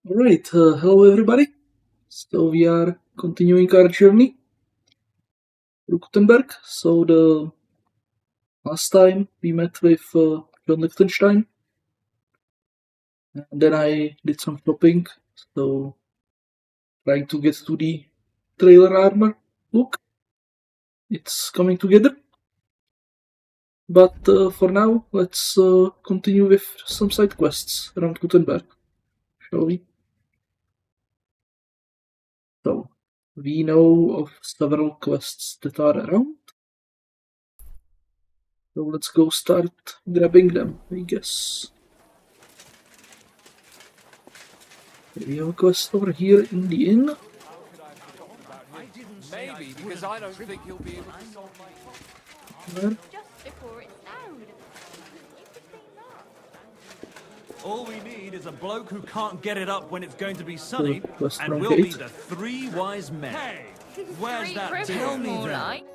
Alright, hello everybody. So we are continuing our journey through Kutenberg. So the last time we met with John Liechtenstein, and then I did some shopping, so trying to get to the trailer armor. Look, it's coming together. But for now, let's continue with some side quests around Kutenberg, shall we? So, we know of several quests that are around. So let's go start grabbing them, I guess. We have a quest over here in the inn. Maybe, because I don't think he'll be able to solve my Where? Just before it snowed. All we need is a bloke who can't get it up when it's going to be sunny, West and Front we'll be Gate. the three wise men. Hey, where's Three that? criminals, Tell me more then. like.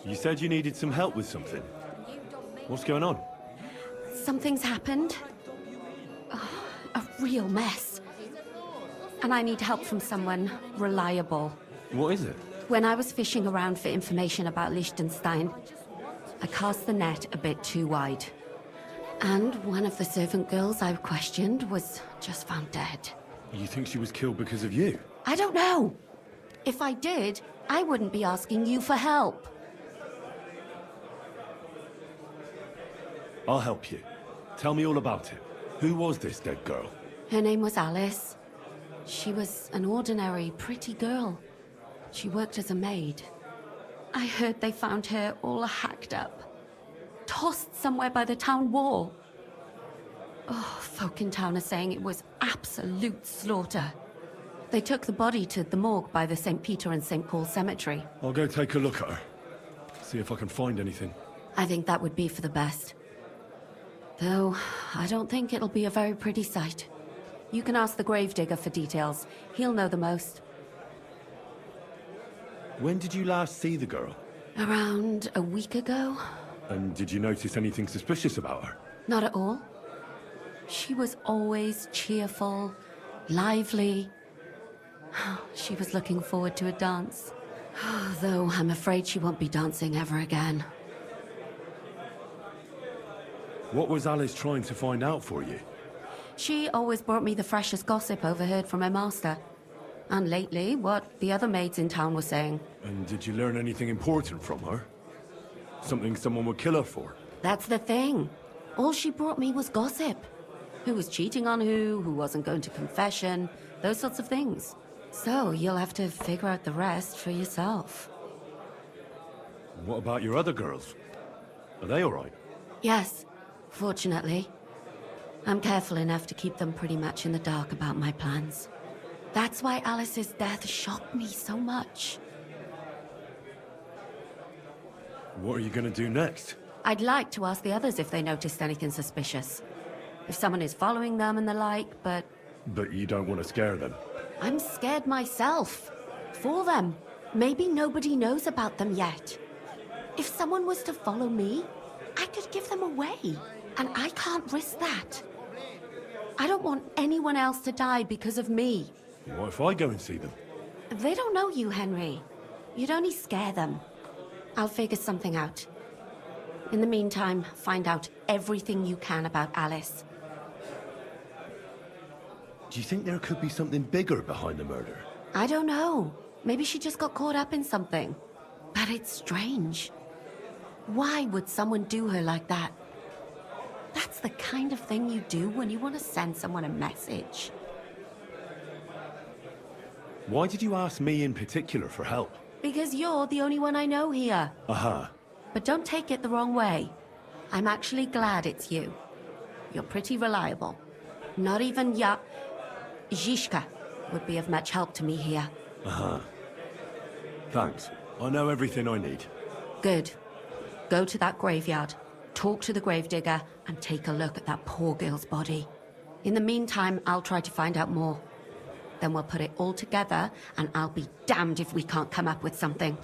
You said you needed some help with something. What's going on? Something's happened. A real mess. And I need help from someone reliable. What is it? When I was fishing around for information about Liechtenstein, I cast the net a bit too wide. And one of the servant girls I questioned was just found dead. You think she was killed because of you? I don't know. If I did, I wouldn't be asking you for help. I'll help you. Tell me all about it. Who was this dead girl? Her name was Alice. She was an ordinary, pretty girl. She worked as a maid. I heard they found her all hacked up, tossed somewhere by the town wall. Oh, folk in town are saying it was absolute slaughter. They took the body to the morgue by the St. Peter and St. Paul cemetery. I'll go take a look at her. See if I can find anything. I think that would be for the best. Though, I don't think it'll be a very pretty sight. You can ask the gravedigger for details. He'll know the most. When did you last see the girl? Around a week ago? And did you notice anything suspicious about her? Not at all. She was always cheerful, lively. She was looking forward to a dance. Though I'm afraid she won't be dancing ever again. What was Alice trying to find out for you? She always brought me the freshest gossip overheard from her master. And lately, what the other maids in town were saying. And did you learn anything important from her? Something someone would kill her for? That's the thing. All she brought me was gossip. Who was cheating on who wasn't going to confession, those sorts of things. So you'll have to figure out the rest for yourself. What about your other girls? Are they alright? Yes, fortunately. I'm careful enough to keep them pretty much in the dark about my plans. That's why Alice's death shocked me so much. What are you gonna do next? I'd like to ask the others if they noticed anything suspicious. If someone is following them and the like, but But you don't want to scare them. I'm scared myself. For them. Maybe nobody knows about them yet. If someone was to follow me, I could give them away. And I can't risk that. I don't want anyone else to die because of me. What if I go and see them? They don't know you, Henry. You'd only scare them. I'll figure something out. In the meantime, find out everything you can about Alice. Do you think there could be something bigger behind the murder? I don't know. Maybe she just got caught up in something. But it's strange. Why would someone do her like that? That's the kind of thing you do when you want to send someone a message. Why did you ask me in particular for help? Because you're the only one I know here. Aha. But don't take it the wrong way. I'm actually glad it's you. You're pretty reliable. Not even Zhishka would be of much help to me here. Aha. Thanks. I know everything I need. Good. Go to that graveyard, talk to the gravedigger, and take a look at that poor girl's body. In the meantime, I'll try to find out more. Then we'll put it all together, and I'll be damned if we can't come up with something.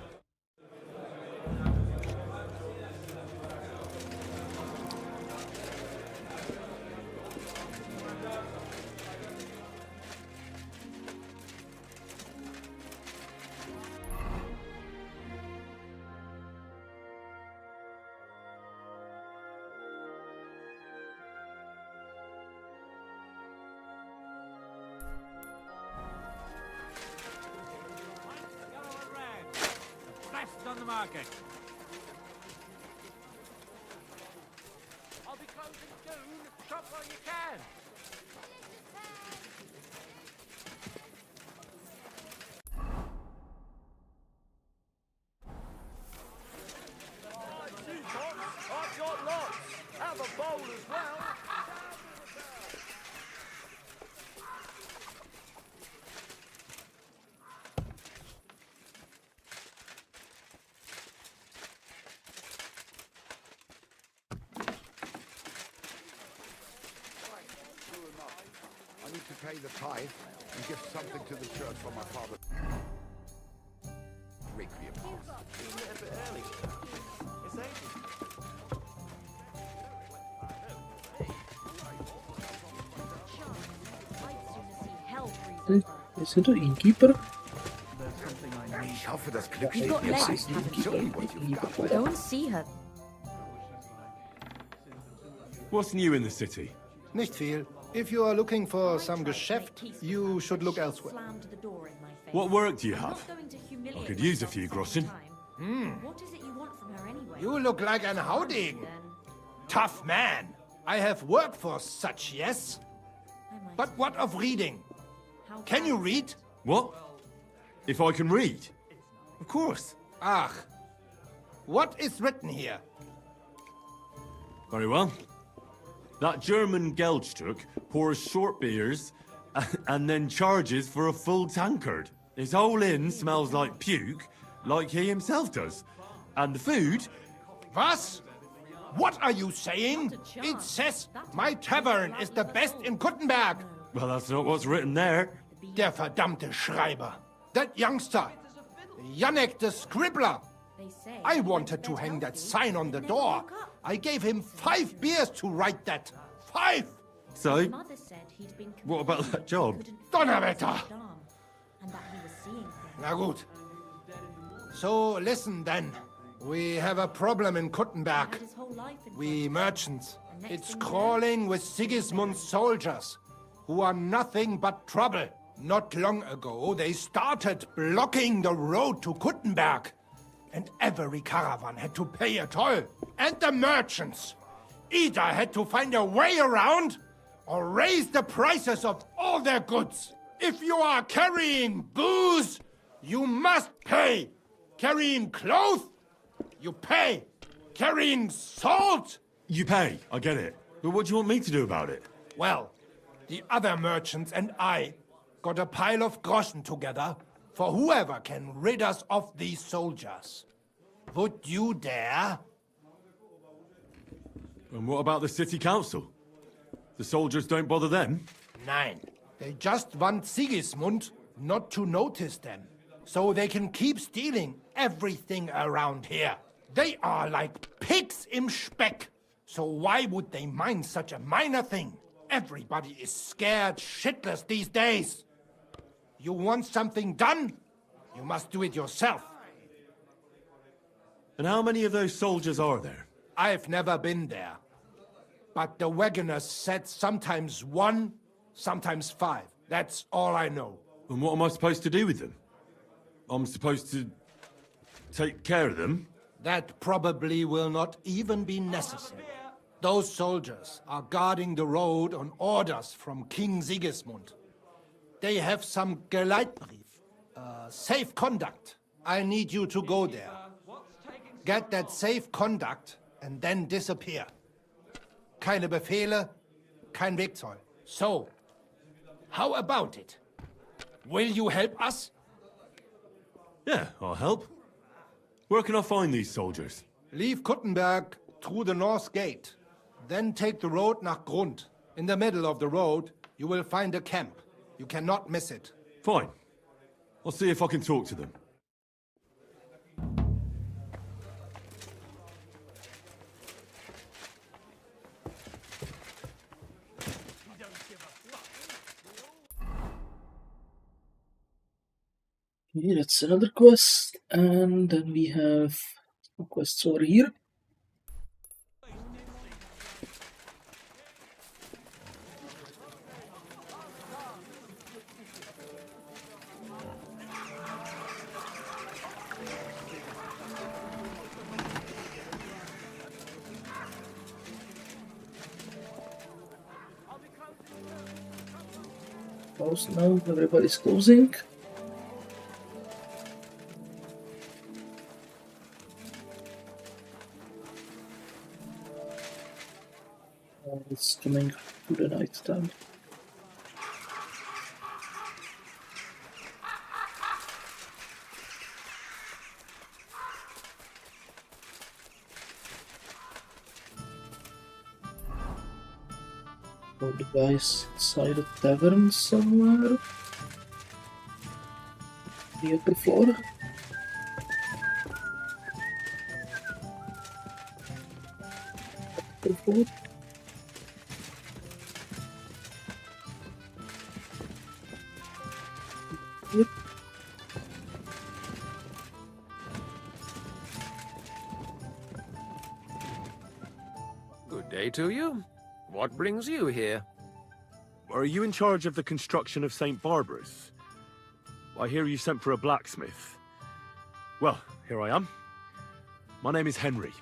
market. I'll be closing soon. Shop while you can. I've got lots. Have a bowl as well. I need to pay the tithe and give something to the church for my father. Requiem mass. Is it an innkeeper? Ich hoffe, das Glück You've steht got mir legs, bei. haven't Show you? me what you've got. Go and see her. What's new in the city? Nicht viel. If you are looking for some Geschäft, you should look elsewhere. Slammed the door in my face. What work do you I'm have? not going to humiliate I could use a myself few second groschen. time. What is it you want from her anyway? You look like an Haudegen. Then Tough man. I have worked for such, yes? I might But what of reading? How Can you bad? read? What? If I can read? Of course. Ach. What is written here? Very well. That German Geldstück pours short beers and then charges for a full tankard. His whole inn smells like puke, like he himself does. And the food, Was? What are you saying? It says my tavern is the best in Kuttenberg. well, that's not what's written there. Der verdammte Schreiber. That youngster. Janek the scribbler. They say I wanted to hang that sign on the door. I gave him 5 beers to write that. 5! So, Mother said he'd been what about that job? couldn't Donnerwetter! feel his arm, and that he was seeing things. Na gut. So listen then. We have a problem in Kuttenberg. Had his whole life in We front merchants. And next It's thing you know- crawling with Sigismund's soldiers, who are nothing but trouble. Not long ago, they started blocking the road to Kuttenberg. And every caravan had to pay a toll. And the merchants. Either had to find a way around or raise the prices of all their goods. If you are carrying booze, you must pay. Carrying clothes, you pay. Carrying salt, You pay, I get it. But what do you want me to do about it? well, the other merchants and I got a pile of groschen together for whoever can rid us of these soldiers. Would you dare? And what about the city council? The soldiers don't bother them? Nein. They just want Sigismund not to notice them, so they can keep stealing everything around here. They are like pigs im Speck. So why would they mind such a minor thing? Everybody is scared shitless these days. You want something done? You must do it yourself. And how many of those soldiers are there? I've never been there. But the wagoners said sometimes 1, sometimes 5. That's all I know. And what am I supposed to do with them? I'm supposed to take care of them? That probably will not even be necessary. Those soldiers are guarding the road on orders from King Sigismund. They have some Geleitbrief, safe conduct. I need you to go there. Get that safe conduct and then disappear. Keine Befehle, kein Wegzoll. So, how about it? Will you help us? Yeah, I'll help. Where can I find these soldiers? Leave Kuttenberg through the north gate. Then take the road nach Grund. In the middle of the road, you will find a camp. You cannot miss it. Fine. I'll see if I can talk to them. Okay, that's another quest, and then we have some quests over here. house now, everybody's closing. It's coming to the night time. All the guys inside the tavern somewhere. The upper floor. Upper floor. Yep. Good day to you. What brings you here? Are you in charge of the construction of St. Barbara's? I hear you sent for a blacksmith. Well, here I am. My name is Henry.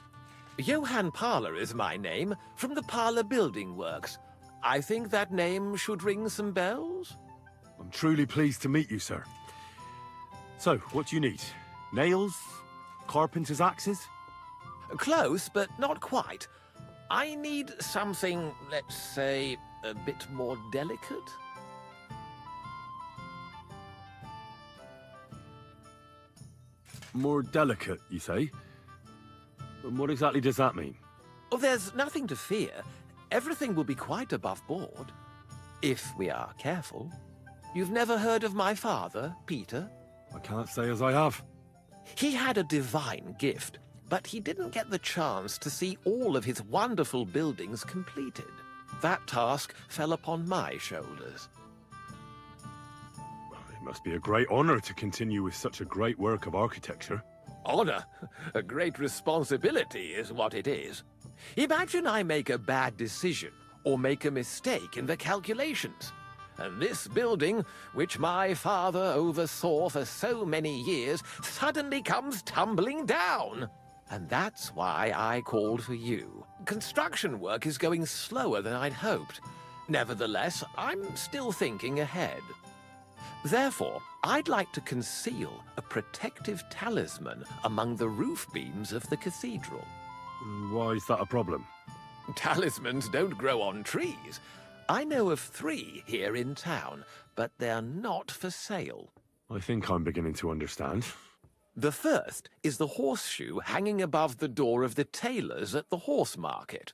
Johann Parler is my name, from the Parler Building Works. I think that name should ring some bells? I'm truly pleased to meet you, sir. So, what do you need? Nails? Carpenter's axes? Close, but not quite. I need something, let's say, a bit more delicate. More delicate, you say? And what exactly does that mean? Oh, there's nothing to fear. Everything will be quite above board. If we are careful. You've never heard of my father, Peter? I can't say as I have. He had a divine gift, but he didn't get the chance to see all of his wonderful buildings completed. That task fell upon my shoulders. Well, it must be a great honor to continue with such a great work of architecture. Honor? A great responsibility is what it is. Imagine I make a bad decision or make a mistake in the calculations. And this building, which my father oversaw for so many years, suddenly comes tumbling down. And that's why I called for you. Construction work is going slower than I'd hoped. Nevertheless, I'm still thinking ahead. Therefore, I'd like to conceal a protective talisman among the roof beams of the cathedral. Why is that a problem? Talismans don't grow on trees. I know of 3 here in town, but they're not for sale. I think I'm beginning to understand. The first is the horseshoe hanging above the door of the tailors at the horse market.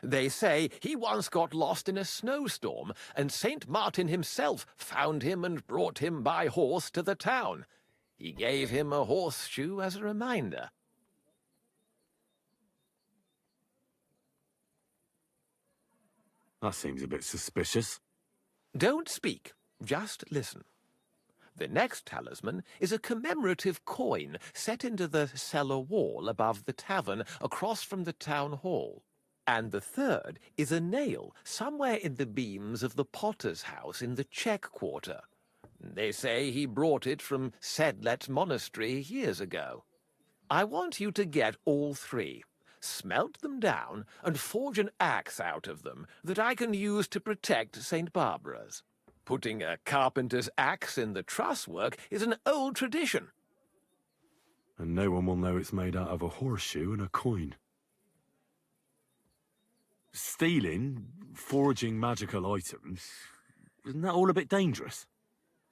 They say he once got lost in a snowstorm, and St. Martin himself found him and brought him by horse to the town. He gave him a horseshoe as a reminder. That seems a bit suspicious. Don't speak, just listen. The next talisman is a commemorative coin set into the cellar wall above the tavern across from the town hall. And the third is a nail somewhere in the beams of the potter's house in the Czech quarter. They say he brought it from Sedlet Monastery years ago. I want you to get all 3, smelt them down, and forge an axe out of them that I can use to protect St. Barbara's. Putting a carpenter's axe in the truss work is an old tradition. And no one will know it's made out of a horseshoe and a coin. Stealing, forging magical items, isn't that all a bit dangerous?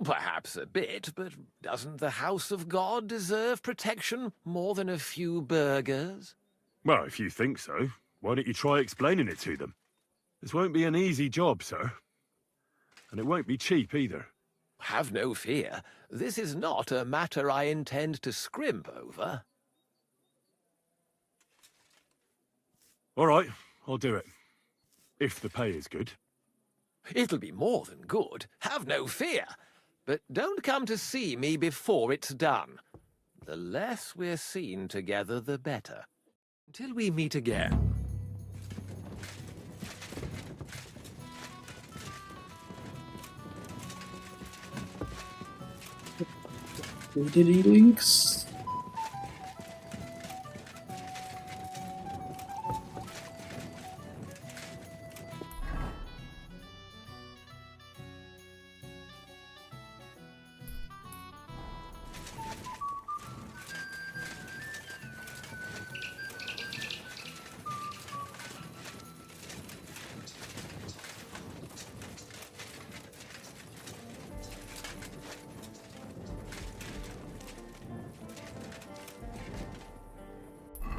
Perhaps a bit, but doesn't the house of God deserve protection more than a few burghers? Well, if you think so, why don't you try explaining it to them? This won't be an easy job, sir. And it won't be cheap either. Have no fear. This is not a matter I intend to scrimp over. All right, I'll do it. If the pay is good. It'll be more than good. Have no fear. But don't come to see me before it's done. The less we're seen together, the better. Until we meet again. Daily links.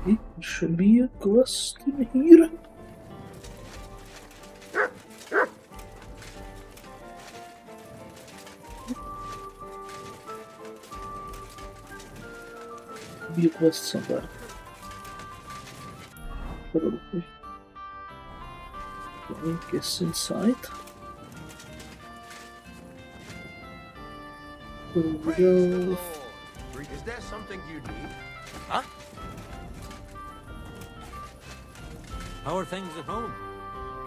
There should be a quest in here. Be a quest somewhere. Probably. I guess inside. There we go. Is there something you need? Huh? How are things at home?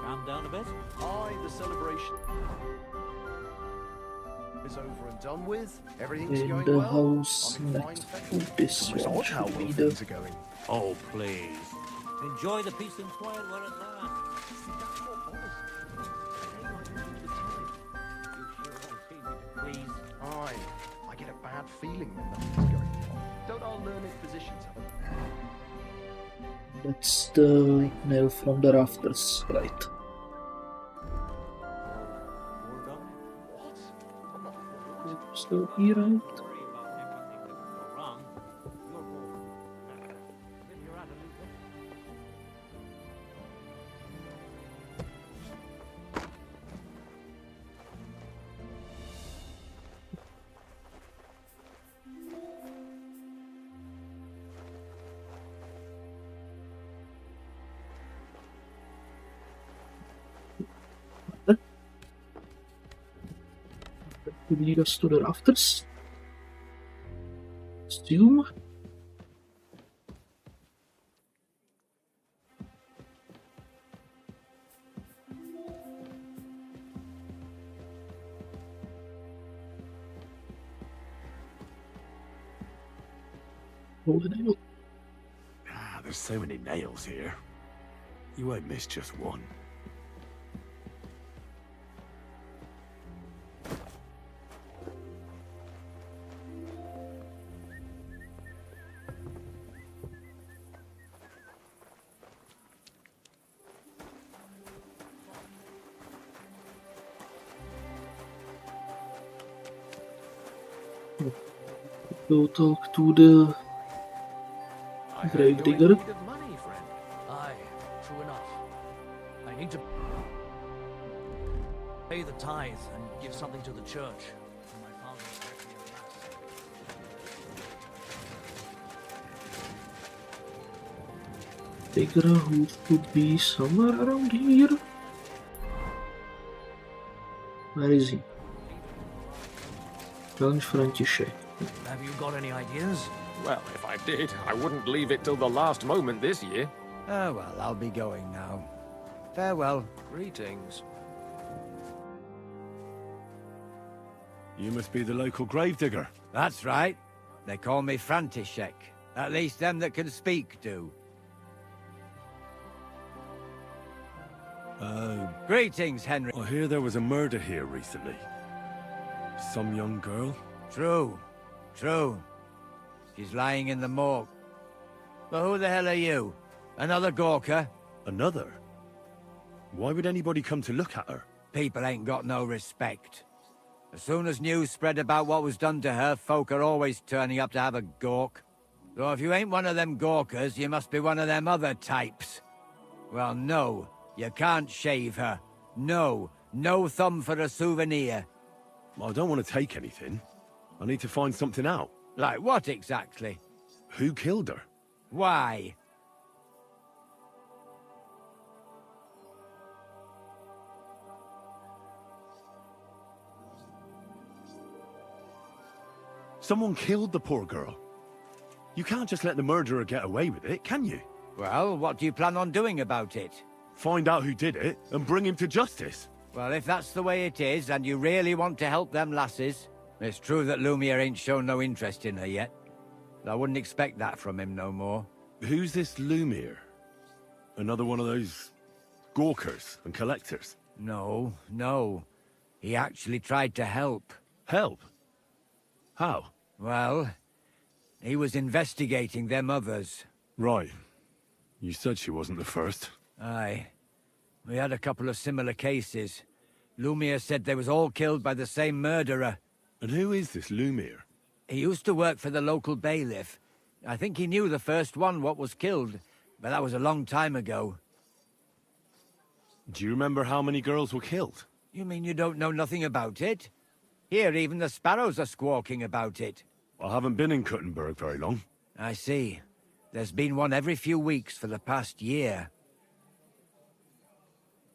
Calm down a bit? Aye, the celebration is over and done with. Everything's In going the well. house I'm in next fine to this It's one odd how should well be the things are going. Oh, please. Enjoy the peace and quiet while it lasts. See, that's not honest. It ain't like all the time. Please. Aye, I get a bad feeling when nothing's going wrong. Don't our learned physicians have it? that's the nail from the rafters, right? We're done. What? I'm not fooled. So here, right? Don't worry about everything that can go wrong. You're bored. Then you're out of luck. Could lead us to the rafters. Assume. Oh, the nail. Ah, there's so many nails here. You won't miss just one. Go talk to the grave digger. Money, friend. Aye, true enough. I need to pay the tithe and give something to the church. For my father's requiem mass. Digger who could be somewhere around here. Where is he? Challenge František. Have you got any ideas? Well, if I did, I wouldn't leave it till the last moment this year. Ah, well, I'll be going now. Farewell. Greetings. You must be the local gravedigger. That's right. They call me František. At least them that can speak do. Oh. Greetings, Henry. I hear there was a murder here recently. Some young girl? True. True. She's lying in the morgue. But who the hell are you? Another Gawker? Another? Why would anybody come to look at her? People ain't got no respect. As soon as news spread about what was done to her, folk are always turning up to have a gawk. So if you ain't one of them Gawkers, you must be one of them other types. Well, no. You can't shave her. No. No thumb for a souvenir. I don't want to take anything. I need to find something out. Like what exactly? Who killed her? Why? Someone killed the poor girl. You can't just let the murderer get away with it, can you? Well, what do you plan on doing about it? Find out who did it and bring him to justice. Well, if that's the way it is, and you really want to help them lasses, it's true that Lumiere ain't shown no interest in her yet. I wouldn't expect that from him no more. Who's this Lumiere? Another one of those gawkers and collectors? No, no. He actually tried to help. Help? How? Well, he was investigating them others. Right. You said she wasn't the first. Aye. We had a couple of similar cases. Lumiere said they was all killed by the same murderer. And who is this Lumiere? He used to work for the local bailiff. I think he knew the first one what was killed, but that was a long time ago. Do you remember how many girls were killed? You mean you don't know nothing about it? Here, even the sparrows are squawking about it. I haven't been in Kuttenberg very long. I see. There's been one every few weeks for the past year.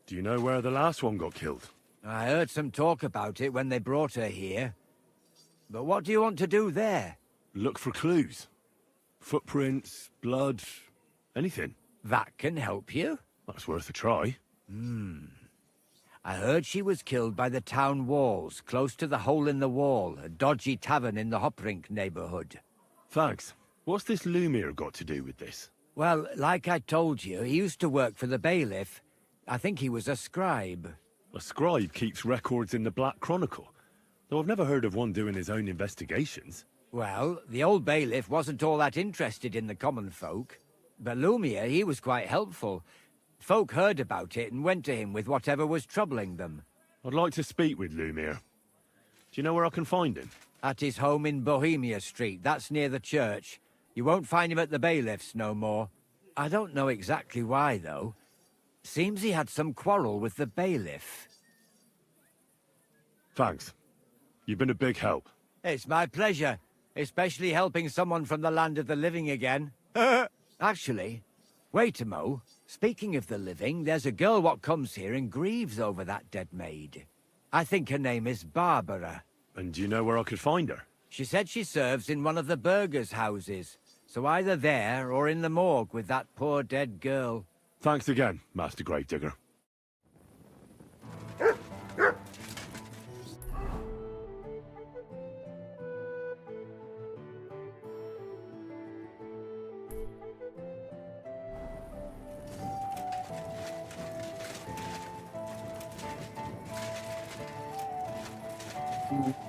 Do you know where the last one got killed? I heard some talk about it when they brought her here. But what do you want to do there? Look for clues. Footprints, blood, anything. That can help you? That's worth a try. I heard she was killed by the town walls, close to the Hole in the Wall, a dodgy tavern in the Hoprink neighborhood. Thanks. What's this Lumiere got to do with this? Well, like I told you, he used to work for the bailiff. I think he was a scribe. A scribe keeps records in the Black Chronicle, though I've never heard of one doing his own investigations. Well, the old bailiff wasn't all that interested in the common folk. But Lumiere, he was quite helpful. Folk heard about it and went to him with whatever was troubling them. I'd like to speak with Lumiere. Do you know where I can find him? At his home in Bohemia Street, that's near the church. You won't find him at the bailiff's no more. I don't know exactly why, though. Seems he had some quarrel with the bailiff. Thanks. You've been a big help. It's my pleasure, especially helping someone from the land of the living again. Actually, wait a mo. Speaking of the living, there's a girl what comes here and grieves over that dead maid. I think her name is Barbara. And do you know where I could find her? She said she serves in one of the burgers' houses, so either there or in the morgue with that poor dead girl. Thanks again, Master Gravedigger.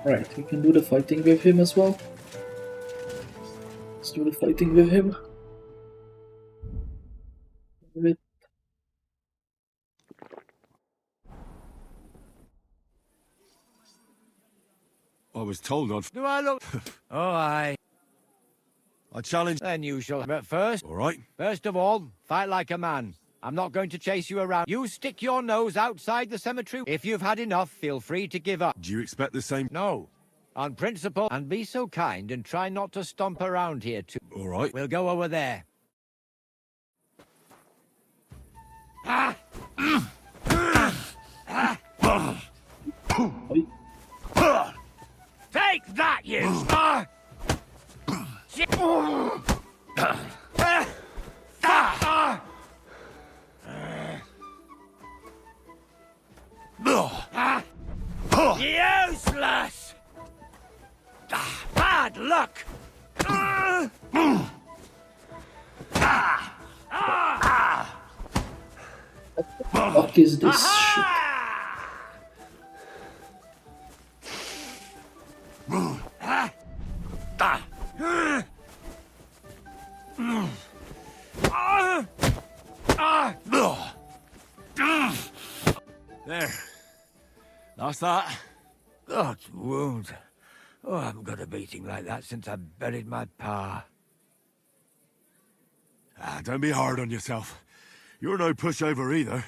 Right, we can do the fighting with him as well. Let's do the fighting with him. With I was told I'd... Do I look... Oh, aye. I challenge... Then you shall... But first... All right. First of all, fight like a man. I'm not going to chase you around. You stick your nose outside the cemetery. If you've had enough, feel free to give up. Do you expect the same... No. On principle. And be so kind and try not to stomp around here too. All right. We'll go over there. Take that, you! Useless! Bad luck! what is this shit? There. That's that. God's wound. Oh, I haven't got a beating like that since I buried my pa. Don't be hard on yourself. You're no pushover either.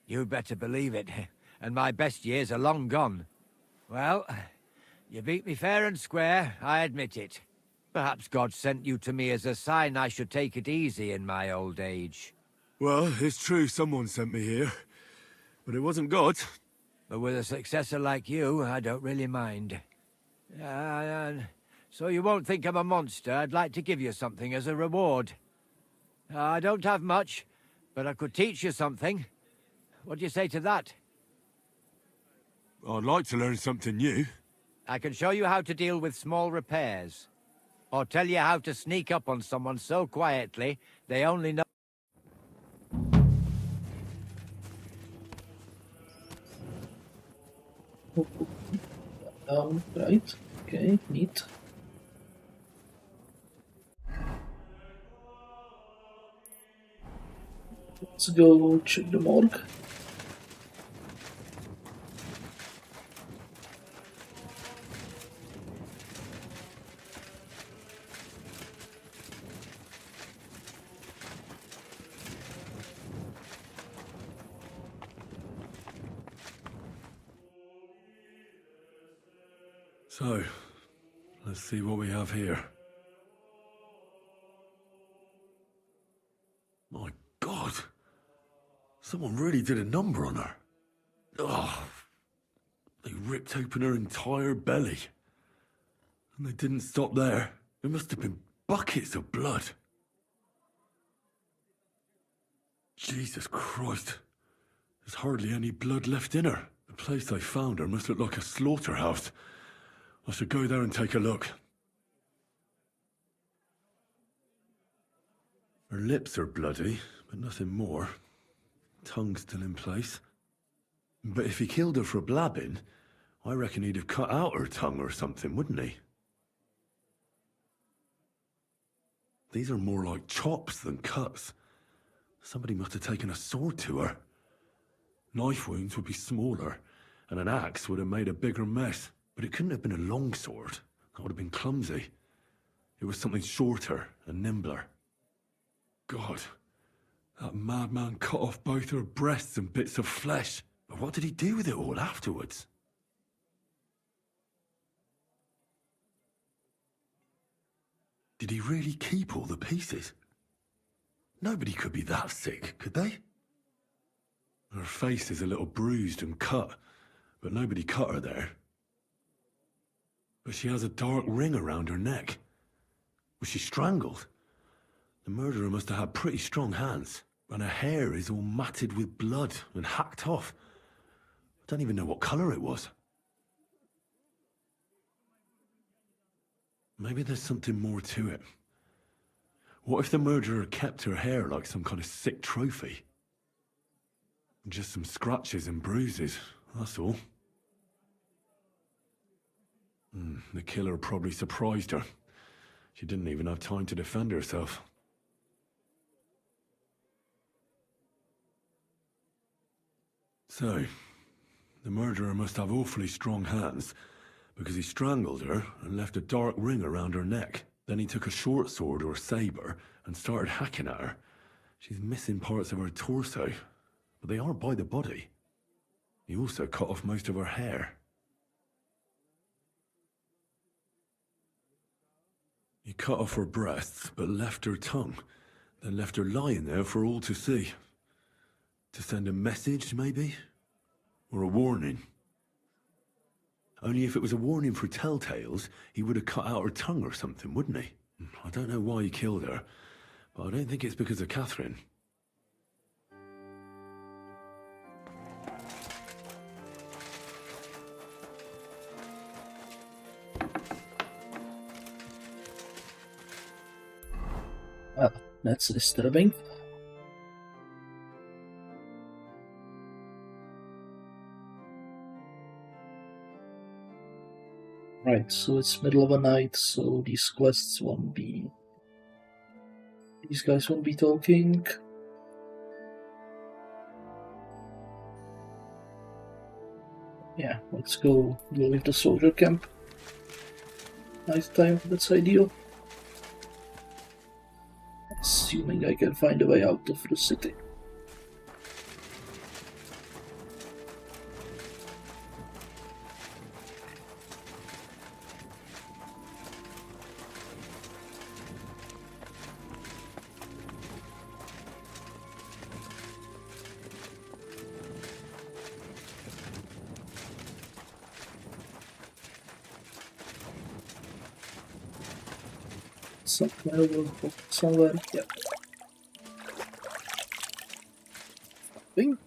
You better believe it. And my best years are long gone. Well, you beat me fair and square, I admit it. Perhaps God sent you to me as a sign I should take it easy in my old age. Well, it's true someone sent me here. But it wasn't God. But with a successor like you, I don't really mind. So you won't think I'm a monster. I'd like to give you something as a reward. I don't have much, but I could teach you something. What do you say to that? I'd like to learn something new. I can show you how to deal with small repairs. Or tell you how to sneak up on someone so quietly, they only know... Right. Okay, neat. Let's go check the morgue. So, let's see what we have here. My God! Someone really did a number on her. Oh, they ripped open her entire belly. And they didn't stop there. It must have been buckets of blood. Jesus Christ. There's hardly any blood left in her. The place they found her must look like a slaughterhouse. I should go there and take a look. Her lips are bloody, but nothing more. Tongue still in place. But if he killed her for blabbing, I reckon he'd have cut out her tongue or something, wouldn't he? These are more like chops than cuts. Somebody must have taken a sword to her. Knife wounds would be smaller, and an axe would have made a bigger mess. But it couldn't have been a long sword. That would have been clumsy. It was something shorter and nimbler. God, that madman cut off both her breasts and bits of flesh. But what did he do with it all afterwards? Did he really keep all the pieces? Nobody could be that sick, could they? Her face is a little bruised and cut, but nobody cut her there. But she has a dark ring around her neck. Was she strangled? The murderer must have had pretty strong hands, and her hair is all matted with blood and hacked off. I don't even know what colour it was. Maybe there's something more to it. What if the murderer kept her hair like some kind of sick trophy? Just some scratches and bruises, that's all. The killer probably surprised her. She didn't even have time to defend herself. So, the murderer must have awfully strong hands, because he strangled her and left a dark ring around her neck. Then he took a short sword or saber and started hacking at her. She's missing parts of her torso, but they are by the body. He also cut off most of her hair. He cut off her breasts, but left her tongue, then left her lying there for all to see. To send a message, maybe? Or a warning? Only if it was a warning for telltales, he would have cut out her tongue or something, wouldn't he? I don't know why he killed her, but I don't think it's because of Catherine. Well, that's disturbing. Right, so it's middle of the night, so these quests won't be... These guys won't be talking. Yeah, let's go leave the soldier camp. Night time, that's ideal. Assuming I can find a way out of the city. Somewhere, yeah. Bing.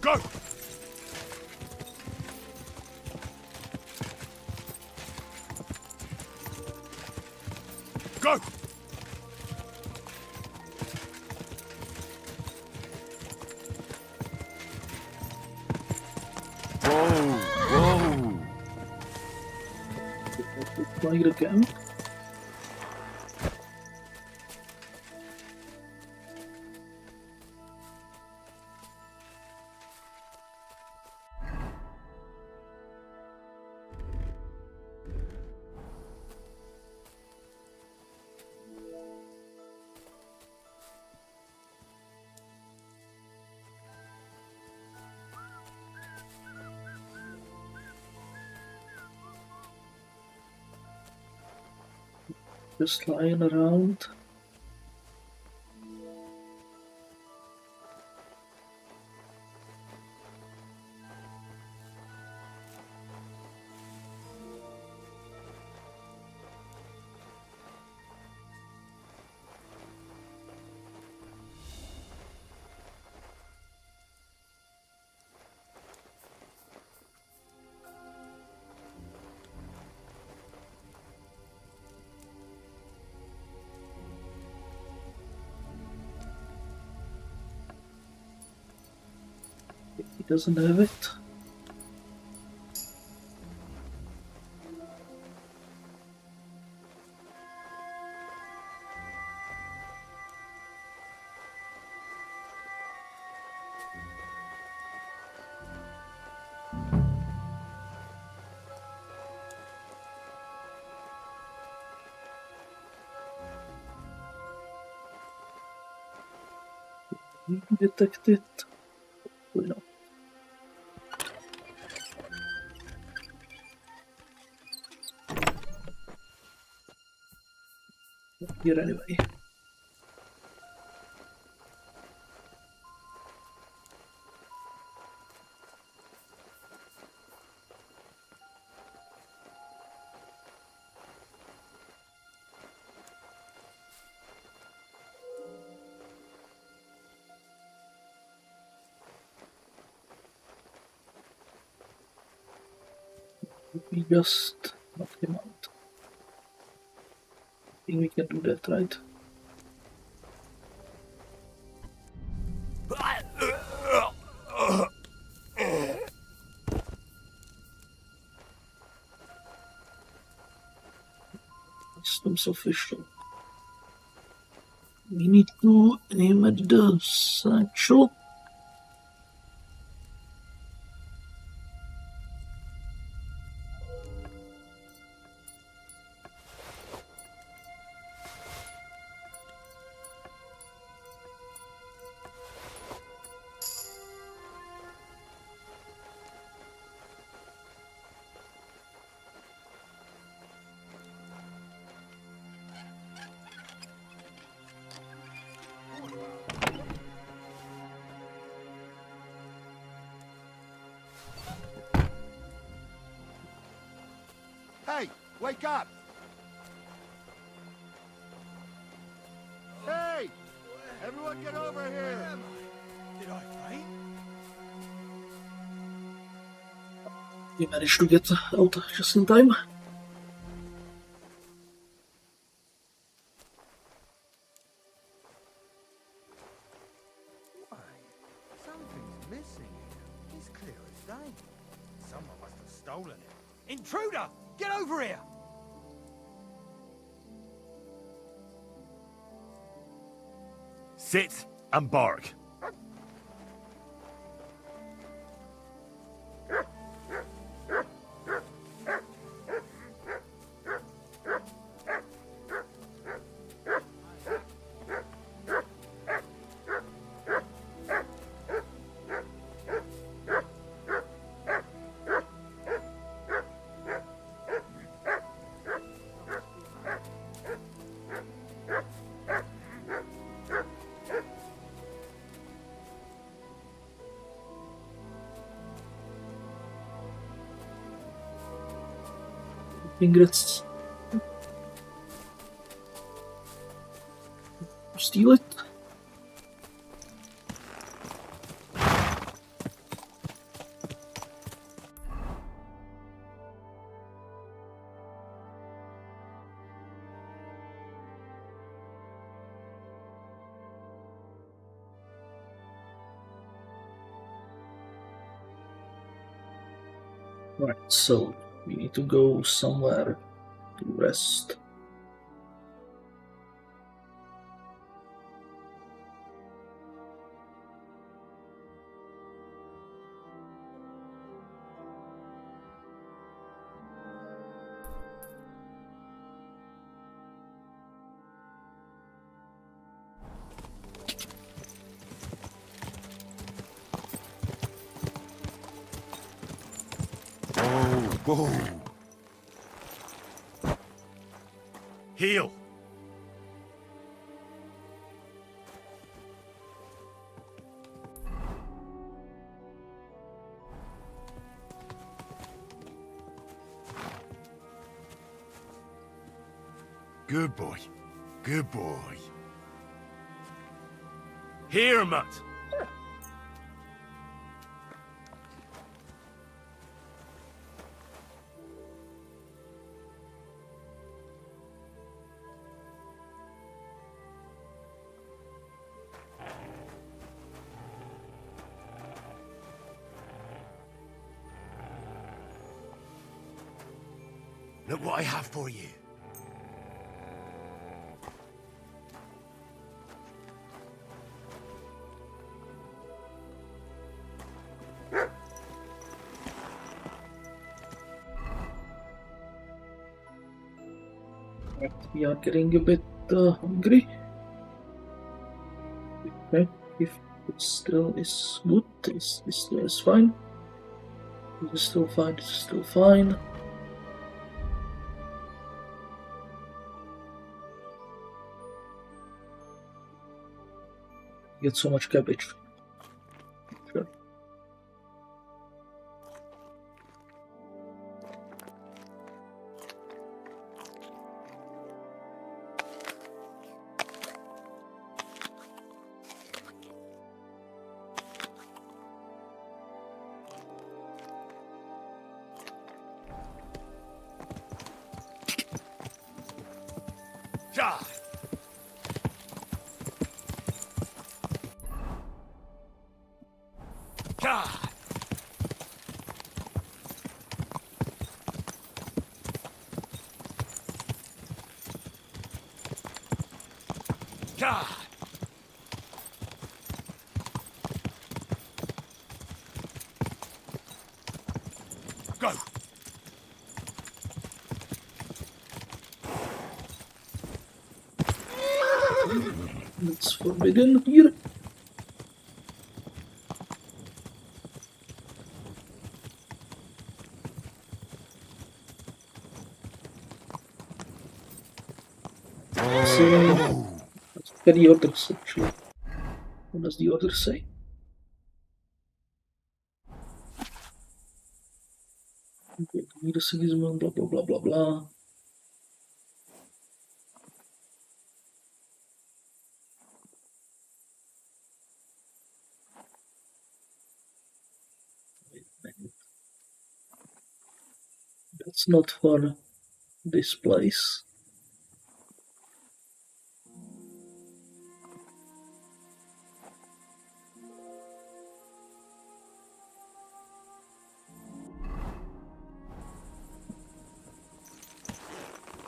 Go! Go! Look like the camp. Just lying around. He doesn't have it. We detect it. We know. Here anyway. We just knock him out. I think we can do that, right? Customs official. We need to aim at the satchel. Hey, wake up! Hey! Everyone get over here! Did I faint? We managed to get out just in time. Something's missing here. It's clear as day. Someone must have stolen it. Intruder! Get over here! Sit and bark. Ingrats. Steal it. Right, so we need to go somewhere to rest. Whoa. Heal. Good boy. Good boy. Here, Mutt. Look what I have for you. We are getting a bit hungry. Okay, if it still is good, this still is fine. This is still fine, this is still fine. Get so much cabbage. Sure. Ja. Ja. Ja. Go. That's forbidden here. Let's get the orders actually. What does the order say? Okay, need a sigismund, blah blah blah blah blah. That's not for this place.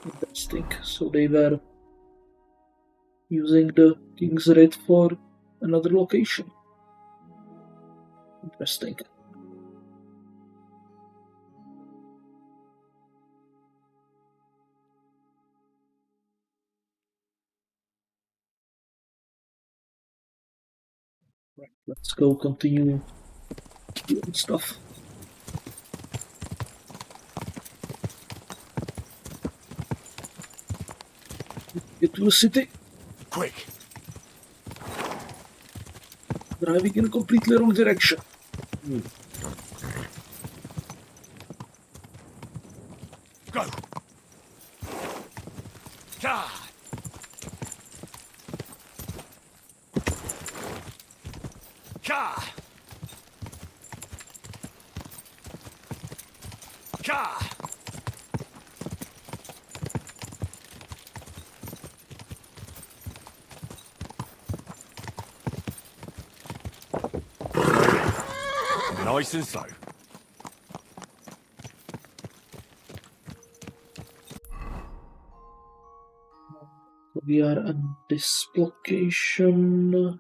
Interesting. So they were using the King's Raid for another location. Interesting. Right, let's go continue doing stuff. Get to the city. Quick. Driving in a completely wrong direction. Go. Ja. Ja. Ja. Nice and slow. We are at this location.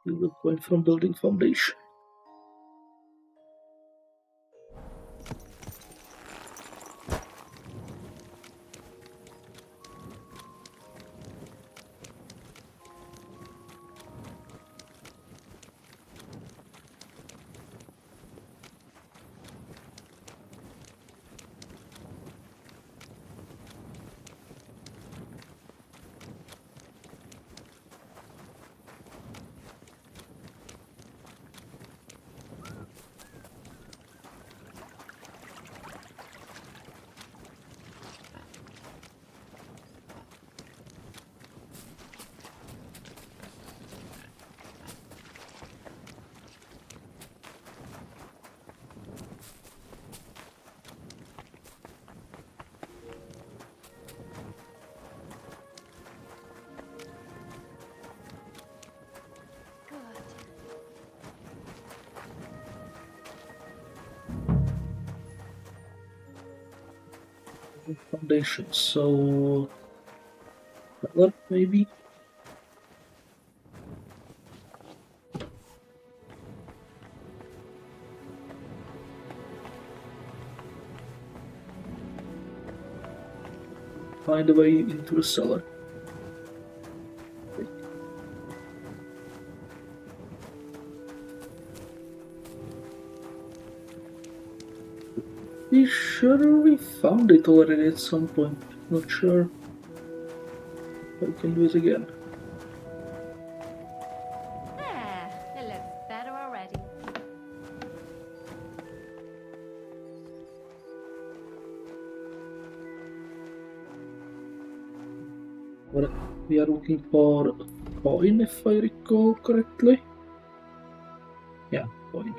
Still the point from building foundation. Foundation, so color maybe. Find a way into the cellar. Be sure we found it already at some point. Not sure if I can do it again. There, it looks better already. But we are looking for a coin, if I recall correctly. Yeah, coin.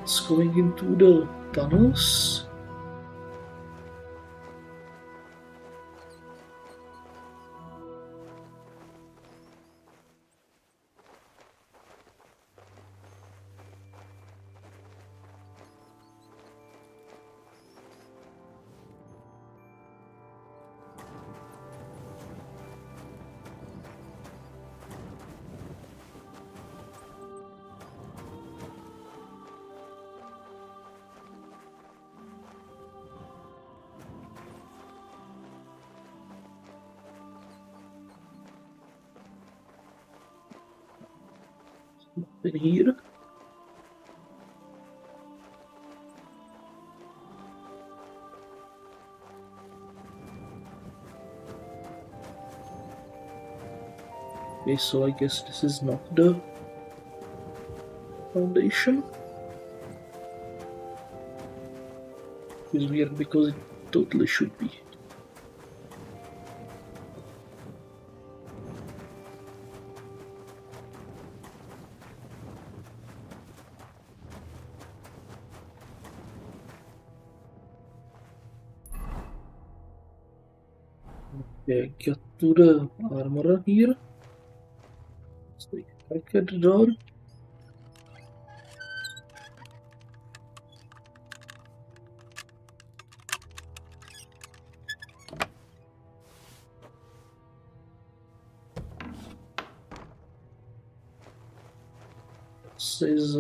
It's going into the tunnels. Nothing here. Okay, so I guess this is not the foundation. It's weird because it totally should be. Okay, get to the armorer here. Let's take a look at the door. This is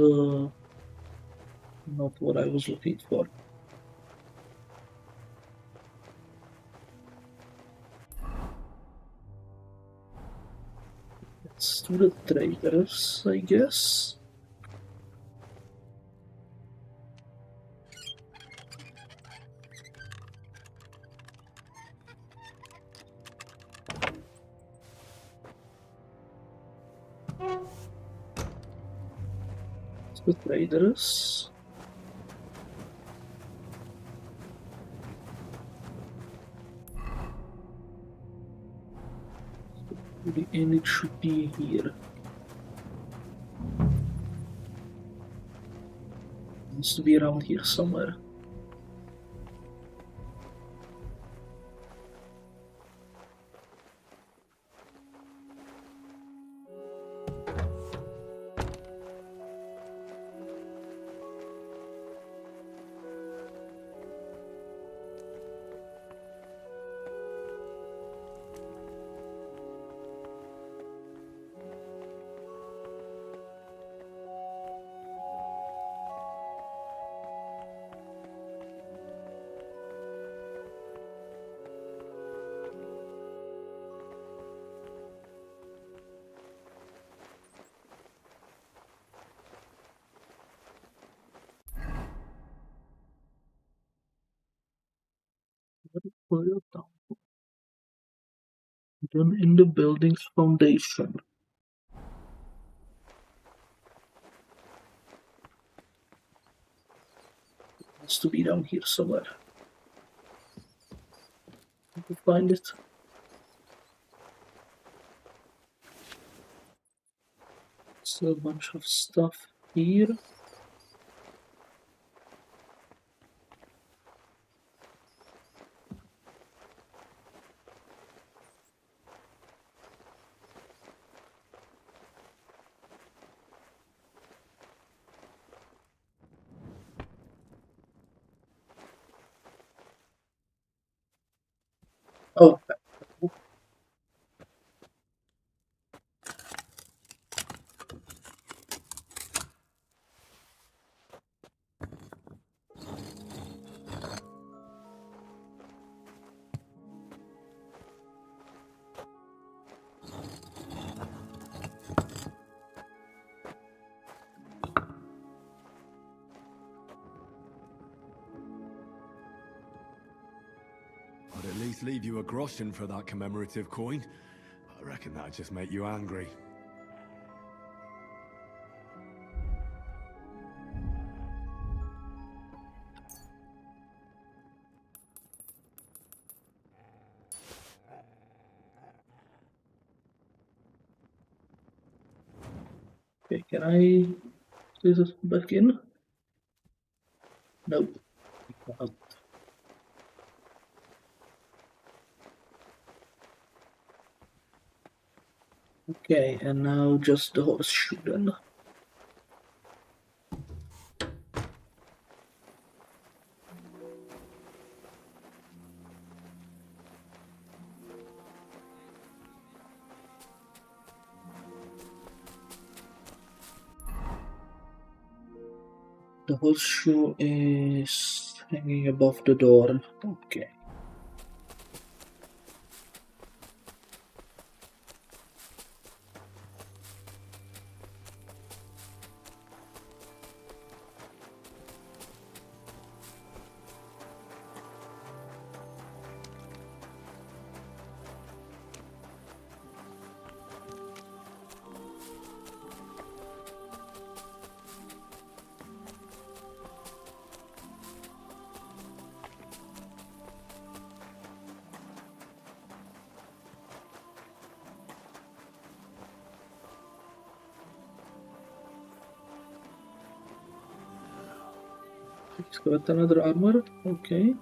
not what I was looking for. Let's do the traders, I guess. The traders. The end it should be here. Needs to be around here somewhere. Them in the building's foundation. It has to be down here somewhere. Need to find it. So a bunch of stuff here. Oh, I'd at least leave you a groschen for that commemorative coin. I reckon that'd just make you angry. okay, can I place this back in? Nope. Okay, and now just the horseshoe then. The horseshoe is hanging above the door. Okay. He's got another armor. Okay.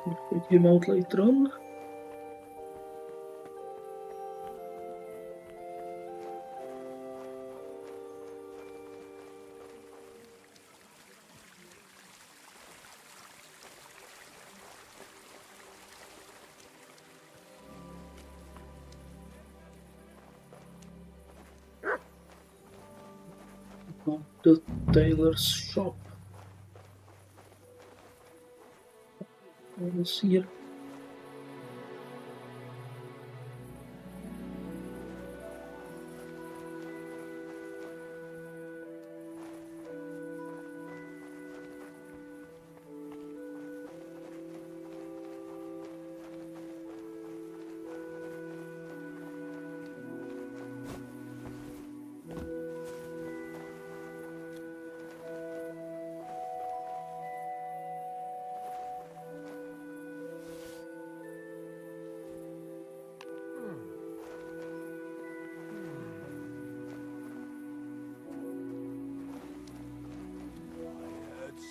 We'll take him out later on. The tailor's shop. What is here?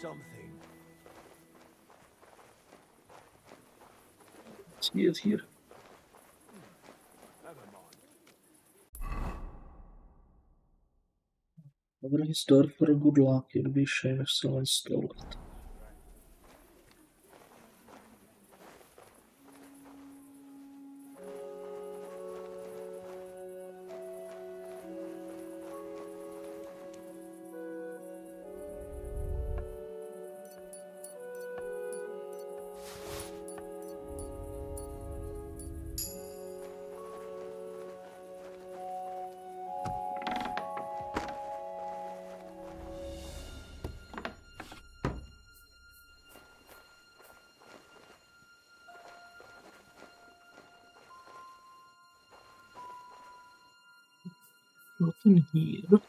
something. See it here. Never mind. Dobrý zdar pro good luck, it'd be a shame if someone stole it. Nothing here.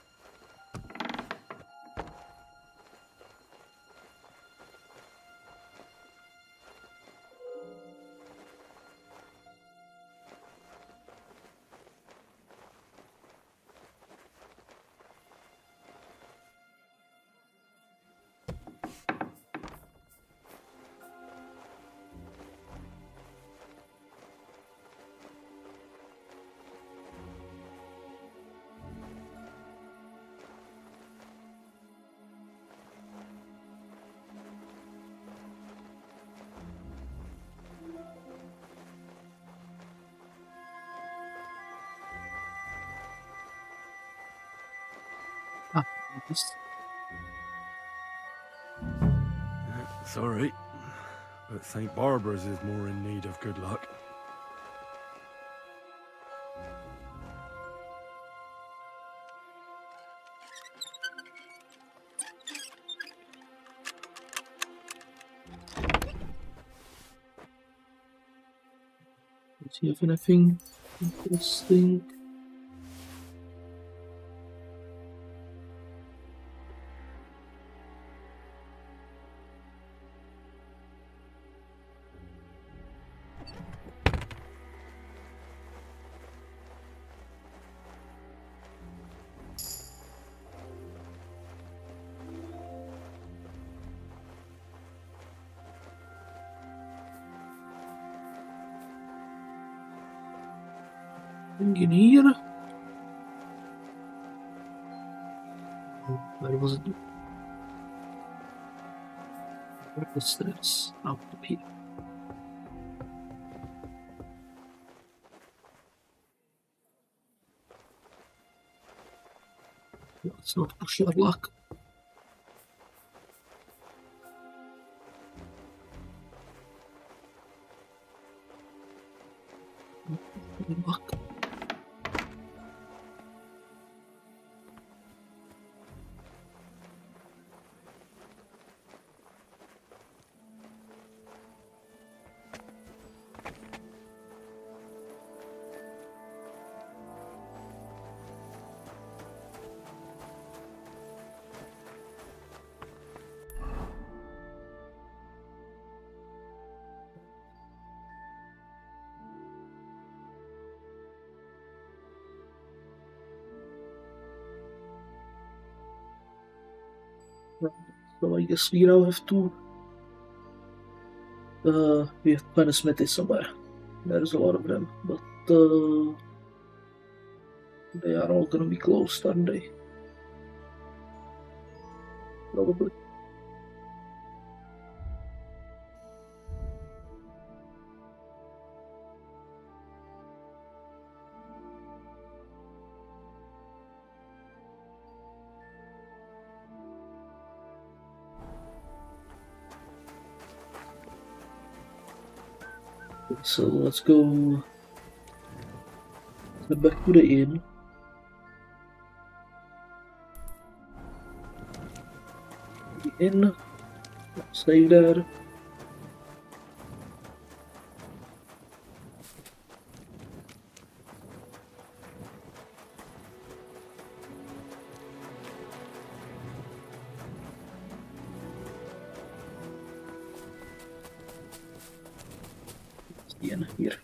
Ah, this. Sorry, but St. Barbara's is more in need of good luck. Do you have anything interesting? In here. Where was it? Where the stairs? Up here. Let's not push our luck. Luck. So I guess we now have to we have to find a smithy somewhere. There's a lot of them, but they are all gonna be closed, aren't they? Probably. So let's go back to the inn. The inn, stay there. The inn here.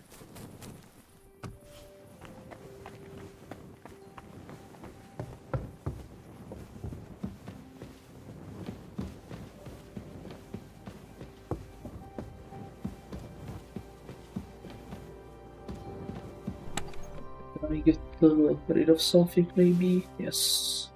Let me get rid of something, maybe. Yes.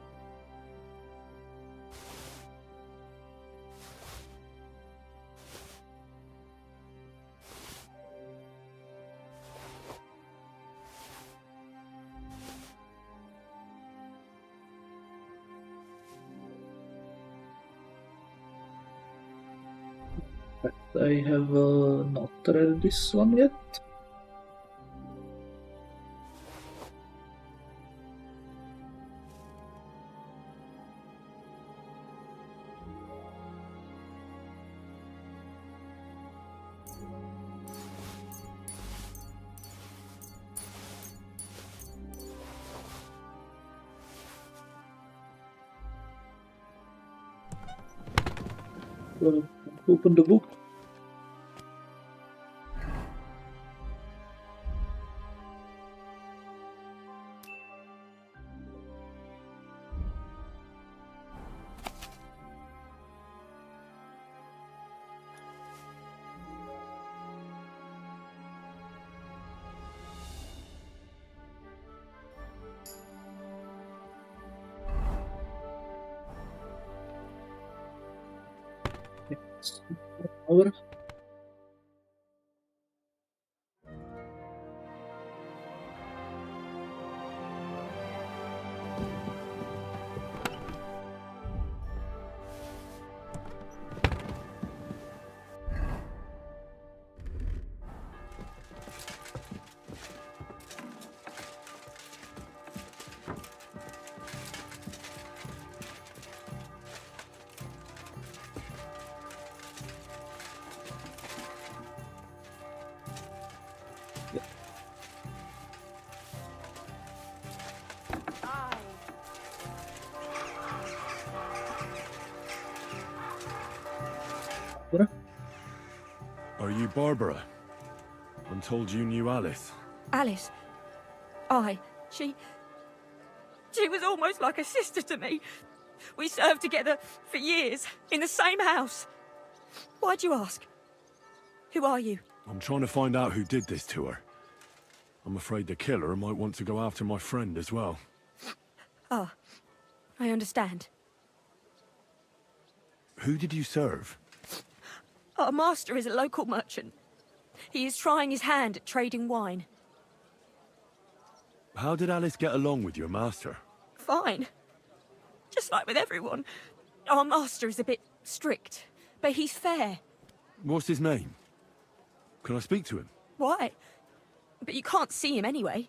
I have not read this one yet. Open the book. Hora. Hora. Are you Barbara? I'm told you knew Alice. Alice? Aye. She was almost like a sister to me. We served together for years, in the same house. Why'd you ask? Who are you? I'm trying to find out who did this to her. I'm afraid the killer might want to go after my friend as well. Ah, I understand. Who did you serve? Our master is a local merchant. He is trying his hand at trading wine. How did Alice get along with your master? Fine. Just like with everyone. Our master is a bit strict, but he's fair. What's his name? Can I speak to him? Why? But you can't see him anyway.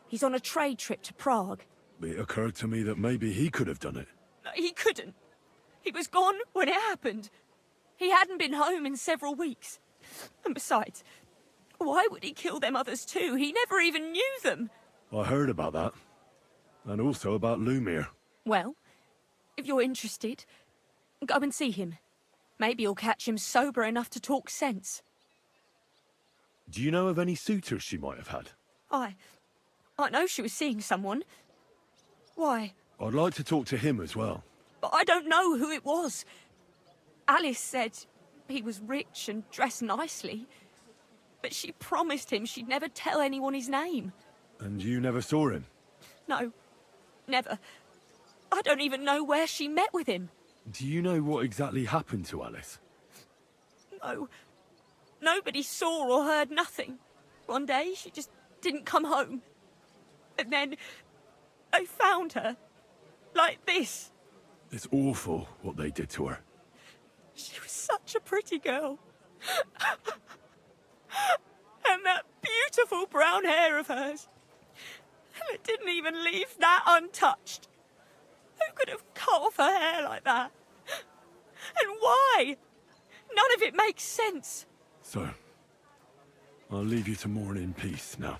He's on a trade trip to Prague. It occurred to me that maybe he could have done it. He couldn't. He was gone when it happened. He hadn't been home in several weeks. And besides, why would he kill them others too? He never even knew them. I heard about that. And also about Lumir. Well, if you're interested, go and see him. Maybe you'll catch him sober enough to talk sense. Do you know of any suitors she might have had? I know she was seeing someone. Why? I'd like to talk to him as well. But I don't know who it was. Alice said he was rich and dressed nicely. But she promised him she'd never tell anyone his name. And you never saw him? No, never. I don't even know where she met with him. Do you know what exactly happened to Alice? No. Nobody saw or heard nothing. One day, she just didn't come home. And then, they found her. Like this. It's awful what they did to her. She was such a pretty girl. And that beautiful brown hair of hers. And it didn't even leave that untouched. Who could have cut off her hair like that? And why? None of it makes sense. So, I'll leave you to mourn in peace now.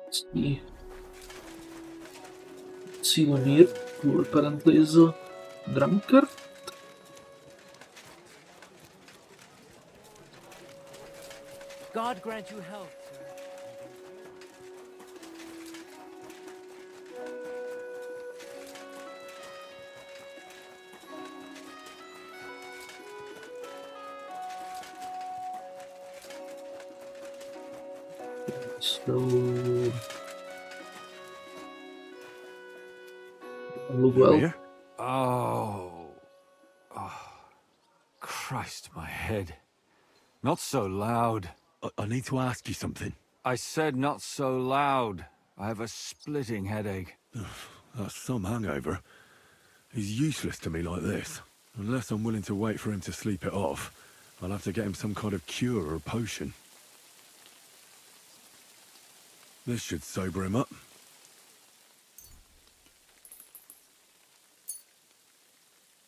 Let's see Lumir, who apparently is a drunkard. God grant you health, sir. So look well. Here? Oh. Christ, my head. Not so loud. I need to ask you something. I said not so loud. I have a splitting headache. That's some hangover. He's useless to me like this. Unless I'm willing to wait for him to sleep it off, I'll have to get him some kind of cure or potion. This should sober him up.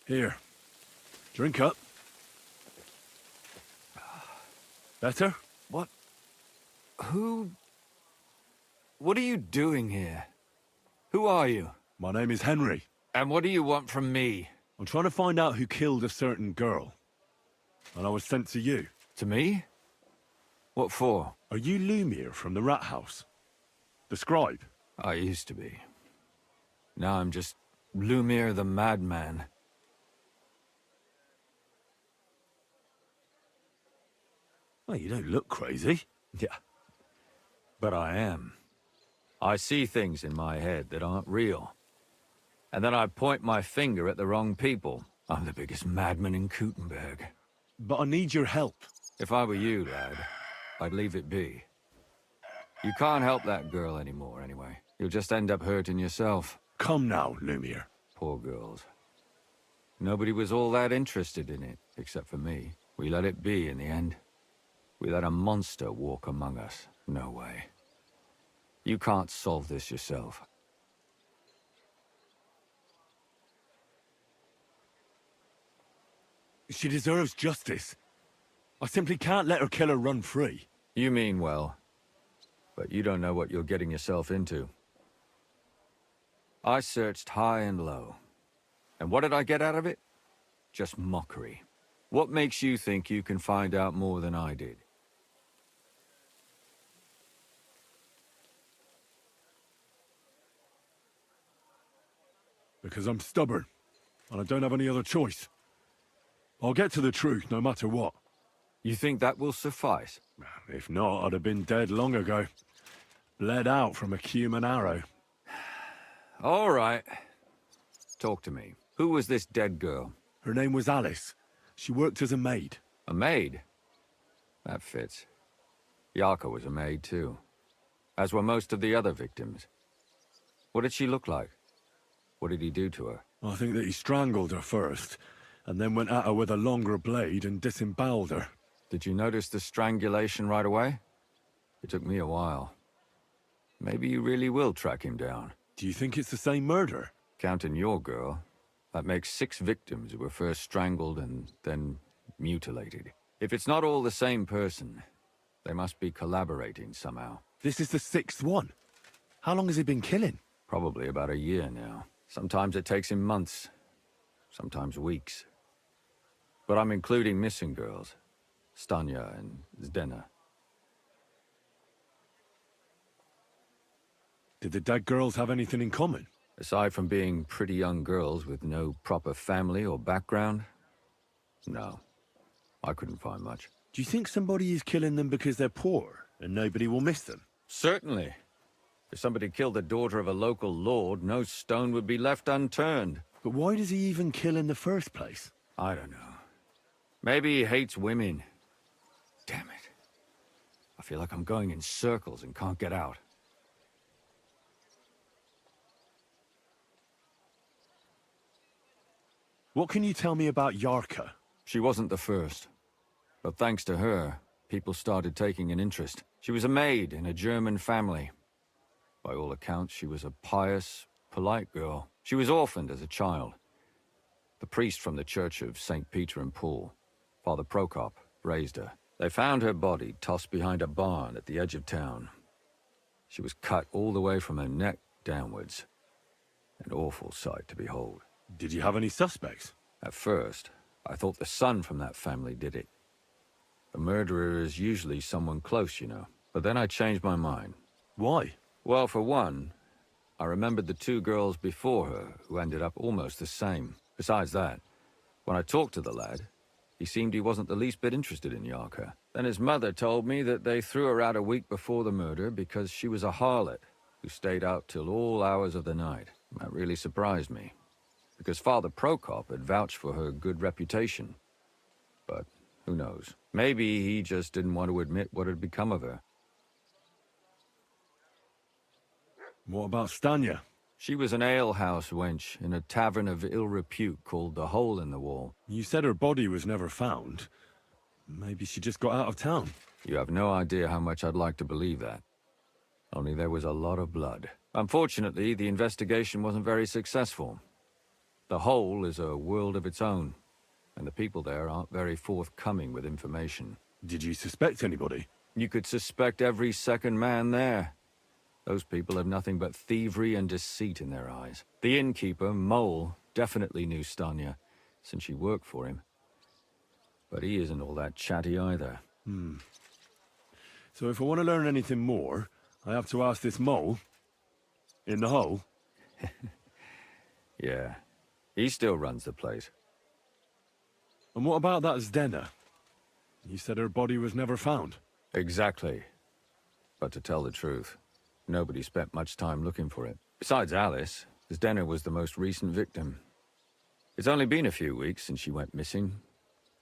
Here. Drink up. Better? What? Who... What are you doing here? Who are you? My name is Henry. And what do you want from me? I'm trying to find out who killed a certain girl. And I was sent to you. To me? What for? Are you Lumiere from the Rat House? The scribe? I used to be. Now I'm just Lumiere the Madman. Well, you don't look crazy. Yeah. But I am. I see things in my head that aren't real. And then I point my finger at the wrong people. I'm the biggest madman in Kutenberg. But I need your help. If I were you, lad, I'd leave it be. You can't help that girl anymore, anyway. You'll just end up hurting yourself. Come now, Lumiere. Poor girls. Nobody was all that interested in it, except for me. We let it be in the end. We let a monster walk among us. No way. You can't solve this yourself. She deserves justice. I simply can't let her killer run free. You mean well. But you don't know what you're getting yourself into. I searched high and low. And what did I get out of it? Just mockery. What makes you think you can find out more than I did? Because I'm stubborn, and I don't have any other choice. I'll get to the truth, no matter what. You think that will suffice? If not, I'd have been dead long ago. Bled out from a human arrow. All right. Talk to me. Who was this dead girl? Her name was Alice. She worked as a maid. A maid? That fits. Yarka was a maid, too. As were most of the other victims. What did she look like? What did he do to her? I think that he strangled her first, and then went at her with a longer blade and disemboweled her. Did you notice the strangulation right away? It took me a while. Maybe you really will track him down. Do you think it's the same murder? Counting your girl, that makes 6 victims who were first strangled and then mutilated. If it's not all the same person, they must be collaborating somehow. This is the 6th one. How long has he been killing? Probably about a year now. Sometimes it takes him months, sometimes weeks. But I'm including missing girls, Stanya and Zdena. Did the dead girls have anything in common? Aside from being pretty young girls with no proper family or background? No, I couldn't find much. Do you think somebody is killing them because they're poor and nobody will miss them? Certainly. If somebody killed the daughter of a local lord, no stone would be left unturned. But why does he even kill in the first place? I don't know. Maybe he hates women. Damn it. I feel like I'm going in circles and can't get out. What can you tell me about Yarka? She wasn't the first. But thanks to her, people started taking an interest. She was a maid in a German family. By all accounts, she was a pious, polite girl. She was orphaned as a child. The priest from the Church of St. Peter and Paul, Father Prokop, raised her. They found her body tossed behind a barn at the edge of town. She was cut all the way from her neck downwards. An awful sight to behold. Did you have any suspects? At first, I thought the son from that family did it. The murderer is usually someone close, you know. But then I changed my mind. Why? Well, for one, I remembered the 2 girls before her who ended up almost the same. Besides that, when I talked to the lad, He seemed he wasn't the least bit interested in Yarka. Then his mother told me that they threw her out a week before the murder because she was a harlot who stayed out till all hours of the night. That really surprised me, because Father Prokop had vouched for her good reputation. But who knows? Maybe he just didn't want to admit what had become of her. What about Stanya? She was an alehouse wench in a tavern of ill repute called the Hole in the Wall. You said her body was never found. Maybe she just got out of town. You have no idea how much I'd like to believe that. Only there was a lot of blood. Unfortunately, the investigation wasn't very successful. The Hole is a world of its own, and the people there aren't very forthcoming with information. Did you suspect anybody? You could suspect every second man there. Those people have nothing but thievery and deceit in their eyes. The innkeeper, Mole, definitely knew Stanya, since she worked for him. But he isn't all that chatty either. So if I want to learn anything more, I have to ask this mole in the hole? Yeah, he still runs the place. And what about that Zdena? You said her body was never found. Exactly. But to tell the truth, nobody spent much time looking for it. Besides Alice, Zdena was the most recent victim. It's only been a few weeks since she went missing,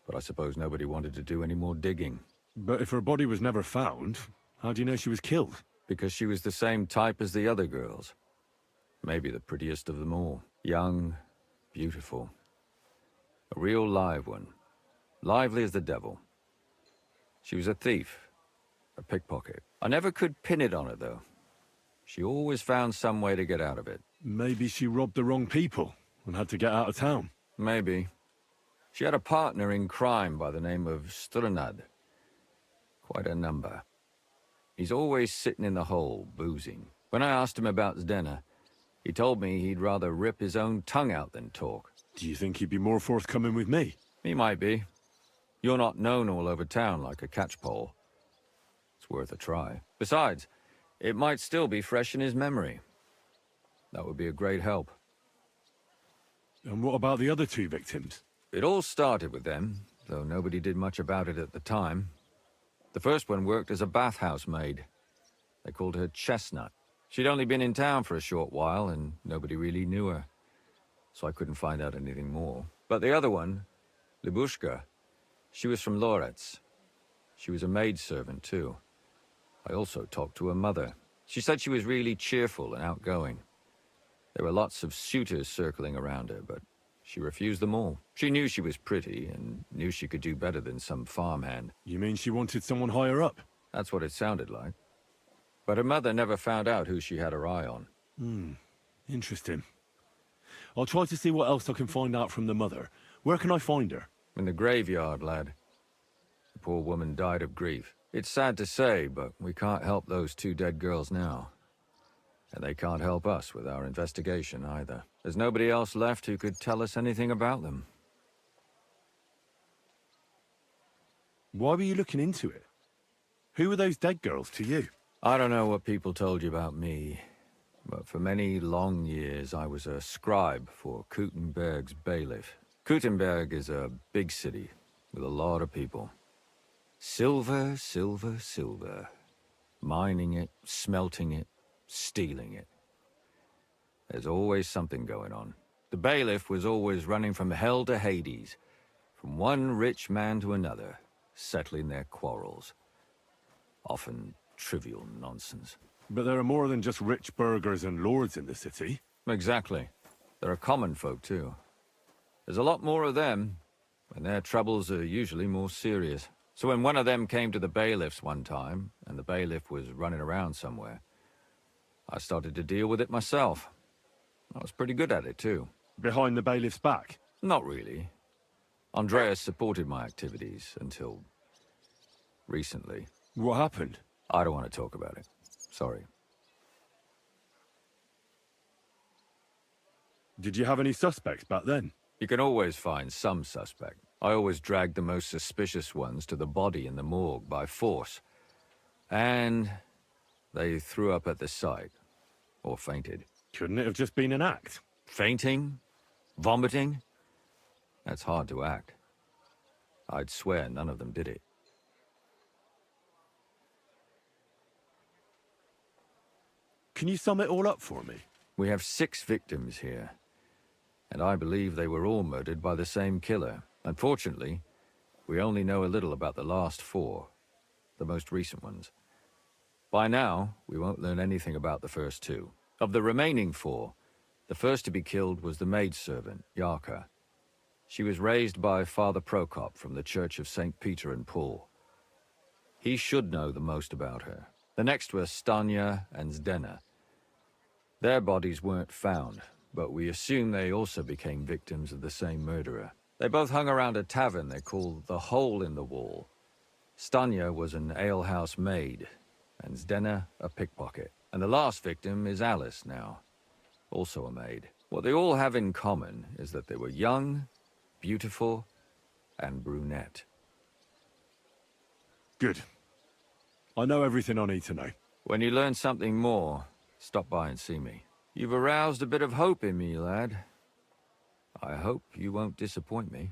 but I suppose nobody wanted to do any more digging. But if her body was never found, how do you know she was killed? Because she was the same type as the other girls. Maybe the prettiest of them all. Young, beautiful. A real live one. Lively as the devil. She was a thief. A pickpocket. I never could pin it on her, though. She always found some way to get out of it. Maybe she robbed the wrong people and had to get out of town. Maybe. She had a partner in crime by the name of Strunad. Quite a number. He's always sitting in the hole, boozing. When I asked him about Zdena, he told me he'd rather rip his own tongue out than talk. Do you think he'd be more forthcoming with me? He might be. You're not known all over town like a catchpole. It's worth a try. Besides, it might still be fresh in his memory. That would be a great help. And what about the other two victims? It all started with them, though nobody did much about it at the time. The first one worked as a bathhouse maid. They called her Chestnut. She'd only been in town for a short while, and nobody really knew her. So I couldn't find out anything more. But the other one, Libushka, she was from Loretz. She was a maidservant, too. I also talked to her mother. She said she was really cheerful and outgoing. There were lots of suitors circling around her, but she refused them all. She knew she was pretty and knew she could do better than some farmhand. You mean she wanted someone higher up? That's what it sounded like. But her mother never found out who she had her eye on. Interesting. I'll try to see what else I can find out from the mother. Where can I find her? In the graveyard, lad. The poor woman died of grief. It's sad to say, but we can't help those two dead girls now. And they can't help us with our investigation either. There's nobody else left who could tell us anything about them. Why were you looking into it? Who were those dead girls to you? I don't know what people told you about me, but for many long years I was a scribe for Kutenberg's bailiff. Kutenberg is a big city with a lot of people. Silver, silver, silver. Mining it, smelting it, stealing it. There's always something going on. The bailiff was always running from hell to Hades, from one rich man to another, settling their quarrels. Often trivial nonsense. But there are more than just rich burghers and lords in the city. Exactly. There are common folk, too. There's a lot more of them, and their troubles are usually more serious. So when one of them came to the bailiff's one time, and the bailiff was running around somewhere, I started to deal with it myself. I was pretty good at it, too. Behind the bailiff's back? Not really. Andreas supported my activities until recently. What happened? I don't want to talk about it. Sorry. Did you have any suspects back then? You can always find some suspect. I always dragged the most suspicious ones to the body in the morgue by force. And they threw up at the sight. Or fainted. Couldn't it have just been an act? Fainting? Vomiting? That's hard to act. I'd swear none of them did it. Can you sum it all up for me? We have 6 victims here, and I believe they were all murdered by the same killer. Unfortunately, we only know a little about the last 4, the most recent ones. By now, we won't learn anything about the first 2. Of the remaining 4, the first to be killed was the maidservant, Yarka. She was raised by Father Prokop from the Church of St. Peter and Paul. He should know the most about her. The next were Stanya and Zdena. Their bodies weren't found, but we assume they also became victims of the same murderer. They both hung around a tavern they called the Hole in the Wall. Stanya was an alehouse maid, and Zdena a pickpocket. And the last victim is Alice now, also a maid. What they all have in common is that they were young, beautiful, and brunette. Good. I know everything I need to know. When you learn something more, stop by and see me. You've aroused a bit of hope in me, lad. I hope you won't disappoint me.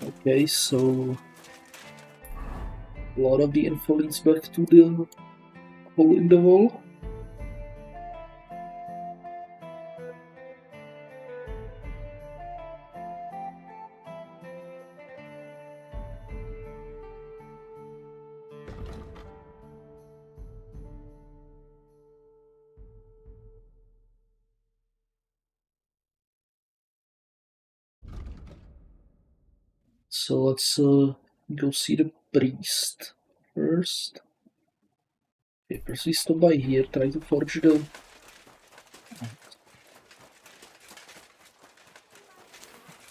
Okay, so a lot of the info leads back to the hole in the wall. So let's go see the priest first. Okay, first we stop by here, try to forge the...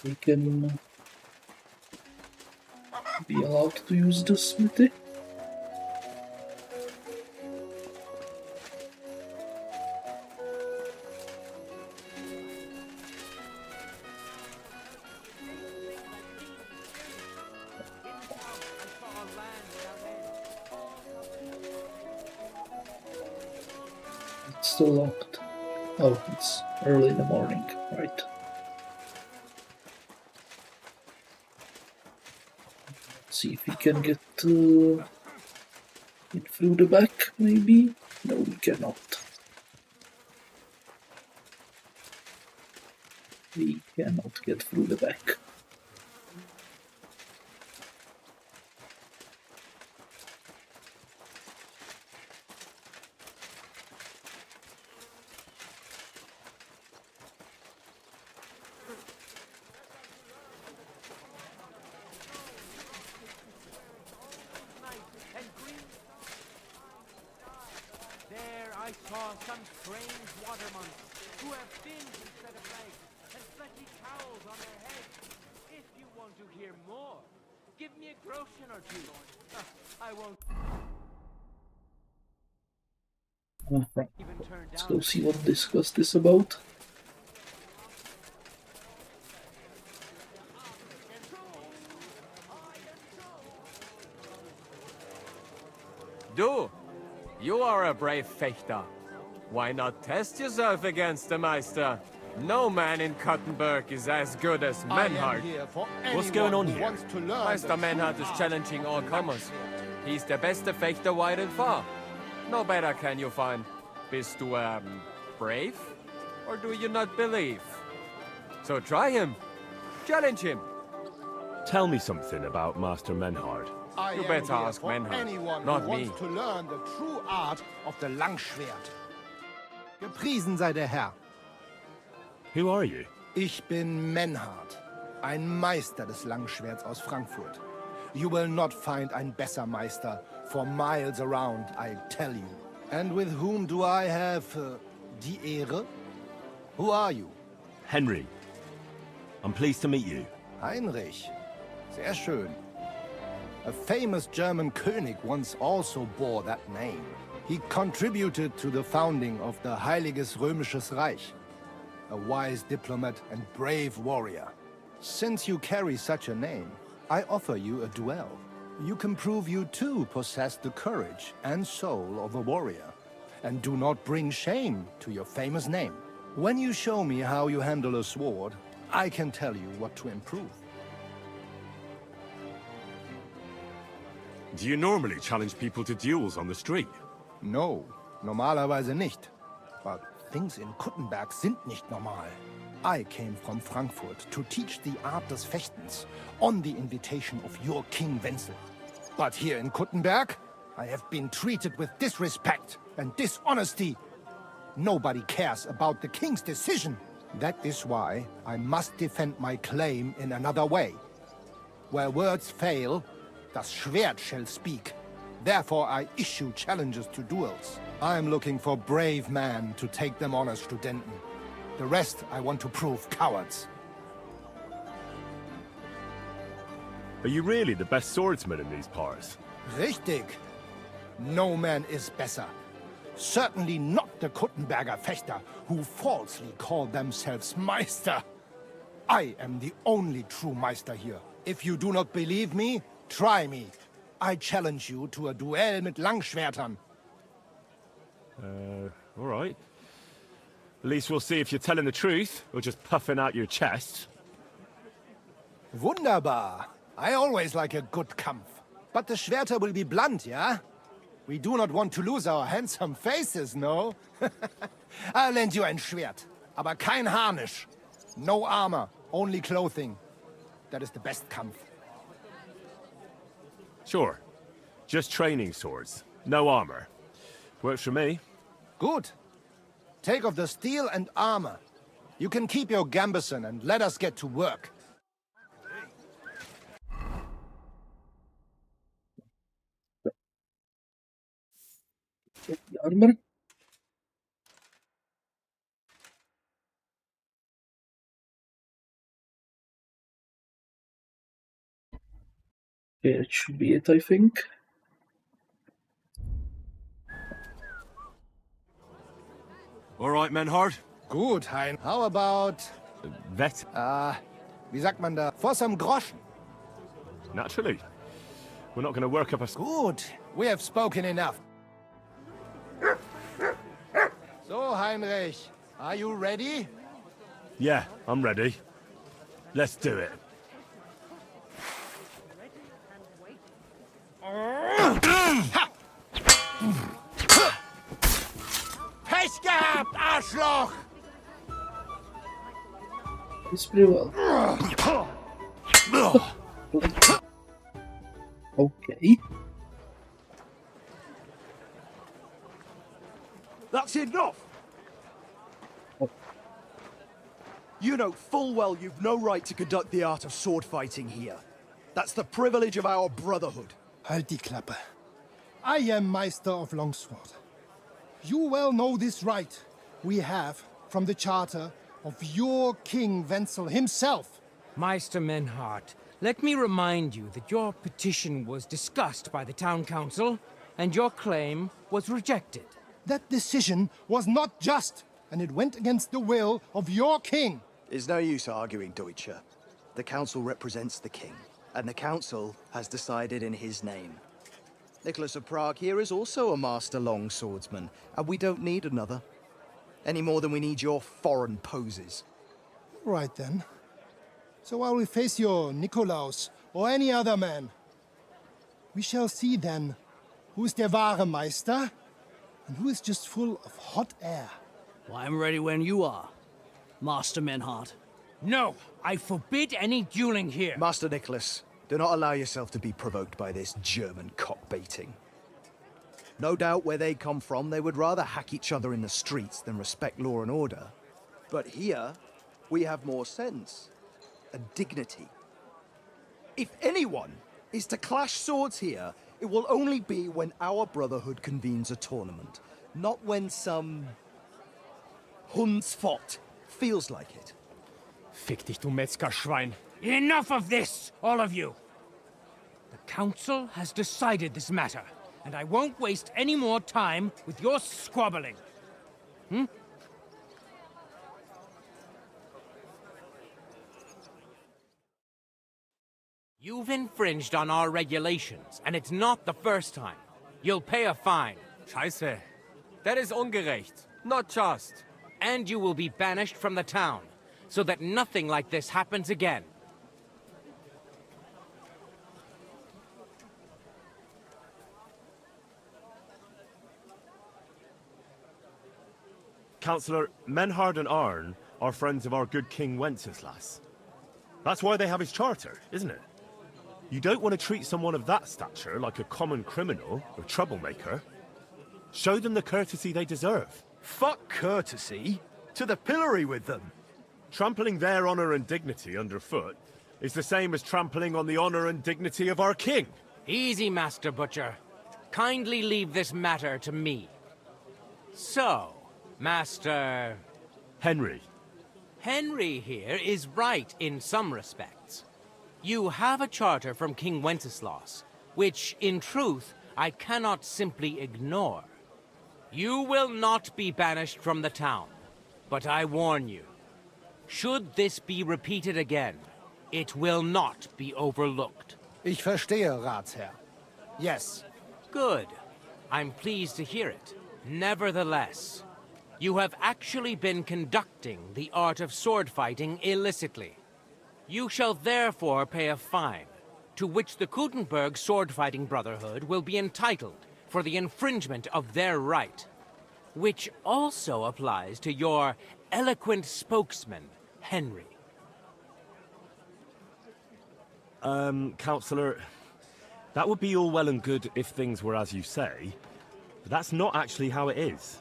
We can be allowed to use the smithy. It's still locked. Oh, it's early in the morning, right. Let's see if we can get it through the back, maybe? No, we cannot. We cannot get through the back. There I saw some strange water monks who have fins instead of legs and fleshy cowls on their heads. If you want to hear more, give me a groschen or two. I won't even turn Let's down go see what this quest is about. Du, you are a brave fechter. Why not test yourself against the Meister? No man in Kuttenberg is as good as Menhard. What's going on here? Meister Menhard is challenging all comers. He's the beste Fechter wide and far. No better can you find. Bist du, brave? Or do you not believe? So try him. Challenge him. Tell me something about Master Menhard. You better ask Menhard, anyone not who me. wants to learn the true art of the Langschwert. Gepriesen sei der Herr. Who are you? Ich bin Menhard, ein Meister des Langschwerts aus Frankfurt. You will not find ein besser Meister for miles around, I tell you. And with whom do I have die Ehre? Who are you? Henry. I'm pleased to meet you. Heinrich. Sehr schön. A famous German König once also bore that name. He contributed to the founding of the Heiliges Römisches Reich. A wise diplomat and brave warrior. Since you carry such a name, I offer you a duel. You can prove you too possess the courage and soul of a warrior, and do not bring shame to your famous name. When you show me how you handle a sword, I can tell you what to improve. Do you normally challenge people to duels on the street? No, normalerweise nicht. But things in Kuttenberg sind nicht normal. I came from Frankfurt to teach the art des Fechtens on the invitation of your King Wenzel. But here in Kuttenberg, I have been treated with disrespect and dishonesty. Nobody cares about the king's decision. That is why I must defend my claim in another way. Where words fail, das Schwert shall speak. Therefore I issue challenges to duels. I am looking for brave men to take them on as Studenten. The rest I want to prove cowards. Are you really the best swordsman in these parts? Richtig. No man is better. Certainly not the Kuttenberger Fechter, who falsely call themselves Meister. I am the only true Meister here. If you do not believe me, try me. I challenge you to a duel mit Langschwertern. All right. At least we'll see if you're telling the truth, or just puffing out your chest. Wunderbar. I always like a good Kampf. But the Schwerter will be blunt, yeah? We do not want to lose our handsome faces, no? I'll lend you ein Schwert, aber kein Harnisch. No armor, only clothing. That is the best Kampf. Sure. Just training swords. No armor. Works for me. Good. Take off the steel and armor. You can keep your gambeson and let us get to work. Get the armor. Okay, that should be it, I think. All right, Menhard. Gut, Hein. How about... Vet? Wie sagt man da? For some Groschen. Naturally. We're not going to work up a... Good. We have spoken enough. So, Heinrich, are you ready? Yeah, I'm ready. Let's do it. Pech gehabt, Arschloch! It's pretty well. Okay. That's enough! You know full well you've no right to conduct the art of sword fighting here. That's the privilege of our brotherhood. Halt die Klappe. I am Meister of Longsword. You well know this right we have from the charter of your King Wenzel himself. Meister Menhard, let me remind you that your petition was discussed by the town council, and your claim was rejected. That decision was not just, and it went against the will of your king. It's no use arguing, Deutscher. The council represents the king, and the council has decided in his name. Nicholas of Prague here is also a master longswordsman, and we don't need another. Any more than we need your foreign poses. Right then. So while we face your Nikolaus or any other man, we shall see then who is der wahre Meister and who is just full of hot air. Well, I'm ready when you are, Master Menhard. No, I forbid any dueling here. Master Nicholas, do not allow yourself to be provoked by this German cock-baiting. No doubt where they come from, they would rather hack each other in the streets than respect law and order. But here, we have more sense and dignity. If anyone is to clash swords here, it will only be when our brotherhood convenes a tournament, not when some Hundsfott feels like it. Fick dich, du Metzgerschwein. Enough of this, all of you! The council has decided this matter, and I won't waste any more time with your squabbling. Hmm? You've infringed on our regulations, and it's not the first time. You'll pay a fine. Scheiße. That is ungerecht. Not just. and you will be banished from the town, so that nothing like this happens again. Councillor, Menhard and Arn are friends of our good King Wenceslas. That's why they have his charter, isn't it? You don't want to treat someone of that stature like a common criminal or troublemaker. Show them the courtesy they deserve. Fuck courtesy. To the pillory with them. Trampling their honor and dignity underfoot is the same as trampling on the honor and dignity of our king. Easy, Master Butcher. Kindly leave this matter to me. So, Master... Henry. Henry here is right in some respects. You have a charter from King Wenceslas, which, in truth, I cannot simply ignore. You will not be banished from the town, but I warn you, should this be repeated again, it will not be overlooked. Ich verstehe, Ratsherr. Yes. Good. I'm pleased to hear it. Nevertheless, you have actually been conducting the art of sword fighting illicitly. You shall therefore pay a fine, to which the Kutenberg sword-fighting brotherhood will be entitled for the infringement of their right, which also applies to your eloquent spokesman, Henry. Councillor, that would be all well and good if things were as you say, but that's not actually how it is.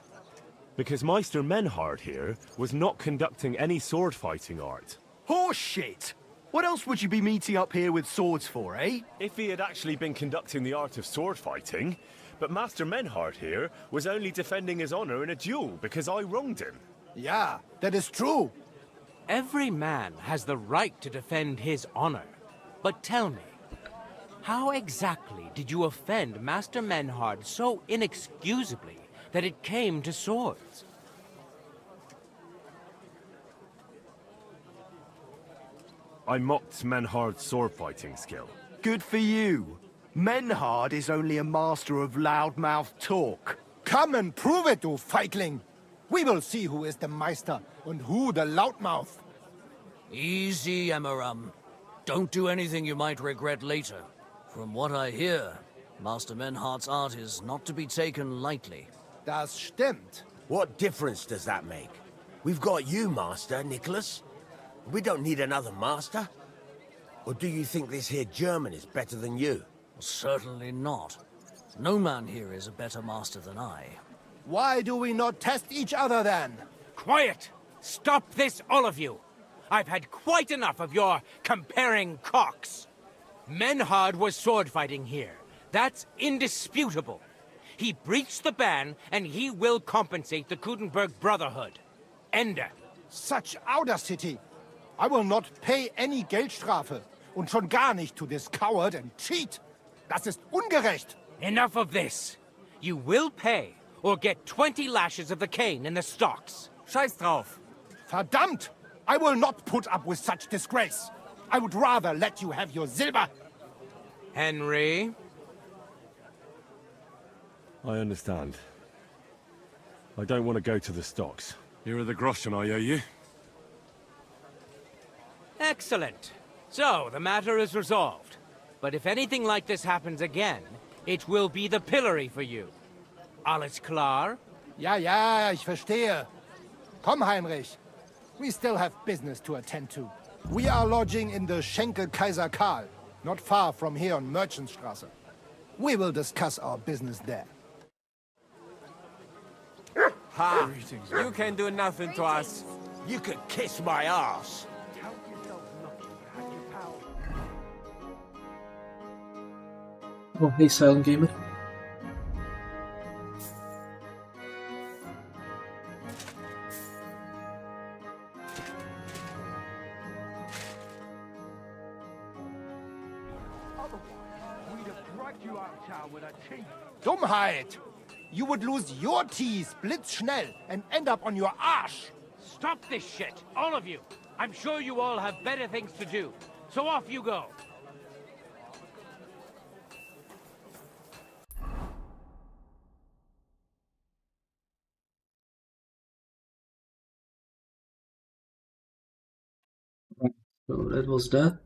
Because Meister Menhard here was not conducting any sword-fighting art. Horseshit! What else would you be meeting up here with swords for, eh? If he had actually been conducting the art of sword fighting, but Master Menhard here was only defending his honor in a duel because I wronged him. Yeah, that is true. Every man has the right to defend his honor. But tell me, how exactly did you offend Master Menhard so inexcusably that it came to swords? I mocked Menhard's sword-fighting skill. Good for you. Menhard is only a master of loudmouth talk. Come and prove it, du Feigling. We will see who is the Meister and who the loudmouth. Easy, Emmeram. Don't do anything you might regret later. From what I hear, Master Menhard's art is not to be taken lightly. Das stimmt. What difference does that make? We've got you, Master, Nicholas. We don't need another master. Or do you think this here German is better than you? Certainly not. No man here is a better master than I. Why do we not test each other then? Quiet! Stop this, all of you! I've had quite enough of your comparing cocks. Menhard was sword fighting here. That's indisputable. He breached the ban, and he will compensate the Kutenberg Brotherhood. Ende. Such audacity! I will not pay any Geldstrafe. Und schon gar nicht to this coward and cheat. Das ist ungerecht. Enough of this. You will pay, or get 20 lashes of the cane in the stocks. Scheiß drauf. Verdammt! I will not put up with such disgrace. I would rather let you have your silver. Henry? I understand. I don't want to go to the stocks. Here are the groschen I owe you. Excellent. So, the matter is resolved. But if anything like this happens again, it will be the pillory for you. Alles klar? Ja, ja, ich verstehe. Komm, Heinrich. We still have business to attend to. We are lodging in the Schenkel Kaiser Karl, not far from here on Merchantstrasse. We will discuss our business there. Ha! You can do nothing to us. You could kiss my ass. Oh, hey, Silent Gamer. Dummheit! You would lose your teeth blitzschnell and end up on your arsch! Stop this shit, all of you! I'm sure you all have better things to do. So off you go. So that was that.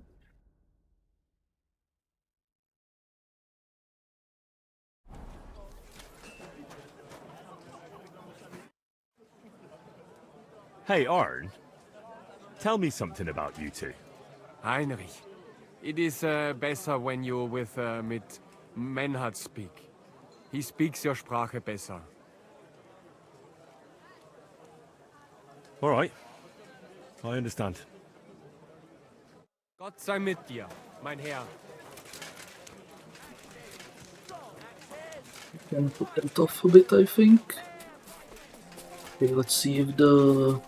Hey, Arn. Tell me something about you two. Heinrich, it is besser when you mit Menhard speak. He speaks your Sprache besser. All right. I understand. Gott sei mit dir, mein Herr. Can put that off a bit, I think. Okay, let's see if the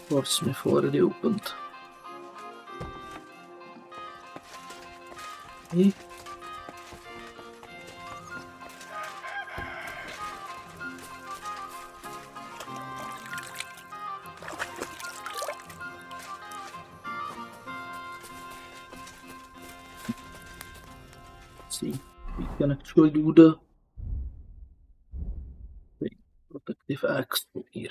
Locksmith already opened. Okay. See, we can actually do the protective axe here.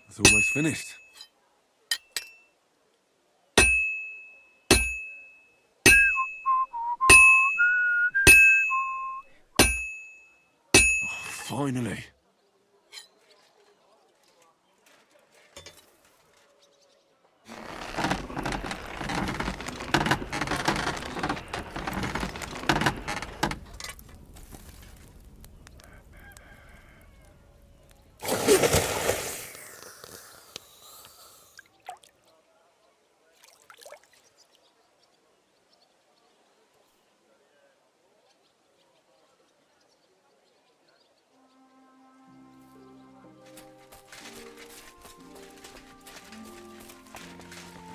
It's almost finished. Oh, finally.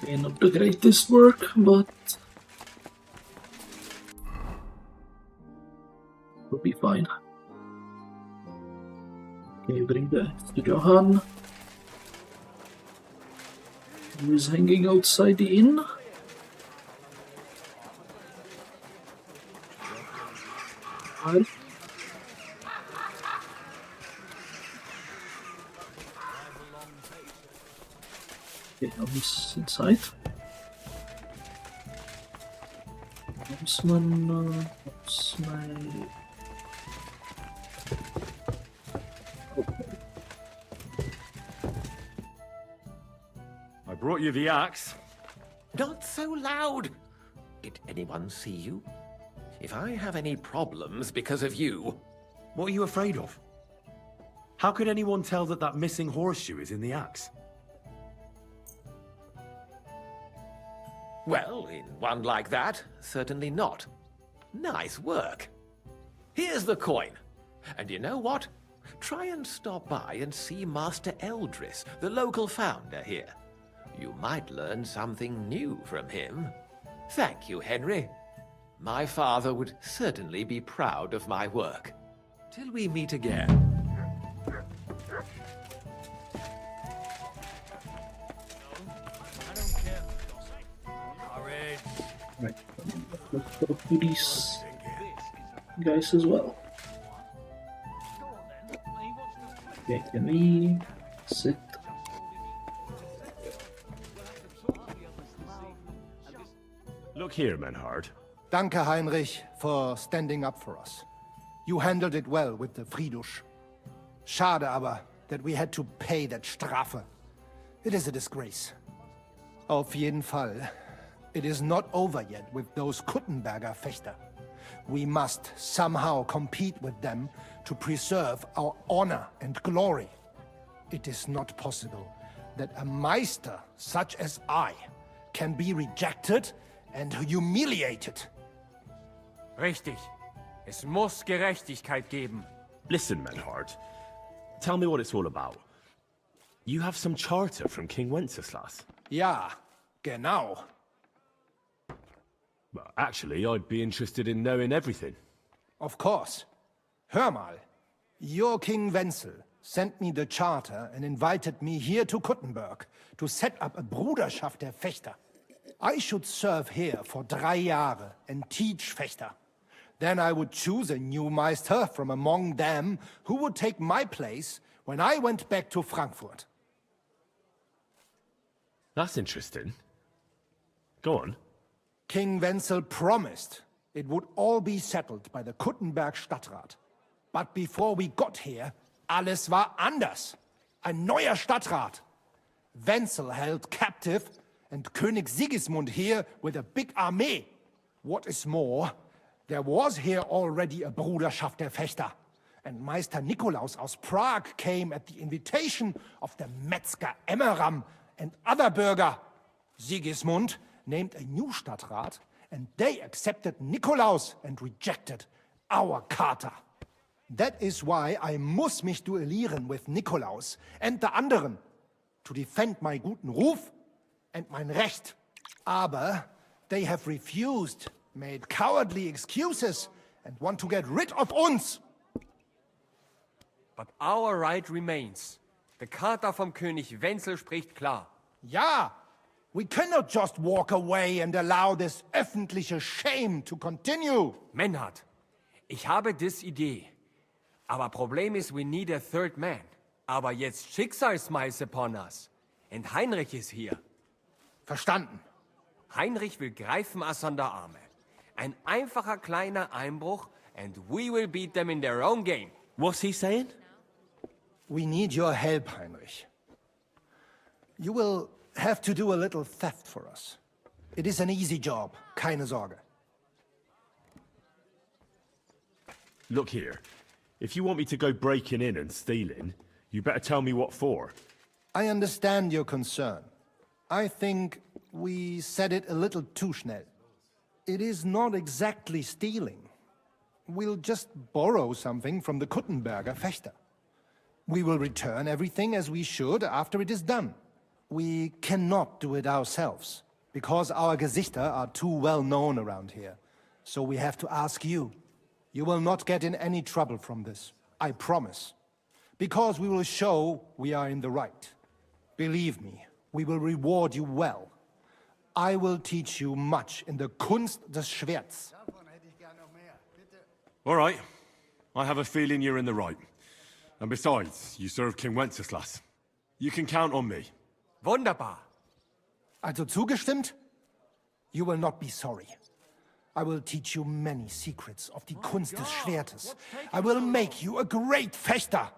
Okay, not the greatest work, but will be fine. Okay, bring the axe to Johan, who is hanging outside the inn. Right. Okay, now he's inside. Horseman, horseman. I brought you the axe. Not so loud! Did anyone see you? If I have any problems because of you... What are you afraid of? How could anyone tell that that missing horseshoe is in the axe? Well, in one like that, certainly not. Nice work. Here's the coin. And you know what? Try and stop by and see Master Eldris, the local founder here. You might learn something new from him. Thank you, Henry. My father would certainly be proud of my work. Till we meet again. Right. Look for these guys as well. Okay, can we sit? Look here, Menhard. Danke, Heinrich, for standing up for us. You handled it well with the Friedusch. Schade aber, that we had to pay that Strafe. It is a disgrace. Auf jeden Fall, it is not over yet with those Kuttenberger Fechter. We must somehow compete with them to preserve our honor and glory. It is not possible that a Meister such as I can be rejected and humiliated. Richtig. Es muss Gerechtigkeit geben. Listen, Menhard. Tell me what it's all about. You have some charter from King Wenceslas. Ja, genau. Well, actually, I'd be interested in knowing everything. Of course. Hör mal. Your King Wenzel sent me the charter and invited me here to Kuttenberg to set up a Bruderschaft der Fechter. I should serve here for 3 Jahre and teach Fechter. Then I would choose a new Meister from among them who would take my place when I went back to Frankfurt. That's interesting. Go on. King Wenzel promised it would all be settled by the Kuttenberg Stadtrat. But before we got here, alles war anders. Ein neuer Stadtrat. Wenzel held captive and König Sigismund here with a big army. What is more, there was here already a Bruderschaft der Fechter. And Meister Nikolaus aus Prague came at the invitation of the Metzger Emmeram and other Bürger. Sigismund named a new Stadtrat, and they accepted Nikolaus and rejected our Charta. That is why I muss mich duellieren with Nikolaus and the anderen, to defend my guten Ruf and mein Recht. Aber they have refused, made cowardly excuses, and want to get rid of uns. But our right remains. The Charta vom König Wenzel spricht klar. Ja, we cannot just walk away and allow this öffentliche shame to continue. Menhard, ich habe dis Idee. Aber Problem ist, we need a third man. Aber jetzt Schicksalsschmeiß upon us. And Heinrich ist hier. Verstanden. Heinrich will greifen us an der Arme. Ein einfacher kleiner Einbruch and we will beat them in their own game. What's he saying? We need your help, Heinrich. You will have to do a little theft for us. It is an easy job, keine Sorge. Look here. If you want me to go breaking in and stealing, you better tell me what for. I understand your concern. I think we said it a little too schnell. It is not exactly stealing. We'll just borrow something from the Kuttenberger Fechter. We will return everything as we should after it is done. We cannot do it ourselves, because our Gesichter are too well known around here. So we have to ask you. You will not get in any trouble from this, I promise. Because we will show we are in the right. Believe me, we will reward you well. I will teach you much in the Kunst des Schwerts. All right. I have a feeling you're in the right. And besides, you serve King Wenceslas. You can count on me. Wunderbar. Also zugestimmt? You will not be sorry. I will teach you many secrets of die Kunst des Schwertes. I will make you a great Fechter.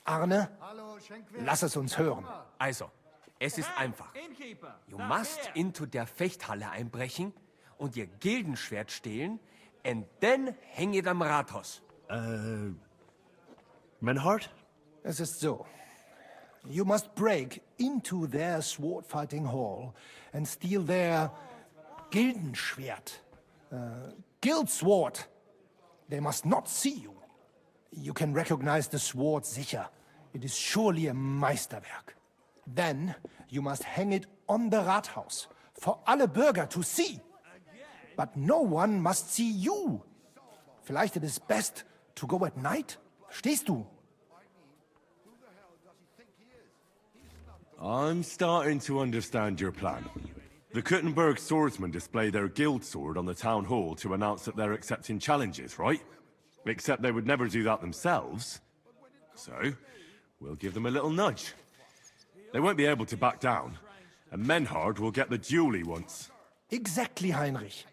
Arne, lass es uns hören. Also, es ist einfach. You must into der Fechthalle einbrechen und ihr Gildenschwert stehlen and then hang it am Rathaus. Menhard? Es ist so. You must break into their sword-fighting hall and steal their Gildenschwert. Guild sword. They must not see you. You can recognize the sword sicher. It is surely a Meisterwerk. Then you must hang it on the Rathaus for alle Bürger to see. But no one must see you. Vielleicht it is best to go at night? Verstehst du? I'm starting to understand your plan. The Kuttenberg swordsmen display their guild sword on the town hall to announce that they're accepting challenges, right? Except they would never do that themselves. So, we'll give them a little nudge. They won't be able to back down, and Menhard will get the duel he wants. Exactly, Heinrich.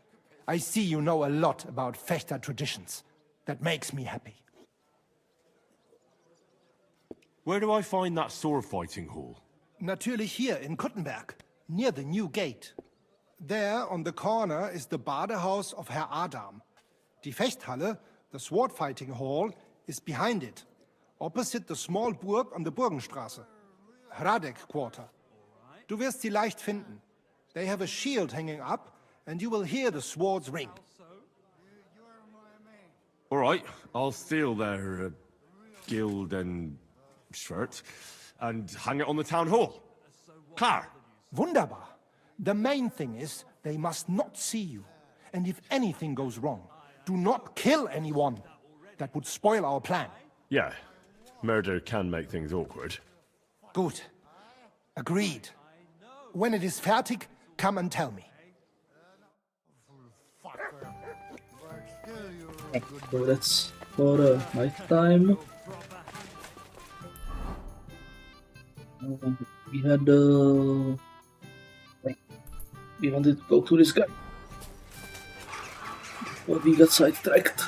I see you know a lot about Fechter traditions. That makes me happy. Where do I find that sword fighting hall? Natürlich hier in Kuttenberg, near the new gate. There, on the corner, is the Badehaus of Herr Adam. Die Fechthalle, the sword fighting hall, is behind it, opposite the small burg on the Burgenstraße. Hradek Quarter. Du wirst sie leicht finden. They have a shield hanging up, and you will hear the swords ring. All right, I'll steal their guild and shirt and hang it on the town hall. Klar. Wunderbar. The main thing is they must not see you. And if anything goes wrong, do not kill anyone. That would spoil our plan. Yeah, murder can make things awkward. Gut. Agreed. When it is fertig, come and tell me. So that's for night time. We had we wanted to go to this guy, but we got sidetracked.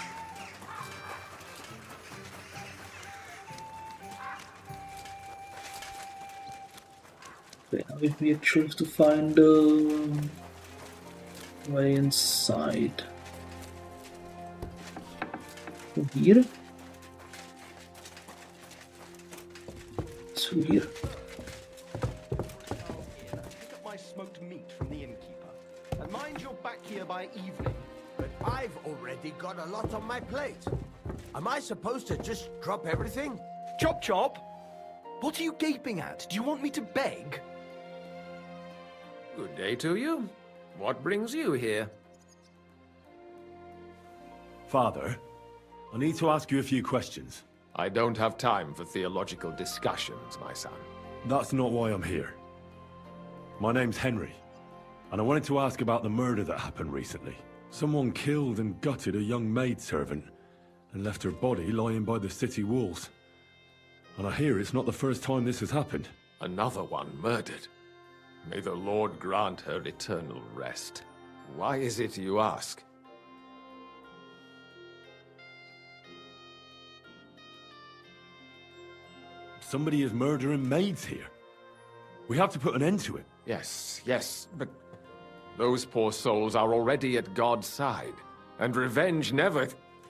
Okay, now we actually have to find the way inside. From here? Through here. Pick up my smoked meat from the innkeeper. And mind you're back here by evening. But I've already got a lot on my plate. Am I supposed to just drop everything? Chop chop! What are you gaping at? Do you want me to beg? Good day to you. What brings you here? Father, I need to ask you a few questions. I don't have time for theological discussions, my son. That's not why I'm here. My name's Henry, and I wanted to ask about the murder that happened recently. Someone killed and gutted a young maidservant and left her body lying by the city walls. And I hear it's not the first time this has happened. Another one murdered. May the Lord grant her eternal rest. Why is it you ask? Somebody is murdering maids here. We have to put an end to it. Yes, but those poor souls are already at God's side, and revenge never...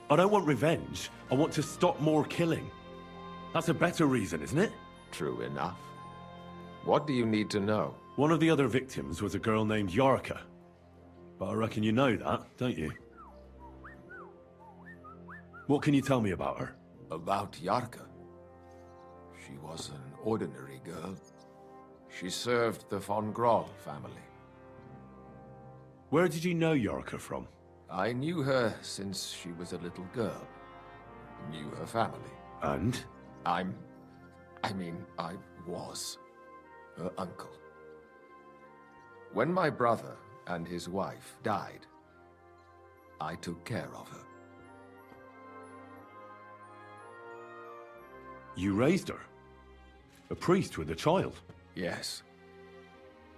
I don't want revenge. I want to stop more killing. That's a better reason, isn't it? True enough. What do you need to know? One of the other victims was a girl named Yarka. But I reckon you know that, don't you? What can you tell me about her? About Yarka? She was an ordinary girl. She served the von Groll family. Where did you know Yarka from? I knew her since she was a little girl. Knew her family. And? I was her uncle. When my brother and his wife died, I took care of her. You raised her? A priest with a child? Yes.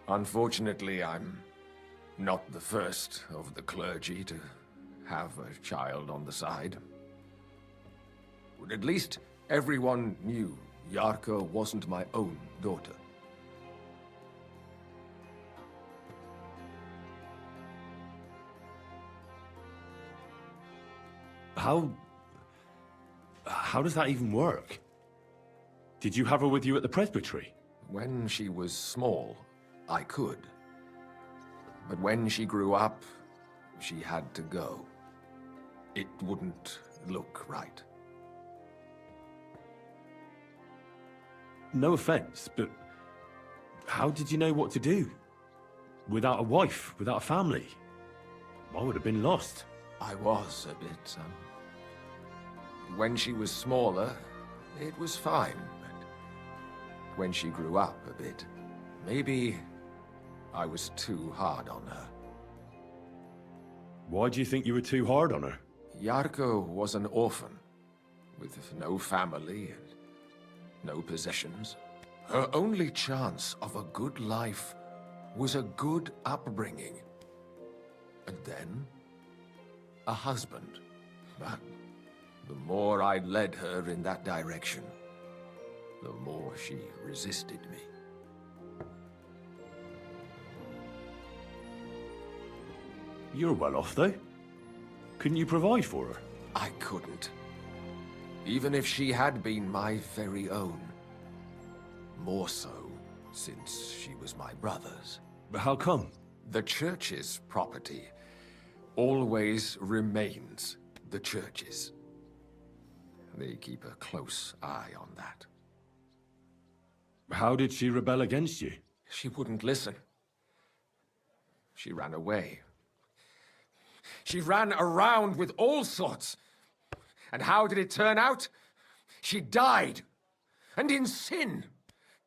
Unfortunately, I'm not the first of the clergy to have a child on the side. But at least everyone knew Yarka wasn't my own daughter. How does that even work? Did you have her with you at the presbytery? When she was small, I could. But when she grew up, she had to go. It wouldn't look right. No offense, but how did you know what to do? Without a wife, without a family? I would have been lost. I was a bit, When she was smaller, it was fine. But when she grew up a bit, maybe I was too hard on her. Why do you think you were too hard on her? Yarko was an orphan, with no family and no possessions. Her only chance of a good life was a good upbringing. And then, a husband. But the more I led her in that direction, the more she resisted me. You're well off, though. Couldn't you provide for her? I couldn't. Even if she had been my very own. More so, since she was my brother's. But how come? The church's property always remains the church's. They keep a close eye on that. How did she rebel against you? She wouldn't listen. She ran away. She ran around with all sorts. And how did it turn out? She died. And in sin.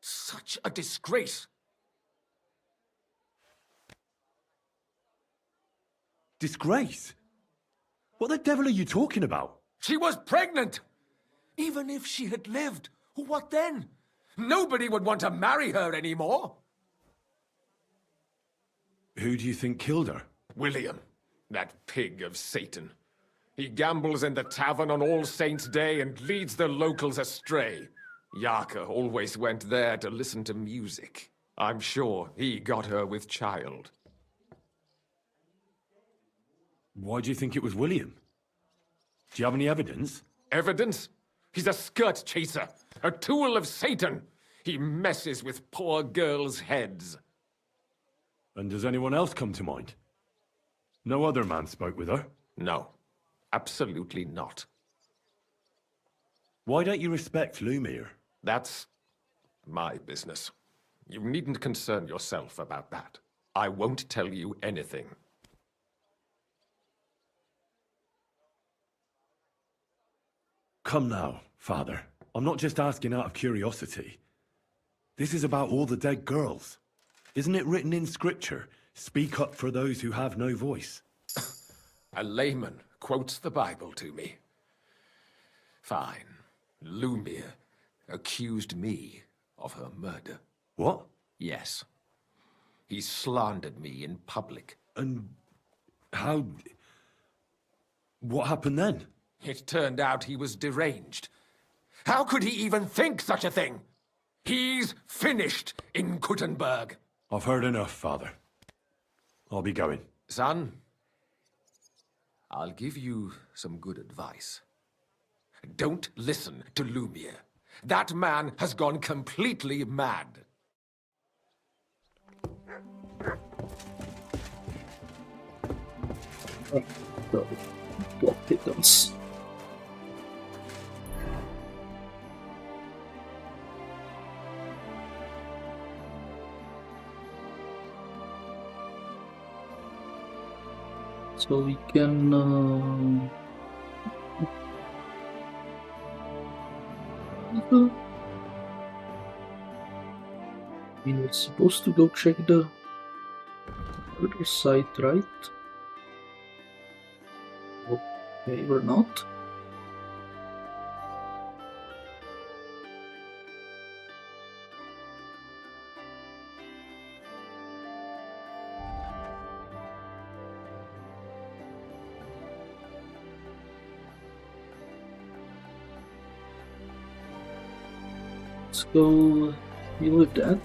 Such a disgrace. Disgrace? What the devil are you talking about? She was pregnant! Even if she had lived, what then? Nobody would want to marry her anymore. Who do you think killed her? William, that pig of Satan. He gambles in the tavern on All Saints' Day and leads the locals astray. Yarka always went there to listen to music. I'm sure he got her with child. Why do you think it was William? Do you have any evidence? Evidence? He's a skirt chaser, a tool of Satan. He messes with poor girls' heads. And does anyone else come to mind? No other man spoke with her? No, absolutely not. Why don't you respect Lumiere? That's my business. You needn't concern yourself about that. I won't tell you anything. Come now, Father. I'm not just asking out of curiosity. This is about all the dead girls. Isn't it written in Scripture, speak up for those who have no voice? A layman quotes the Bible to me. Fine. Lumiere accused me of her murder. What? Yes. He slandered me in public. And how... what happened then? It turned out he was deranged. How could he even think such a thing? He's finished in Kutenberg. I've heard enough, Father. I'll be going. Son, I'll give you some good advice. Don't listen to Lumiere. That man has gone completely mad. Plot thickens. So we can we're supposed to go check the other side, right? Okay, we're not. Let's go deal with that.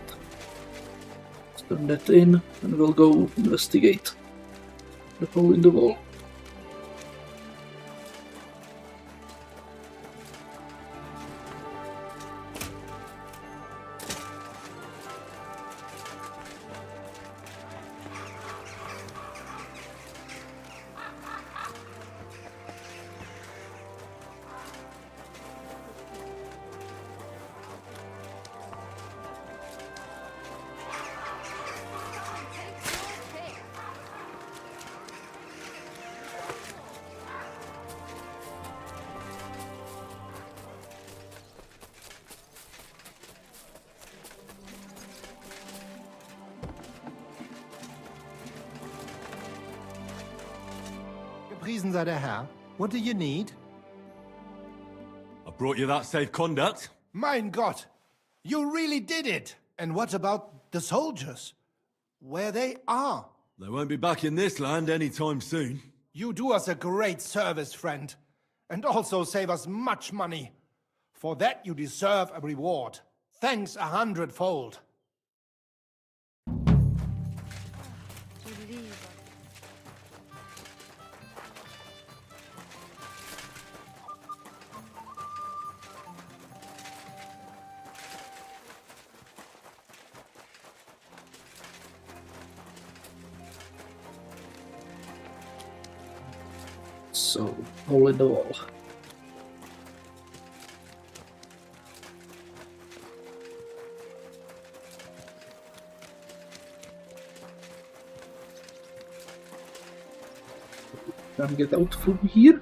Let's turn that in and we'll go investigate the hole in the wall. Gepriesen sei der Herr. What do you need? I brought you that safe conduct. Mein Gott! You really did it! And what about the soldiers? Where they are? They won't be back in this land anytime soon. You do us a great service, friend. And also save us much money. For that you deserve a reward. Thanks 100-fold. So, hole in the wall. Can get out from here.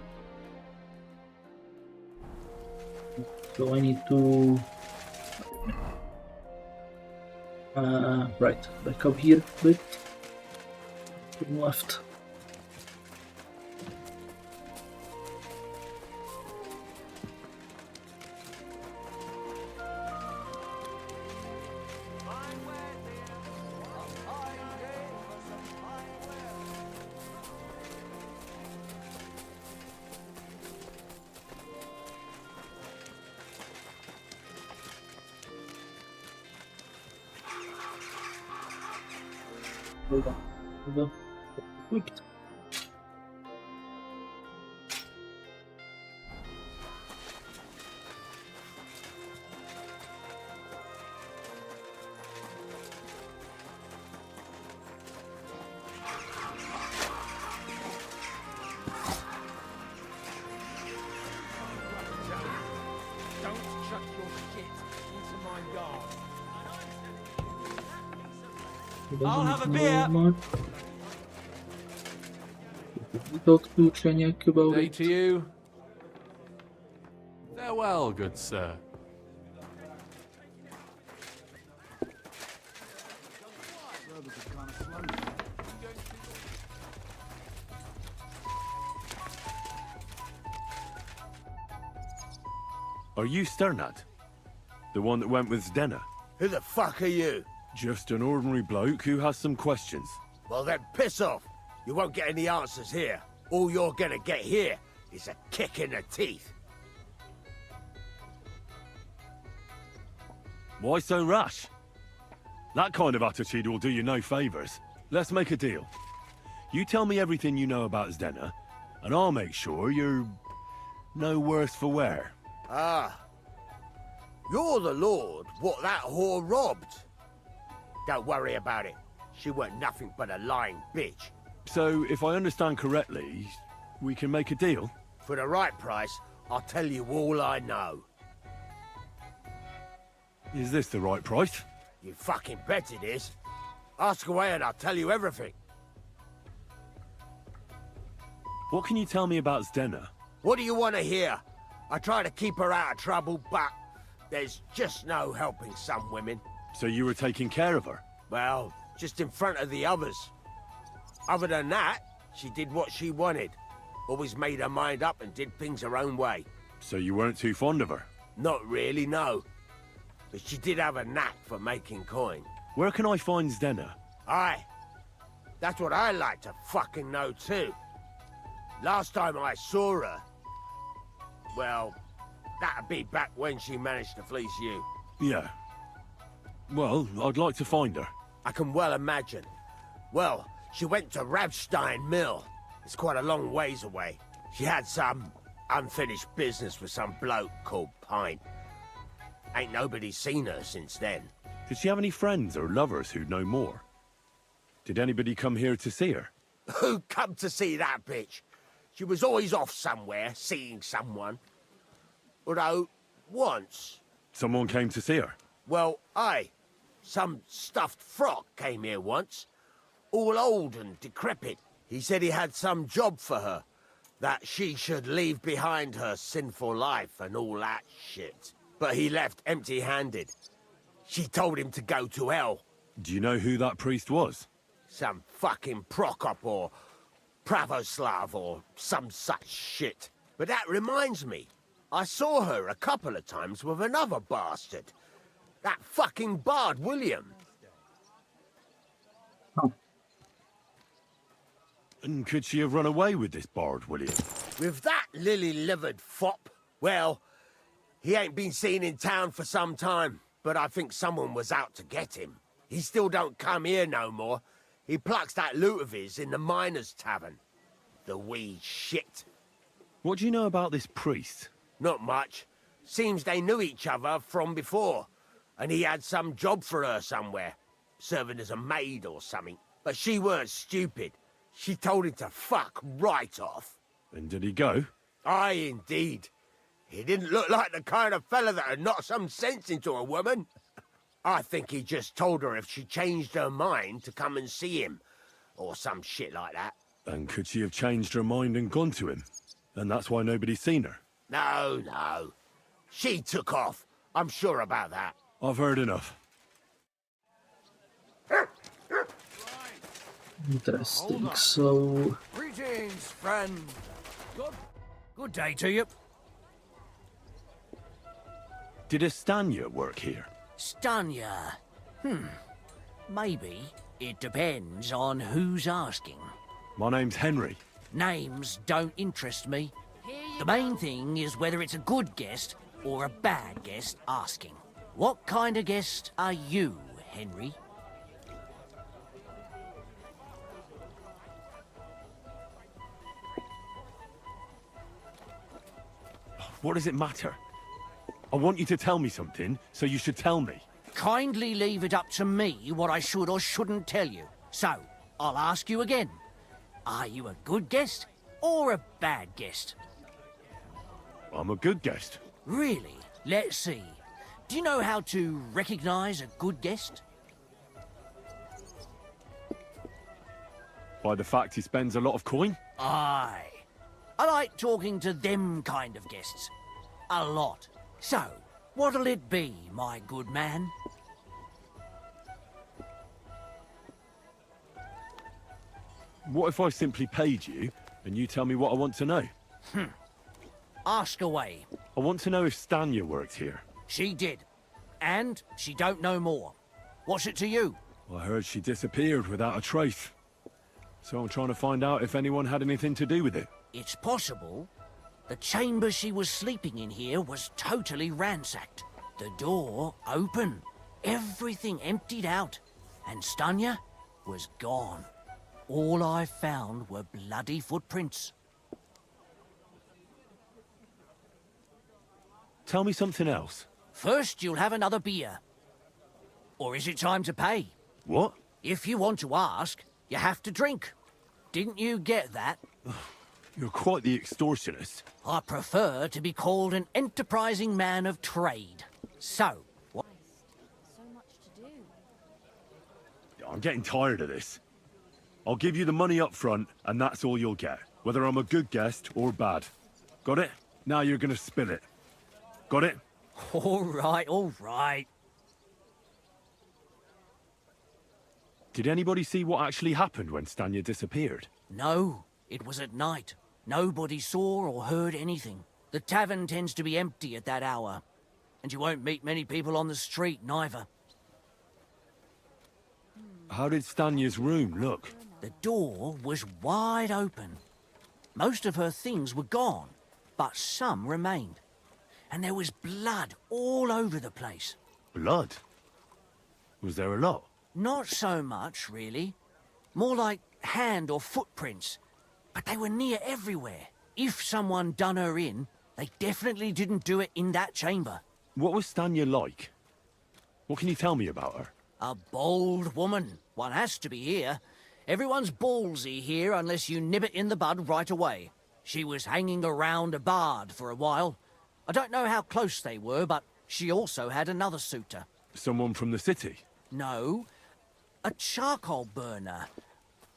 So I need to right, back up here a bit. Turn left. Hold on. Hold on. Quick. Don't chuck your shit into my yard. I'll have a beer. Without klucze nějak about Day it. to you. Farewell, good sir. Are you Sternad? The one that went with Zdenna? Who the fuck are you? Just an ordinary bloke who has some questions. Well then, piss off. You won't get any answers here. All you're gonna get here is a kick in the teeth. Why so rash? That kind of attitude will do you no favors. Let's make a deal. You tell me everything you know about Zdenna, and I'll make sure you're no worse for wear. Ah. You're the lord what that whore robbed. Don't worry about it. She weren't nothing but a lying bitch. So, if I understand correctly, we can make a deal? For the right price, I'll tell you all I know. Is this the right price? You fucking bet it is. Ask away and I'll tell you everything. What can you tell me about Zdenna? What do you want to hear? I try to keep her out of trouble, but there's just no helping some women. So you were taking care of her? Well, just in front of the others. Other than that, she did what she wanted. Always made her mind up and did things her own way. So you weren't too fond of her? Not really, no. But she did have a knack for making coin. Where can I find Zdenna? Aye. That's what I like to fucking know too. Last time I saw her... Well, that'd be back when she managed to fleece you. Yeah. Well, I'd like to find her. I can well imagine. Well, she went to Rabstein Mill. It's quite a long ways away. She had some unfinished business with some bloke called Pine. Ain't nobody seen her since then. Did she have any friends or lovers who'd know more? Did anybody come here to see her? Who come to see that bitch? She was always off somewhere, seeing someone. Although, once... Someone came to see her? Well, aye. Some stuffed frock came here once. All old and decrepit. He said he had some job for her. That she should leave behind her sinful life and all that shit. But he left empty-handed. She told him to go to hell. Do you know who that priest was? Some fucking Prokop or Pravoslav or some such shit. But that reminds me, I saw her a couple of times with another bastard. That fucking bard, William. And could she have run away with this bard, William? With that lily-livered fop? Well, he ain't been seen in town for some time, but I think someone was out to get him. He still don't come here no more. He plucks that loot of his in the miners' tavern. The wee shit. What do you know about this priest? Not much. Seems they knew each other from before, and he had some job for her somewhere, serving as a maid or something. But she weren't stupid. She told him to fuck right off. And did he go? Aye, indeed. He didn't look like the kind of fella that'd knock some sense into a woman. I think he just told her if she changed her mind to come and see him, or some shit like that. And could she have changed her mind and gone to him? And that's why nobody's seen her? No, no. She took off. I'm sure about that. I've heard enough. Interesting. So, Greetings, friend. Good day to you. Did Estanya work here? Stanya. Maybe. It depends on who's asking. My name's Henry. Names don't interest me. The main thing is whether it's a good guest or a bad guest asking. What kind of guest are you, Henry? What does it matter? I want you to tell me something, so you should tell me. Kindly leave it up to me what I should or shouldn't tell you. So, I'll ask you again. Are you a good guest or a bad guest? I'm a good guest. Really? Let's see. Do you know how to recognize a good guest? By the fact he spends a lot of coin? Aye. I like talking to them kind of guests. A lot. So, what'll it be, my good man? What if I simply paid you, and you tell me what I want to know? Ask away. I want to know if Stanya worked here. She did. And she don't know more. What's it to you? I heard she disappeared without a trace. So I'm trying to find out if anyone had anything to do with it. It's possible. The chamber she was sleeping in here was totally ransacked. The door open. Everything emptied out. And Stanya was gone. All I found were bloody footprints. Tell me something else. First, you'll have another beer. Or is it time to pay? What? If you want to ask, you have to drink. Didn't you get that? You're quite the extortionist. I prefer to be called an enterprising man of trade. So, what? So much to do. I'm getting tired of this. I'll give you the money up front, and that's all you'll get. Whether I'm a good guest or bad. Got it? Now you're gonna spill it. Got it? All right, all right. Did anybody see what actually happened when Stanya disappeared? No, it was at night. Nobody saw or heard anything. The tavern tends to be empty at that hour. And you won't meet many people on the street, neither. How did Stanya's room look? The door was wide open. Most of her things were gone, but some remained. And there was blood all over the place. Blood? Was there a lot? Not so much, really. More like hand or footprints. But they were near everywhere. If someone done her in, they definitely didn't do it in that chamber. What was Stanya like? What can you tell me about her? A bold woman. One has to be here. Everyone's ballsy here unless you nib it in the bud right away. She was hanging around a bard for a while. I don't know how close they were, but she also had another suitor. Someone from the city? No, a charcoal burner.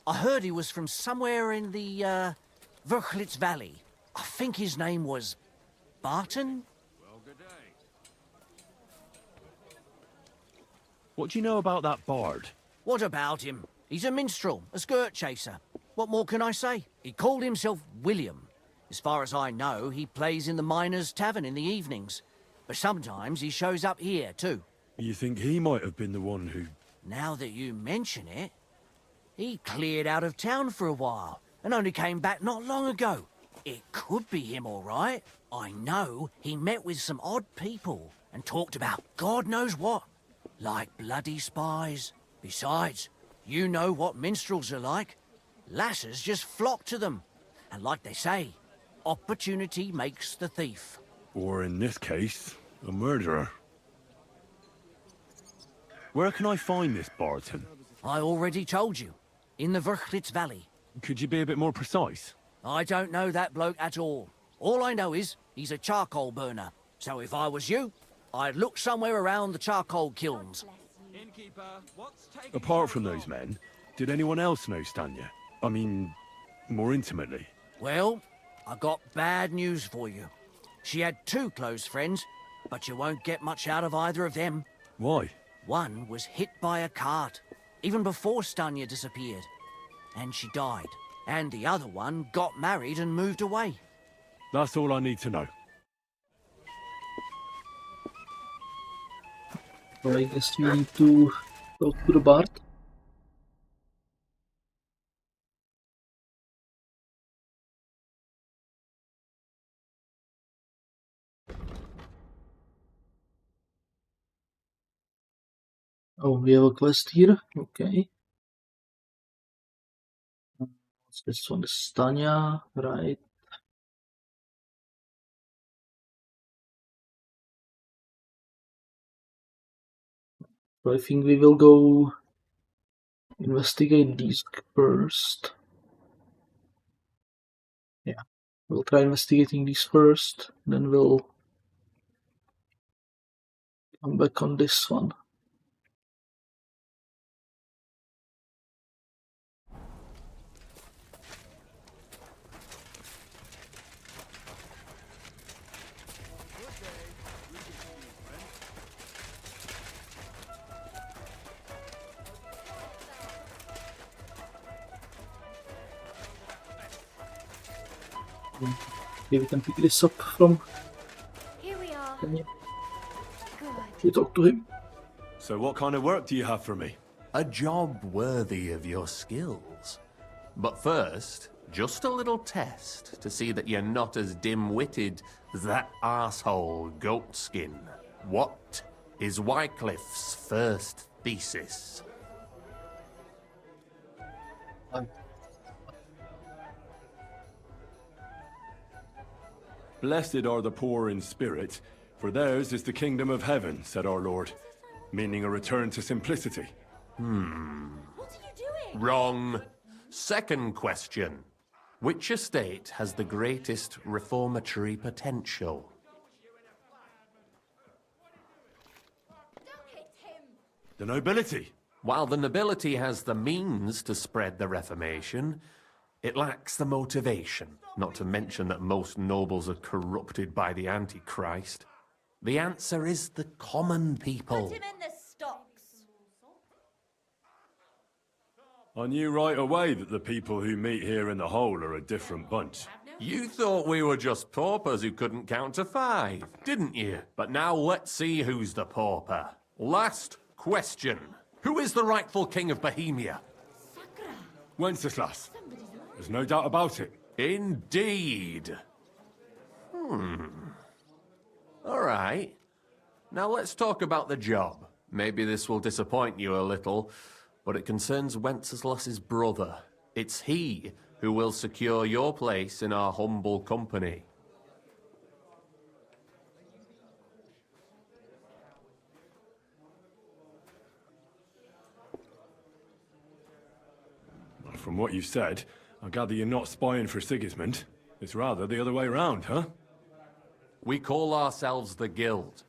I heard he was from somewhere in the, Verchlitz Valley. I think his name was Barton? Well, good day. What do you know about that bard? What about him? He's a minstrel, a skirt chaser. What more can I say? He called himself William. As far as I know, he plays in the Miners' Tavern in the evenings. But sometimes he shows up here, too. You think he might have been the one who... Now that you mention it, he cleared out of town for a while and only came back not long ago. It could be him, all right. I know he met with some odd people and talked about God knows what, like bloody spies. Besides, you know what minstrels are like. Lasses just flock to them. And like they say, opportunity makes the thief. Or in this case, a murderer. Where can I find this Barton? I already told you. In the Verchlitz Valley. Could you be a bit more precise? I don't know that bloke at all. All I know is he's a charcoal burner. So if I was you, I'd look somewhere around the charcoal kilns. Apart from those men, did anyone else know Stanya? I mean, more intimately? Well, I got bad news for you. She had 2 close friends, but you won't get much out of either of them. Why? One was hit by a cart, even before Stanya disappeared. And she died. And the other one got married and moved away. That's all I need to know. So I guess we need to talk to the bard. Oh, we have a quest here. Okay. What's this one? The Stanya, right? So I think we will go investigate these first. Yeah, we'll try investigating these first, then we'll come back on this one. Okay, we can pick this up from. Here we are. Can you Good. talk to him? So what kind of work do you have for me? A job worthy of your skills. But first, just a little test to see that you're not as dim-witted as that arsehole Goatskin. What is Wycliffe's first thesis? Blessed are the poor in spirit, for theirs is the kingdom of heaven, said our Lord, meaning a return to simplicity. What are you doing? Wrong. Second question. Which estate has the greatest reformatory potential? Don't hit him. The nobility. While the nobility has the means to spread the Reformation, it lacks the motivation, not to mention that most nobles are corrupted by the Antichrist. The answer is the common people. Put him in the stocks. I knew right away that the people who meet here in the hole are a different bunch. You thought we were just paupers who couldn't count to 5, didn't you? But now let's see who's the pauper. Last question. Who is the rightful king of Bohemia? Wenceslas. There's no doubt about it. Indeed. All right. Now let's talk about the job. Maybe this will disappoint you a little, but it concerns Wenceslas's brother. It's he who will secure your place in our humble company. From what you've said, I gather you're not spying for Sigismund. It's rather the other way around, huh? We call ourselves the Guild.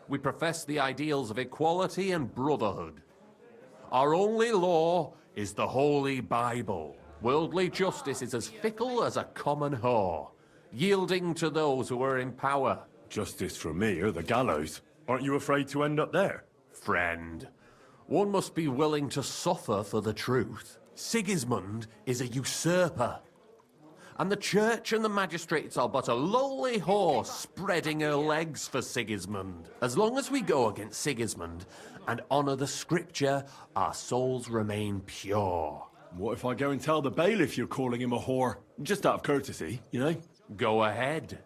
We profess the ideals of equality and brotherhood. Our only law is the Holy Bible. Worldly justice is as fickle as a common whore, yielding to those who are in power. Justice for me or the gallows. Aren't you afraid to end up there? Friend, one must be willing to suffer for the truth. Sigismund is a usurper. And the church and the magistrates are but a lowly horse spreading her legs for Sigismund. As long as we go against Sigismund and honour the scripture, our souls remain pure. What if I go and tell the bailiff you're calling him a whore? Just out of courtesy, you know? Go ahead.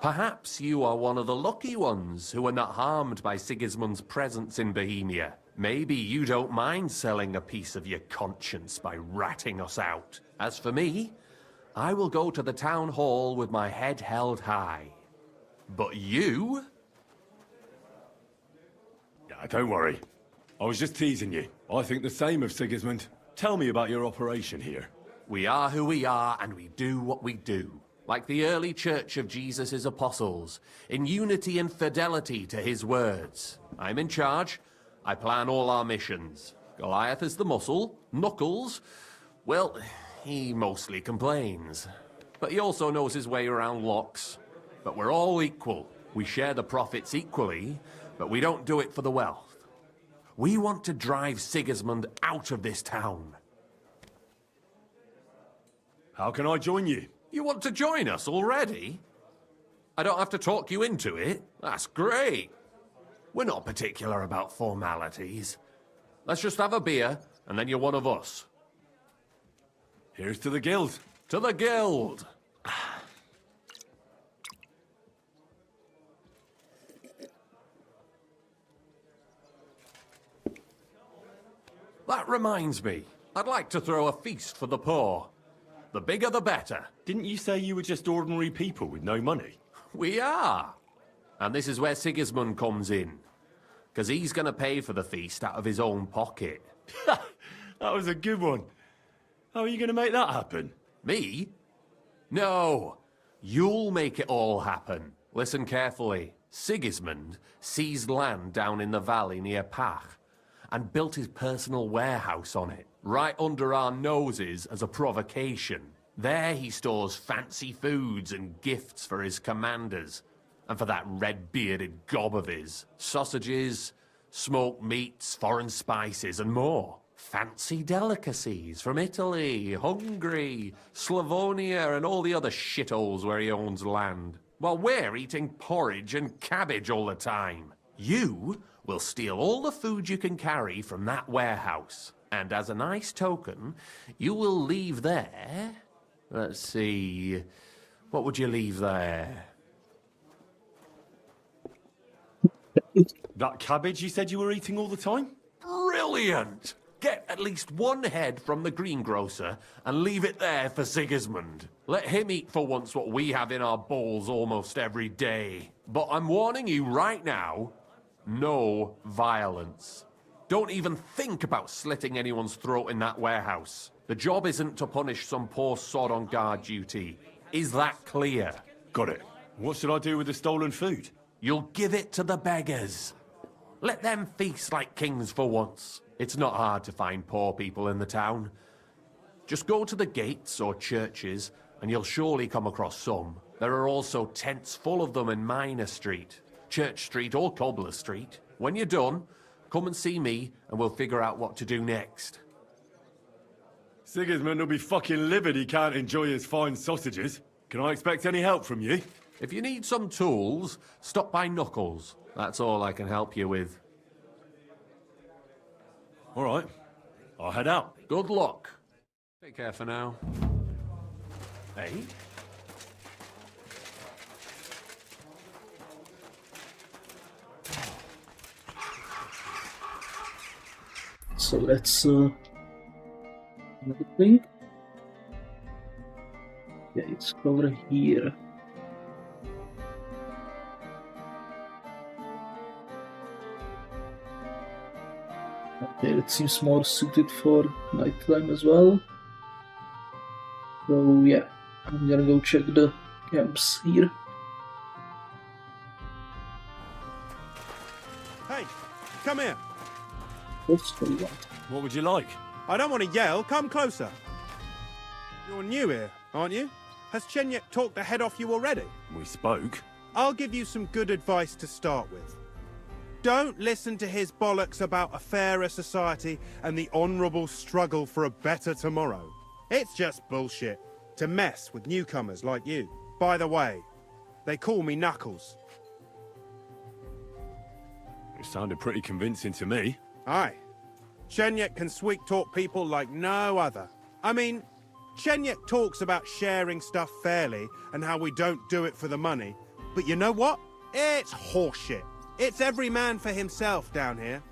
Perhaps you are one of the lucky ones who are not harmed by Sigismund's presence in Bohemia. Maybe you don't mind selling a piece of your conscience by ratting us out. As for me, I will go to the town hall with my head held high. But you? Yeah, don't worry. I was just teasing you. I think the same of Sigismund. Tell me about your operation here. We are who we are, and we do what we do. Like the early church of Jesus' apostles, in unity and fidelity to his words. I'm in charge. I plan all our missions. Goliath is the muscle. Knuckles, well, he mostly complains. But he also knows his way around locks. But we're all equal. We share the profits equally, but we don't do it for the wealth. We want to drive Sigismund out of this town. How can I join you? You want to join us already? I don't have to talk you into it. That's great. We're not particular about formalities. Let's just have a beer, and then you're one of us. Here's to the guild. To the guild! That reminds me. I'd like to throw a feast for the poor. The bigger the better. Didn't you say you were just ordinary people with no money? We are. And this is where Sigismund comes in. Because he's going to pay for the feast out of his own pocket. That was a good one. How are you going to make that happen? Me? No. You'll make it all happen. Listen carefully. Sigismund seized land down in the valley near Pach and built his personal warehouse on it, right under our noses as a provocation. There he stores fancy foods and gifts for his commanders, and for that red-bearded gob of his. Sausages, smoked meats, foreign spices, and more. Fancy delicacies from Italy, Hungary, Slavonia, and all the other shitholes where he owns land. While we're eating porridge and cabbage all the time. You will steal all the food you can carry from that warehouse. And as a nice token, you will leave there... Let's see... What would you leave there? That cabbage you said you were eating all the time? Brilliant! Get at least one head from the greengrocer and leave it there for Sigismund. Let him eat for once what we have in our bowls almost every day. But I'm warning you right now, no violence. Don't even think about slitting anyone's throat in that warehouse. The job isn't to punish some poor sod on guard duty. Is that clear? Got it. What should I do with the stolen food? You'll give it to the beggars. Let them feast like kings for once. It's not hard to find poor people in the town. Just go to the gates or churches, and you'll surely come across some. There are also tents full of them in Minor Street, Church Street or Cobbler Street. When you're done, come and see me, and we'll figure out what to do next. Sigismund will be fucking livid he can't enjoy his fine sausages. Can I expect any help from you? If you need some tools, stop by Knuckles. That's all I can help you with. All right. I'll head out. Good luck. Take care for now. Hey? So let's another thing. Yeah, it's over here. Okay, it seems more suited for nighttime as well. So yeah, I'm gonna go check the camps here. Hey, come here. What do you want? What would you like? I don't want to yell. Come closer. You're new here, aren't you? Has Chenyek talked the head off you already? We spoke. I'll give you some good advice to start with. don't listen to his bollocks about a fairer society and the honourable struggle for a better tomorrow. It's just bullshit to mess with newcomers like you. By the way, they call me Knuckles. It sounded pretty convincing to me. Aye. Chenyek can sweet-talk people like no other. I mean, Chenyek talks about sharing stuff fairly and how we don't do it for the money. But you know what? It's horseshit. It's every man for himself down here,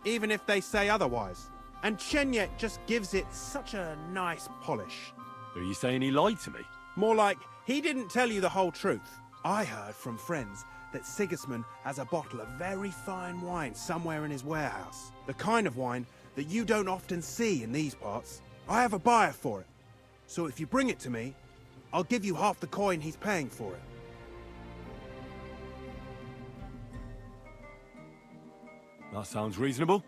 even if they say otherwise. And Chenyek just gives it such a nice polish. Are you saying he lied to me? More like, he didn't tell you the whole truth. I heard from friends that Sigismund has a bottle of very fine wine somewhere in his warehouse. The kind of wine that you don't often see in these parts. I have a buyer for it. So if you bring it to me, I'll give you half the coin he's paying for it. That sounds reasonable.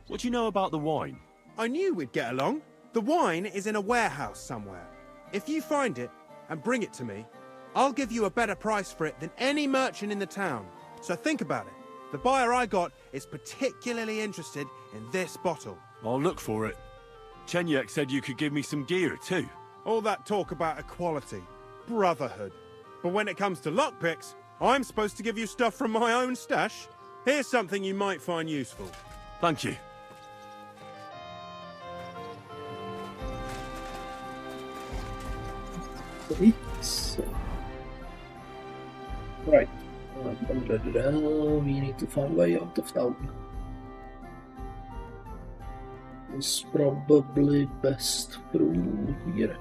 What do you know about the wine? I knew we'd get along. The wine is in a warehouse somewhere. If you find it and bring it to me, I'll give you a better price for it than any merchant in the town. So think about it. The buyer I got is particularly interested in this bottle. I'll look for it. Chenyek said you could give me some gear too. All that talk about equality, brotherhood. But when it comes to lockpicks, I'm supposed to give you stuff from my own stash. Here's something you might find useful. Thank you. Right. We need to find a way out of town. It's probably best through here.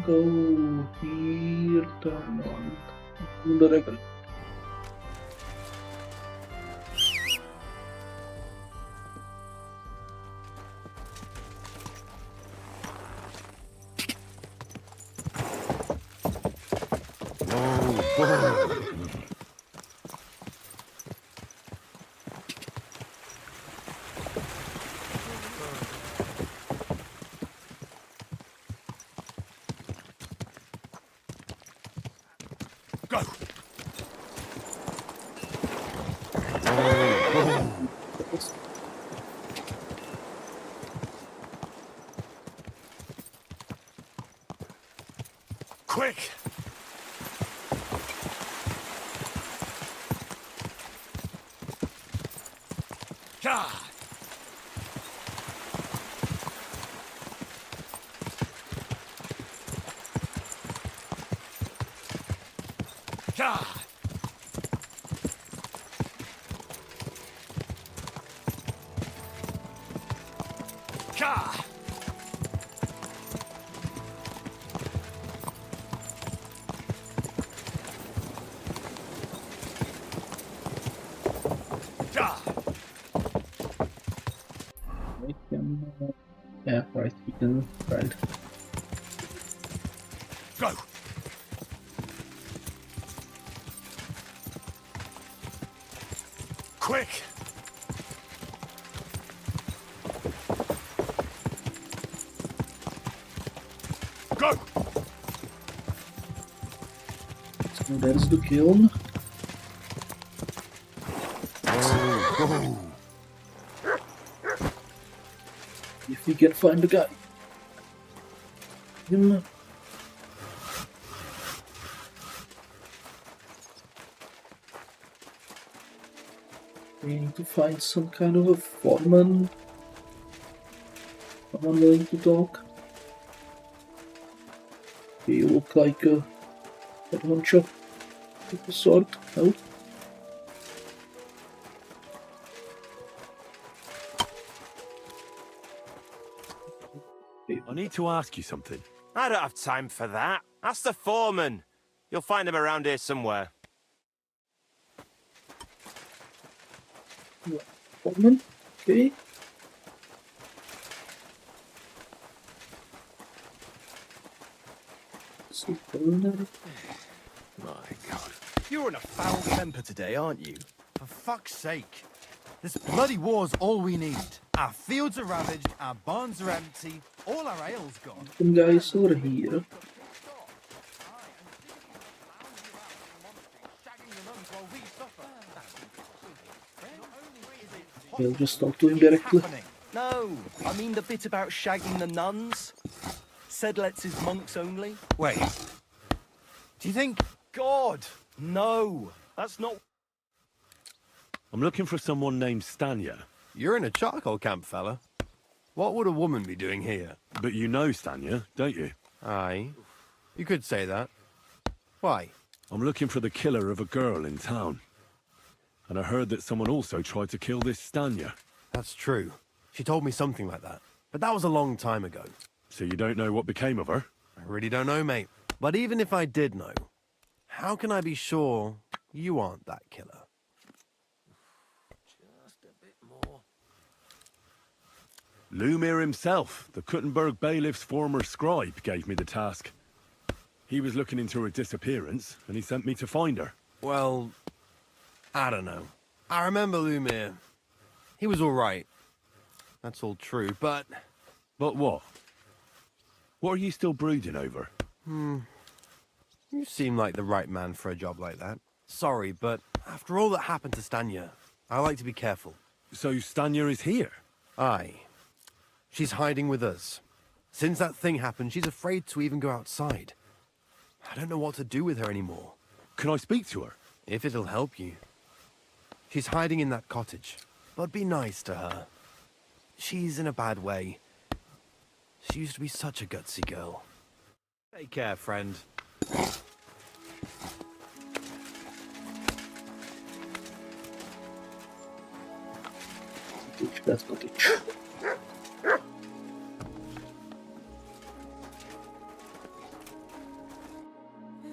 Go here, turn on the rebel. Go! Quick! God! God! God! Yeah, right, we can ride. Go! Quick! Go! So there's the kiln. If we can find the guy. Him. We need to find some kind of a foreman. Someone willing to talk. You look like a adventure of a sort. No? need to ask you something. I don't have time for that. Ask the foreman. You'll find him around here somewhere. Foreman? Okay. My God. You're in a foul temper today, aren't you? For fuck's sake. This bloody war's all we need. Our fields are ravaged, our barns are empty, all our ale's gone. Some guys over here. We'll just talk to him directly. No, I mean the bit about shagging the nuns. Said lets his monks only. Wait. Do you think... God, no. That's not... I'm looking for someone named Stanya. You're in a charcoal camp, fella. What would a woman be doing here? But you know Stanya, don't you? Aye. You could say that. Why? I'm looking for the killer of a girl in town. And I heard that someone also tried to kill this Stanya. That's true. She told me something like that. But that was a long time ago. So you don't know what became of her? I really don't know, mate. But even if I did know, how can I be sure you aren't that killer? Just a bit more. Lumir himself, the Kutenberg bailiff's former scribe, gave me the task. He was looking into her disappearance, and he sent me to find her. Well, I don't know. I remember Lumir. He was all right. That's all true, but... But what? What are you still brooding over? You seem like the right man for a job like that. Sorry, but after all that happened to Stanya, I like to be careful. So Stanya is here? Aye. She's hiding with us. Since that thing happened, she's afraid to even go outside. I don't know what to do with her anymore. Can I speak to her? If it'll help you. She's hiding in that cottage, but be nice to her. She's in a bad way. She used to be such a gutsy girl. Take care, friend. That's cottage.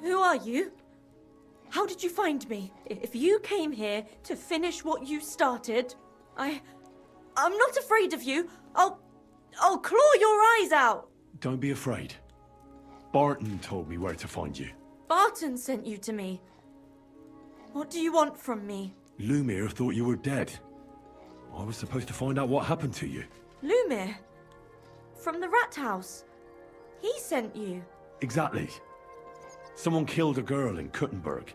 Who are you? How did you find me? If you came here to finish what you started, I'm not afraid of you. I'll claw your eyes out. Don't be afraid. Barton told me where to find you. Barton sent you to me. What do you want from me? Lumir thought you were dead. I was supposed to find out what happened to you. Lumir? From the rat house. He sent you. Exactly. Someone killed a girl in Kutenberg.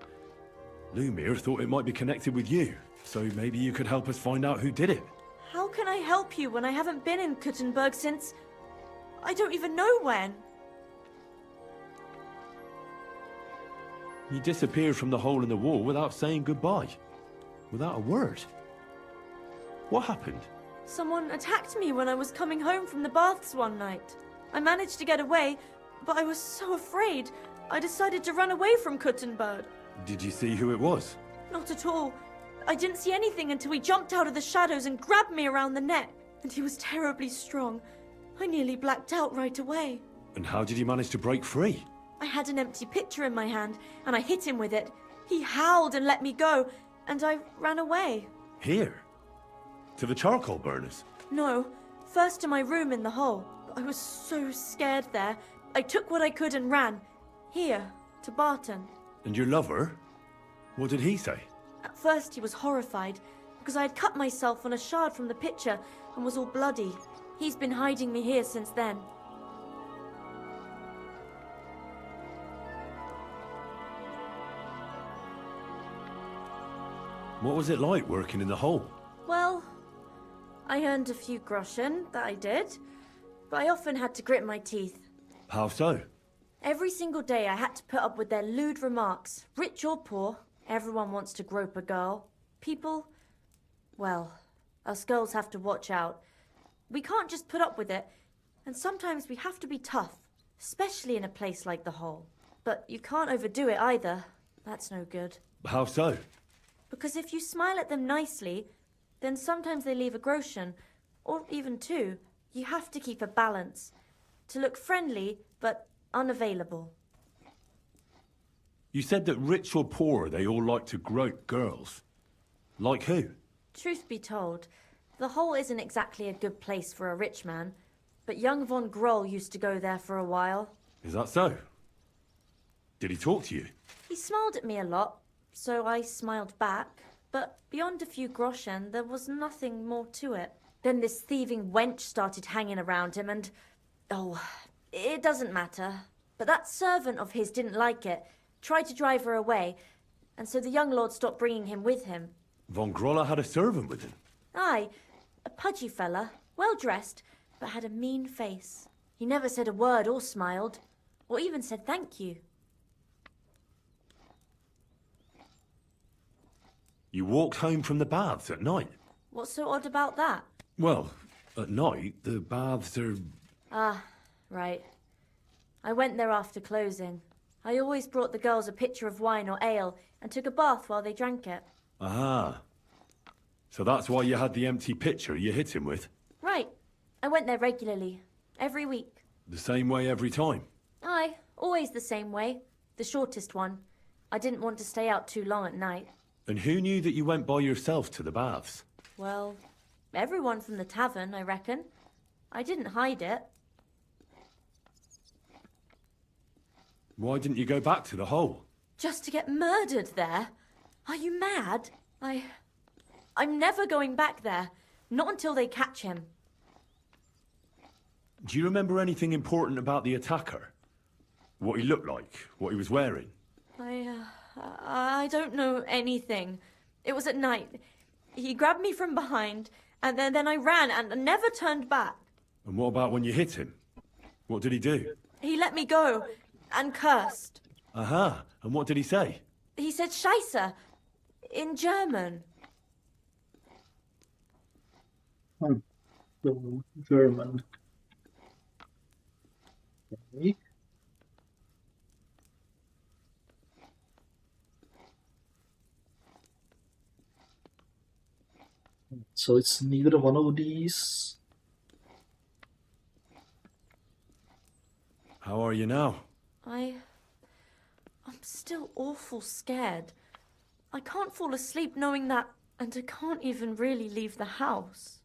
Lumir thought it might be connected with you, so maybe you could help us find out who did it. How can I help you when I haven't been in Kutenberg since... I don't even know when. You disappeared from the hole in the wall without saying goodbye. Without a word. What happened? Someone attacked me when I was coming home from the baths one night. I managed to get away, but I was so afraid. I decided to run away from Kutenberg. Did you see who it was? Not at all. I didn't see anything until he jumped out of the shadows and grabbed me around the neck. And he was terribly strong. I nearly blacked out right away. And how did you manage to break free? I had an empty pitcher in my hand, and I hit him with it. He howled and let me go, and I ran away. Here? To the charcoal burners? No, first to my room in the hole. I was so scared there. I took what I could and ran. Here, to Barton. And your lover? What did he say? At first he was horrified, because I had cut myself on a shard from the pitcher and was all bloody. He's been hiding me here since then. What was it like working in the hole? Well, I earned a few groschen, that I did, but I often had to grit my teeth. How so? Every single day I had to put up with their lewd remarks. Rich or poor, everyone wants to grope a girl. People, well, us girls have to watch out. We can't just put up with it, and sometimes we have to be tough, especially in a place like the hole. But you can't overdo it either. That's no good. How so? Because if you smile at them nicely, then sometimes they leave a groschen, or even two. You have to keep a balance. to look friendly, but unavailable. You said that rich or poor, they all like to grope girls. Like who? Truth be told, the Hole isn't exactly a good place for a rich man, but young von Groll used to go there for a while. Is that so? Did he talk to you? He smiled at me a lot, so I smiled back, but beyond a few groschen, there was nothing more to it. Then this thieving wench started hanging around him and... oh, it doesn't matter. But that servant of his didn't like it, tried to drive her away, and so the young lord stopped bringing him with him. Von Grolla had a servant with him? Aye, a pudgy fella, well-dressed, but had a mean face. He never said a word or smiled, or even said thank you. You walked home from the baths at night? What's so odd about that? Well, at night, the baths are... Ah, right. I went there after closing. I always brought the girls a pitcher of wine or ale and took a bath while they drank it. Aha. So that's why you had the empty pitcher you hit him with? Right. I went there regularly, every week. The same way every time? Aye, always the same way. The shortest one. I didn't want to stay out too long at night. And who knew that you went by yourself to the baths? Well, everyone from the tavern, I reckon. I didn't hide it. Why didn't you go back to the Hole? Just to get murdered there? Are you mad? I'm never going back there. Not until they catch him. Do you remember anything important about the attacker? What he looked like? What he was wearing? I don't know anything. It was at night. He grabbed me from behind, and then I ran and never turned back. And what about when you hit him? What did he do? He let me go and cursed. Aha. And what did he say? He said Scheisse in German. So, German. Okay. So it's neither one of these. How are you now? I'm still awful scared. I can't fall asleep knowing that, and I can't even really leave the house.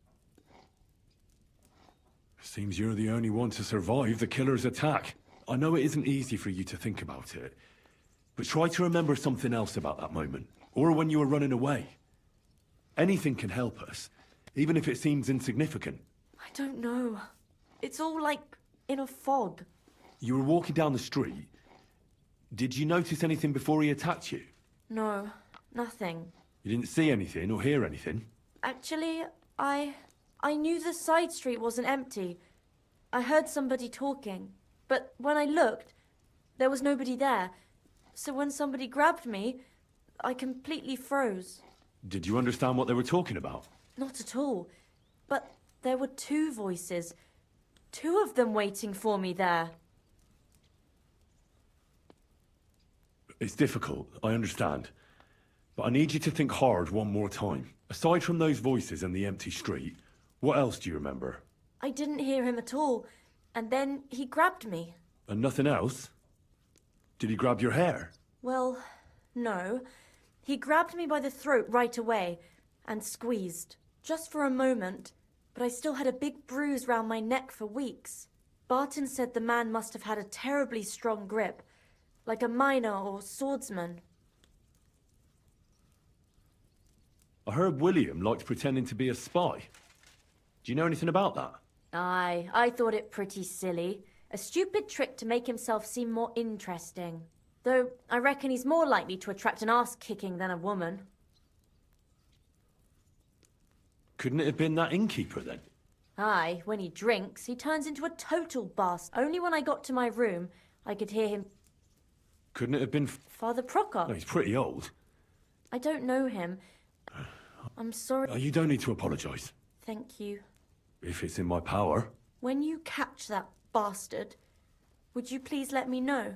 Seems you're the only one to survive the killer's attack. I know it isn't easy for you to think about it, but try to remember something else about that moment, or when you were running away. Anything can help us, even if it seems insignificant. I don't know. It's all like in a fog. You were walking down the street. Did you notice anything before he attacked you? No, nothing. You didn't see anything or hear anything? Actually, I knew the side street wasn't empty. I heard somebody talking, but when I looked, there was nobody there. So when somebody grabbed me, I completely froze. Did you understand what they were talking about? Not at all. But there were two voices. Two of them waiting for me there. It's difficult, I understand. But I need you to think hard one more time. Aside from those voices and the empty street, what else do you remember? I didn't hear him at all. And then he grabbed me. And nothing else? Did he grab your hair? Well, no. He grabbed me by the throat right away and squeezed. Just for a moment. But I still had a big bruise round my neck for weeks. Barton said the man must have had a terribly strong grip. Like a miner or swordsman. I heard William liked pretending to be a spy. Do you know anything about that? Aye, I thought it pretty silly. A stupid trick to make himself seem more interesting. Though, I reckon he's more likely to attract an ass-kicking than a woman. Couldn't it have been that innkeeper, then? Aye, when he drinks, he turns into a total bastard. Only when I got to my room, I could hear him... Couldn't it have been... Father Prokop? No, he's pretty old. I don't know him. I'm sorry. You don't need to apologise. Thank you. If it's in my power. When you catch that bastard, would you please let me know?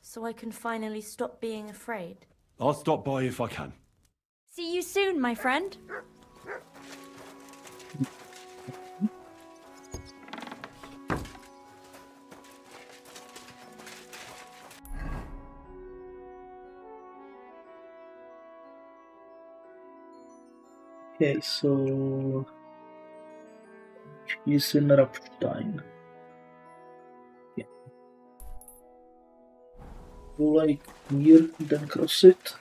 So I can finally stop being afraid. I'll stop by if I can. See you soon, my friend. Okay, so she's in Rapstein. Yeah. Go like here, then cross it.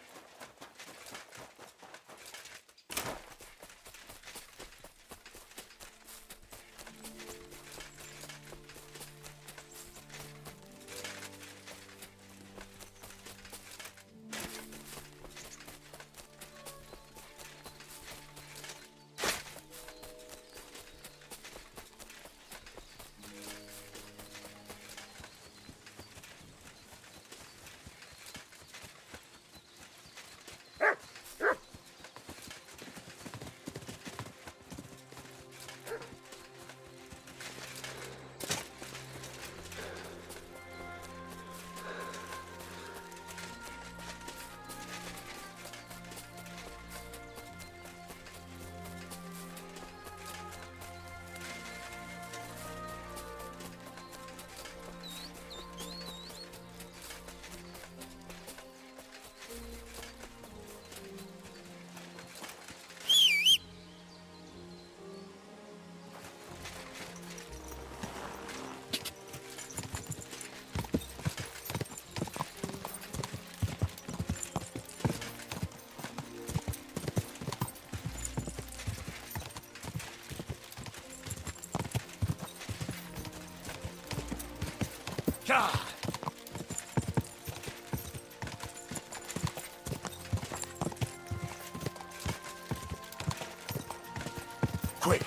Quick!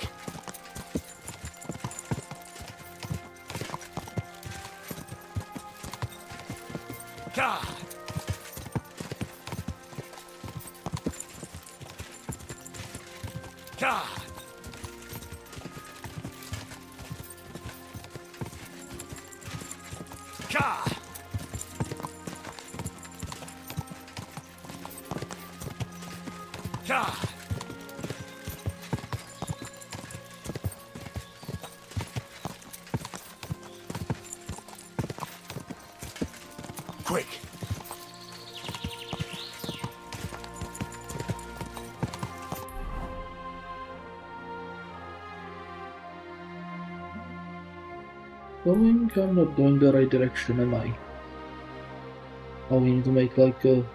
God! God! God! God! Quick! Going? I'm not going the right direction, am I? Oh, we need to make like a...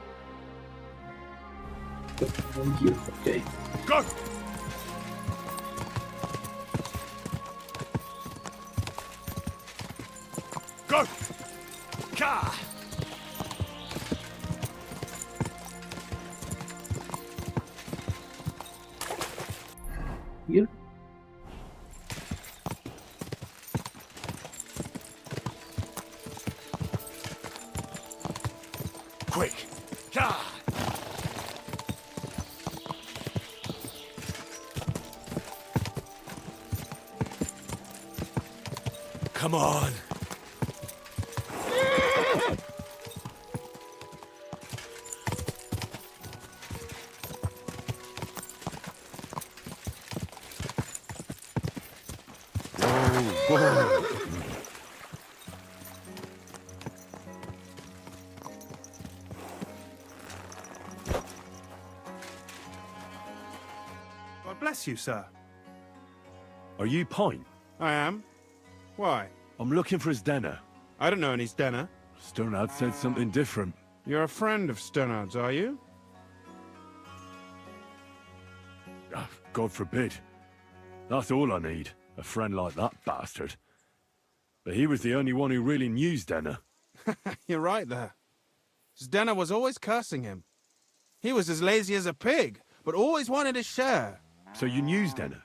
here, okay. Go! Go! God! Here? Quick! God! Come on! God bless you, sir. Are you Pint? I am. Why? I'm looking for his dinner. I don't know any Stenner. Sternad said something different. You're a friend of Sternard's, are you? Ah, God forbid. That's all I need. A friend like that bastard. But he was the only one who really knew Stenner. You're right there. Zdenna was always cursing him. He was as lazy as a pig, but always wanted his share. So you knew Stenner?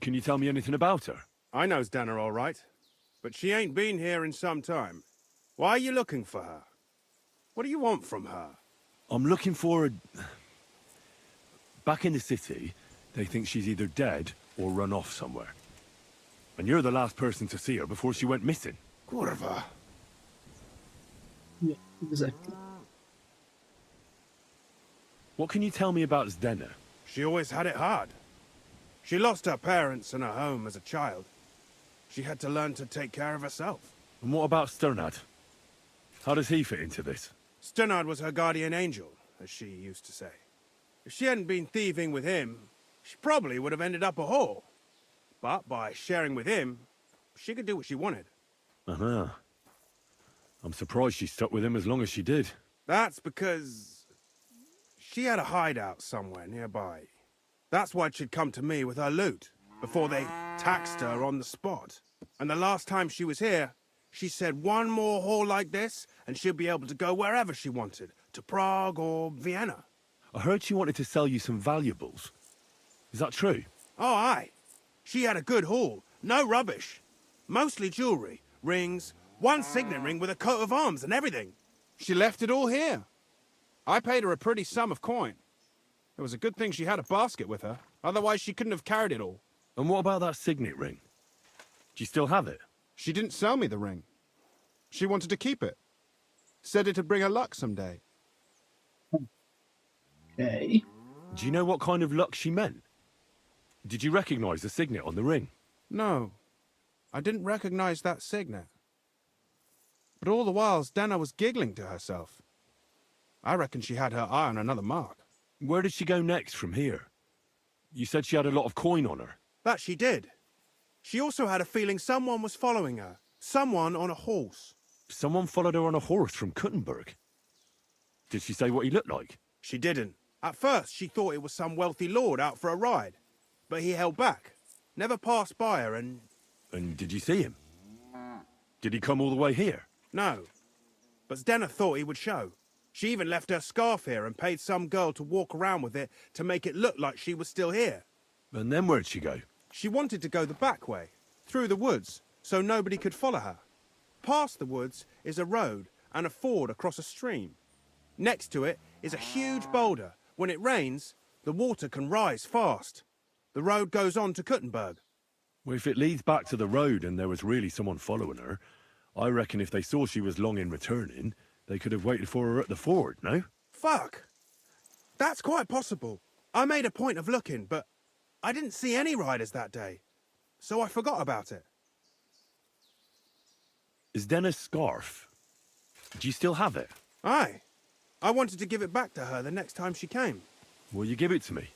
Can you tell me anything about her? I know Zdenna all right, but she ain't been here in some time. Why are you looking for her? What do you want from her? I'm looking for a... Back in the city, they think she's either dead or run off somewhere. And you're the last person to see her before she went missing. Kurva. Yeah, exactly. What can you tell me about Zdenna? She always had it hard. She lost her parents and her home as a child. She had to learn to take care of herself. And what about Sternad? How does he fit into this? Sternard was her guardian angel, as she used to say. If she hadn't been thieving with him, she probably would have ended up a whore. But by sharing with him, she could do what she wanted. Uh-huh. I'm surprised she stuck with him as long as she did. That's because she had a hideout somewhere nearby. That's why she'd come to me with her loot, before they taxed her on the spot. And the last time she was here, she said one more haul like this, and she'll be able to go wherever she wanted, to Prague or Vienna. I heard she wanted to sell you some valuables. Is that true? Oh, aye. She had a good haul, no rubbish. Mostly jewellery, rings, one signet ring with a coat of arms and everything. She left it all here. I paid her a pretty sum of coin. It was a good thing she had a basket with her, otherwise she couldn't have carried it all. And what about that signet ring? Do you still have it? She didn't sell me the ring. She wanted to keep it. Said it'd bring her luck someday. Okay. Do you know what kind of luck she meant? Did you recognize the signet on the ring? No, I didn't recognize that signet. But all the while, Dana was giggling to herself. I reckon she had her eye on another mark. Where did she go next from here? You said she had a lot of coin on her. That she did. She also had a feeling someone was following her. Someone on a horse. Someone followed her on a horse from Kuttenberg. Did she say what he looked like? She didn't. At first, she thought it was some wealthy lord out for a ride. But he held back. Never passed by her and... And did you see him? Did he come all the way here? No. But Zdena thought he would show. She even left her scarf here and paid some girl to walk around with it to make it look like she was still here. And then where'd she go? She wanted to go the back way, through the woods, so nobody could follow her. Past the woods is a road and a ford across a stream. Next to it is a huge boulder. When it rains, the water can rise fast. The road goes on to Kutenberg. Well, if it leads back to the road and there was really someone following her, I reckon if they saw she was long in returning, they could have waited for her at the ford, no? Fuck! That's quite possible. I made a point of looking, but I didn't see any riders that day, so I forgot about it. Is Denna's scarf? Do you still have it? Aye. I wanted to give it back to her the next time she came. Will you give it to me?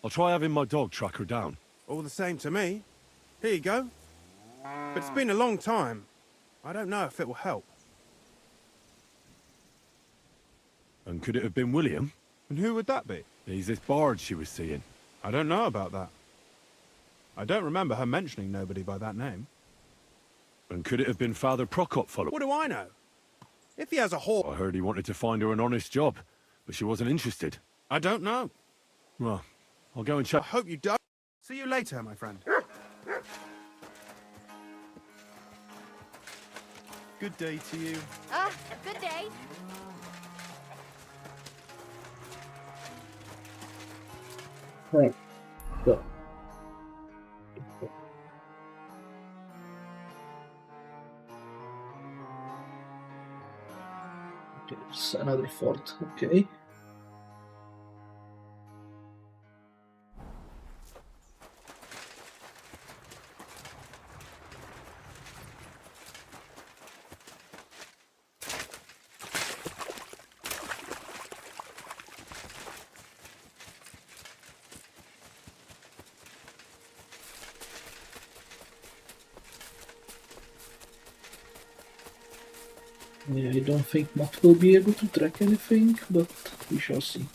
I'll try having my dog track her down. All the same to me. Here you go. But it's been a long time. I don't know if it will help. And could it have been William? And who would that be? He's this bard she was seeing. I don't know about that. I don't remember her mentioning nobody by that name. And could it have been Father Prokop following? What do I know? If he has a horse... I heard he wanted to find her an honest job, but she wasn't interested. I don't know. Well, I'll go and check. I hope you don't. See you later, my friend. Good day to you. A good day. Right. Go. Okay, it's another fort. Okay. Yeah, I don't think Matt will be able to track anything, but we shall see.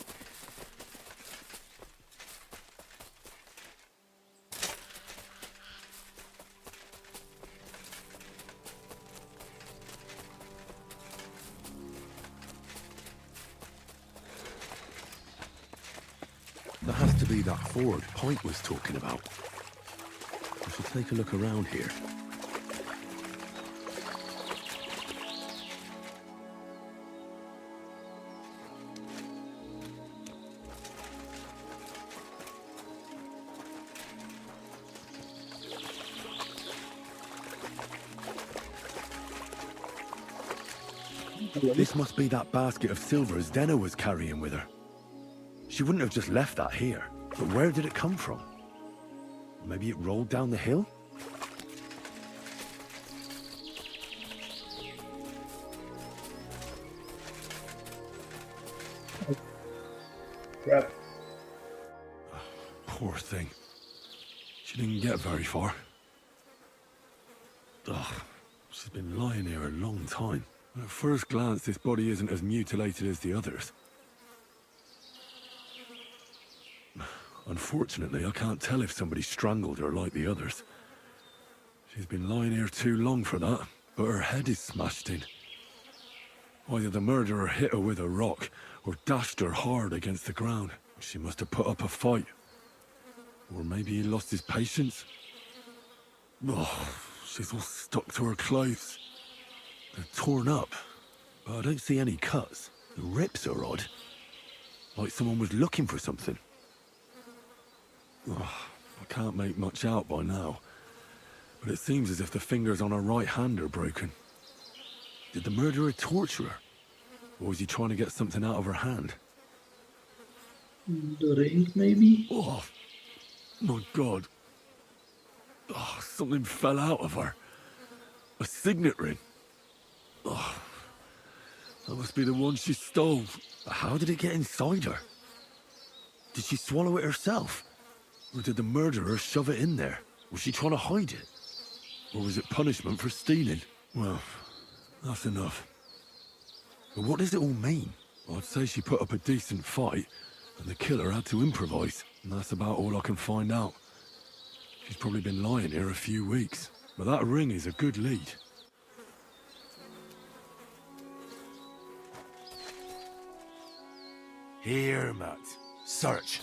There has to be that ford Point was talking about. I should take a look around here. This must be that basket of silver Zdena was carrying with her. She wouldn't have just left that here. But where did it come from? Maybe it rolled down the hill? Crap. Poor thing. She didn't get very far. Ugh, she's been lying here a long time. At first glance, this body isn't as mutilated as the others. Unfortunately, I can't tell if somebody strangled her like the others. She's been lying here too long for that, but her head is smashed in. Either the murderer hit her with a rock, or dashed her hard against the ground. She must have put up a fight. Or maybe he lost his patience. Oh, she's all stuck to her clothes. They're torn up, but I don't see any cuts. The rips are odd. Like someone was looking for something. Oh, I can't make much out by now, but it seems as if the fingers on her right hand are broken. Did the murderer torture her? Or was he trying to get something out of her hand? The ring, maybe? Oh, my God. Oh, something fell out of her. A signet ring. Oh, that must be the one she stole. How did it get inside her? Did she swallow it herself? Or did the murderer shove it in there? Was she trying to hide it? Or was it punishment for stealing? Well, that's enough. But what does it all mean? I'd say she put up a decent fight, and the killer had to improvise. And that's about all I can find out. She's probably been lying here a few weeks. But that ring is a good lead. Here, Matt. Search.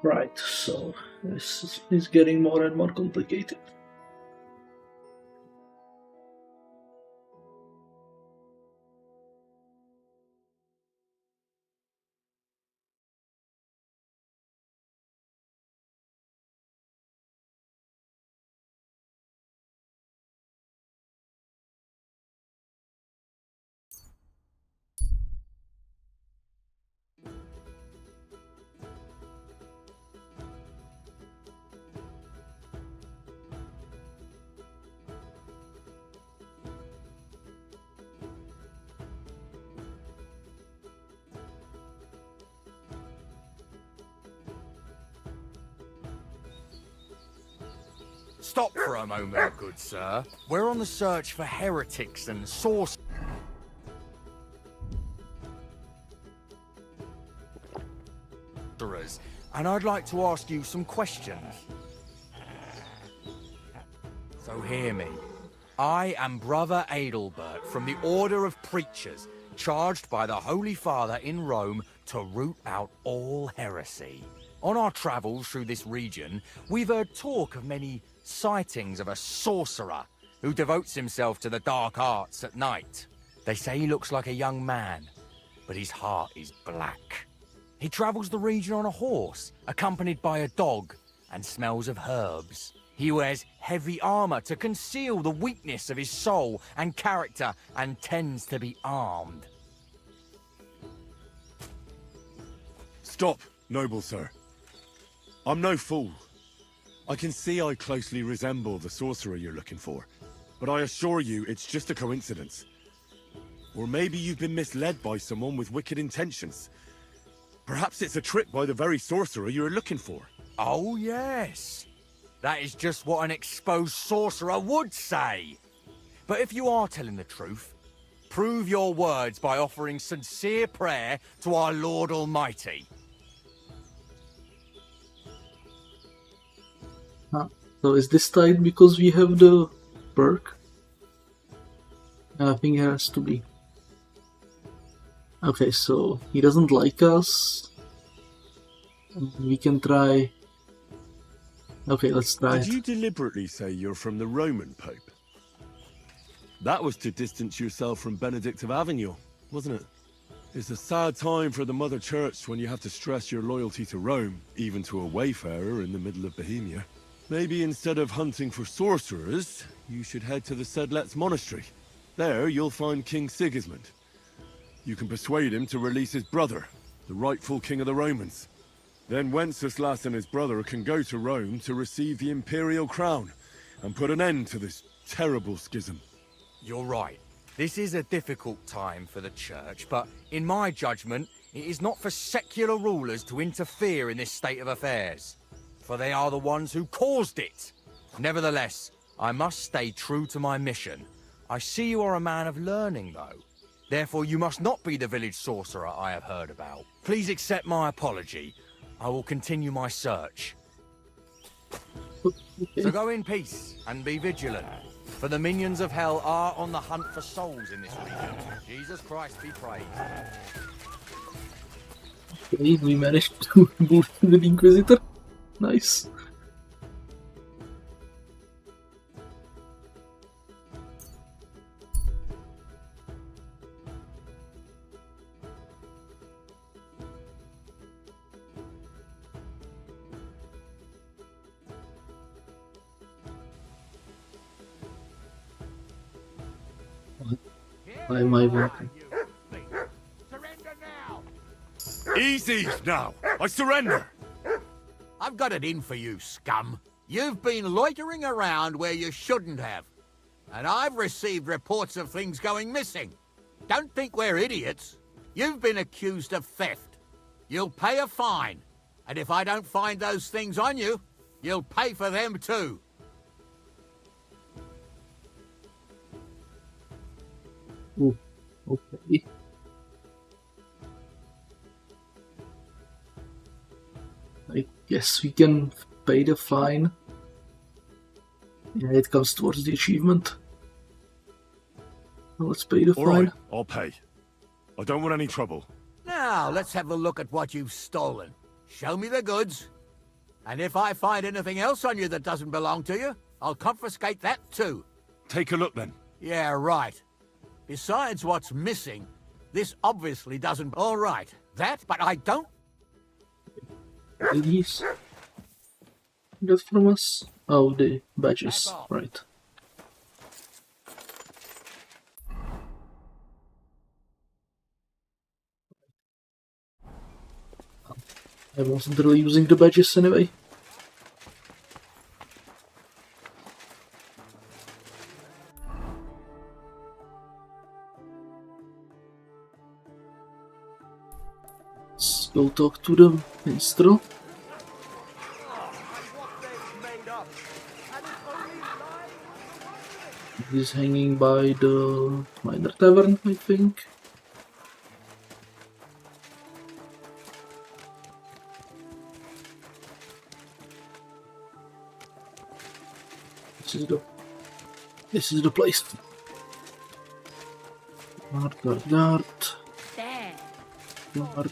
Right, so this is getting more and more complicated. Stop for a moment, good sir. We're on the search for heretics and sorcerers, and I'd like to ask you some questions. So hear me. I am Brother Adelbert from the Order of Preachers, charged by the Holy Father in Rome to root out all heresy. On our travels through this region, we've heard talk of many sightings of a sorcerer who devotes himself to the dark arts at night. They say he looks like a young man, but his heart is black. He travels the region on a horse, accompanied by a dog, and smells of herbs. He wears heavy armor to conceal the weakness of his soul and character, and tends to be armed. Stop, noble sir. I'm no fool. I can see I closely resemble the sorcerer you're looking for, but I assure you it's just a coincidence. Or maybe you've been misled by someone with wicked intentions. Perhaps it's a trick by the very sorcerer you're looking for. Oh, yes. That is just what an exposed sorcerer would say. But if you are telling the truth, prove your words by offering sincere prayer to our Lord Almighty. So is this tied because we have the perk? I think it has to be. Okay, so he doesn't like us. We can try. Okay, let's try Did it. you deliberately say you're from the Roman Pope? That was to distance yourself from Benedict of Avignon, wasn't it? It's a sad time for the Mother Church when you have to stress your loyalty to Rome, even to a wayfarer in the middle of Bohemia. Maybe instead of hunting for sorcerers, you should head to the Sedlets Monastery. There you'll find King Sigismund. You can persuade him to release his brother, the rightful king of the Romans. Then Wenceslas and his brother can go to Rome to receive the imperial crown and put an end to this terrible schism. You're right. This is a difficult time for the Church, but in my judgment, it is not for secular rulers to interfere in this state of affairs, for they are the ones who caused it. Nevertheless, I must stay true to my mission. I see you are a man of learning, though. Therefore, you must not be the village sorcerer I have heard about. Please accept my apology. I will continue my search. So go in peace, and be vigilant, for the minions of hell are on the hunt for souls in this region. Jesus Christ be praised. Okay, we managed to bully the Inquisitor. Nice. Why am I walking? Easy now! I surrender! I've got it in for you, scum. You've been loitering around where you shouldn't have. And I've received reports of things going missing. Don't think we're idiots. You've been accused of theft. You'll pay a fine. And if I don't find those things on you, you'll pay for them too. Ooh, okay. I guess we can pay the fine. Yeah, it comes towards the achievement. Well, let's pay the All fine. right, I'll pay. I don't want any trouble. Now, let's have a look at what you've stolen. Show me the goods. And if I find anything else on you that doesn't belong to you, I'll confiscate that too. Take a look then. Yeah, right. Besides what's missing, this obviously doesn't... All right, that, but I don't... Ladies. Got from us? Oh, the badges. Right. I wasn't really using the badges anyway. Let's go talk to the minstrel. He's hanging by the minor tavern, I think. This is the place. Guard. There. Guard.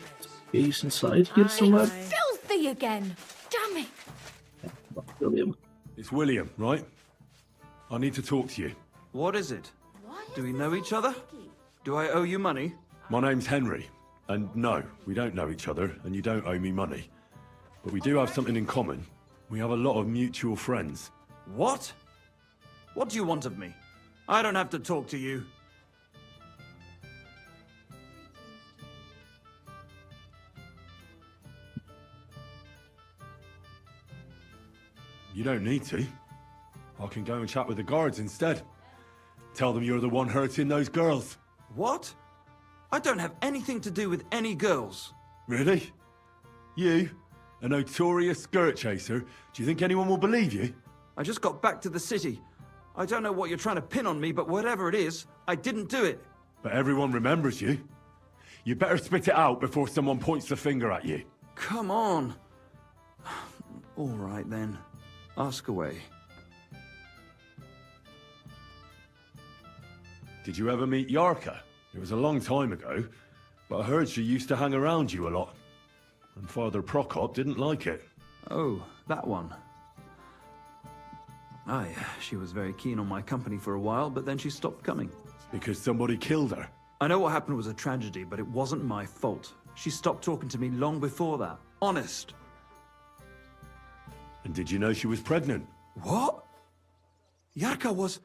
He's inside here somewhere. Filthy again. Damn it. It's William, right? I need to talk to you. What is it? Do we know each other? Do I owe you money? My name's Henry, and no, we don't know each other, and you don't owe me money. But we do have something in common. We have a lot of mutual friends. What? What do you want of me? I don't have to talk to you. You don't need to. I can go and chat with the guards instead. Tell them you're the one hurting those girls. What? I don't have anything to do with any girls. Really? You? A notorious skirt chaser? Do you think anyone will believe you? I just got back to the city. I don't know what you're trying to pin on me, but whatever it is, I didn't do it. But everyone remembers you. You better spit it out before someone points the finger at you. Come on. All right then. Ask away. Did you ever meet Yarka? It was a long time ago, but I heard she used to hang around you a lot. And Father Prokop didn't like it. Oh, that one. Aye, she was very keen on my company for a while, but then she stopped coming. Because somebody killed her? I know what happened was a tragedy, but it wasn't my fault. She stopped talking to me long before that. Honest. And did you know she was pregnant? What? Yarka was...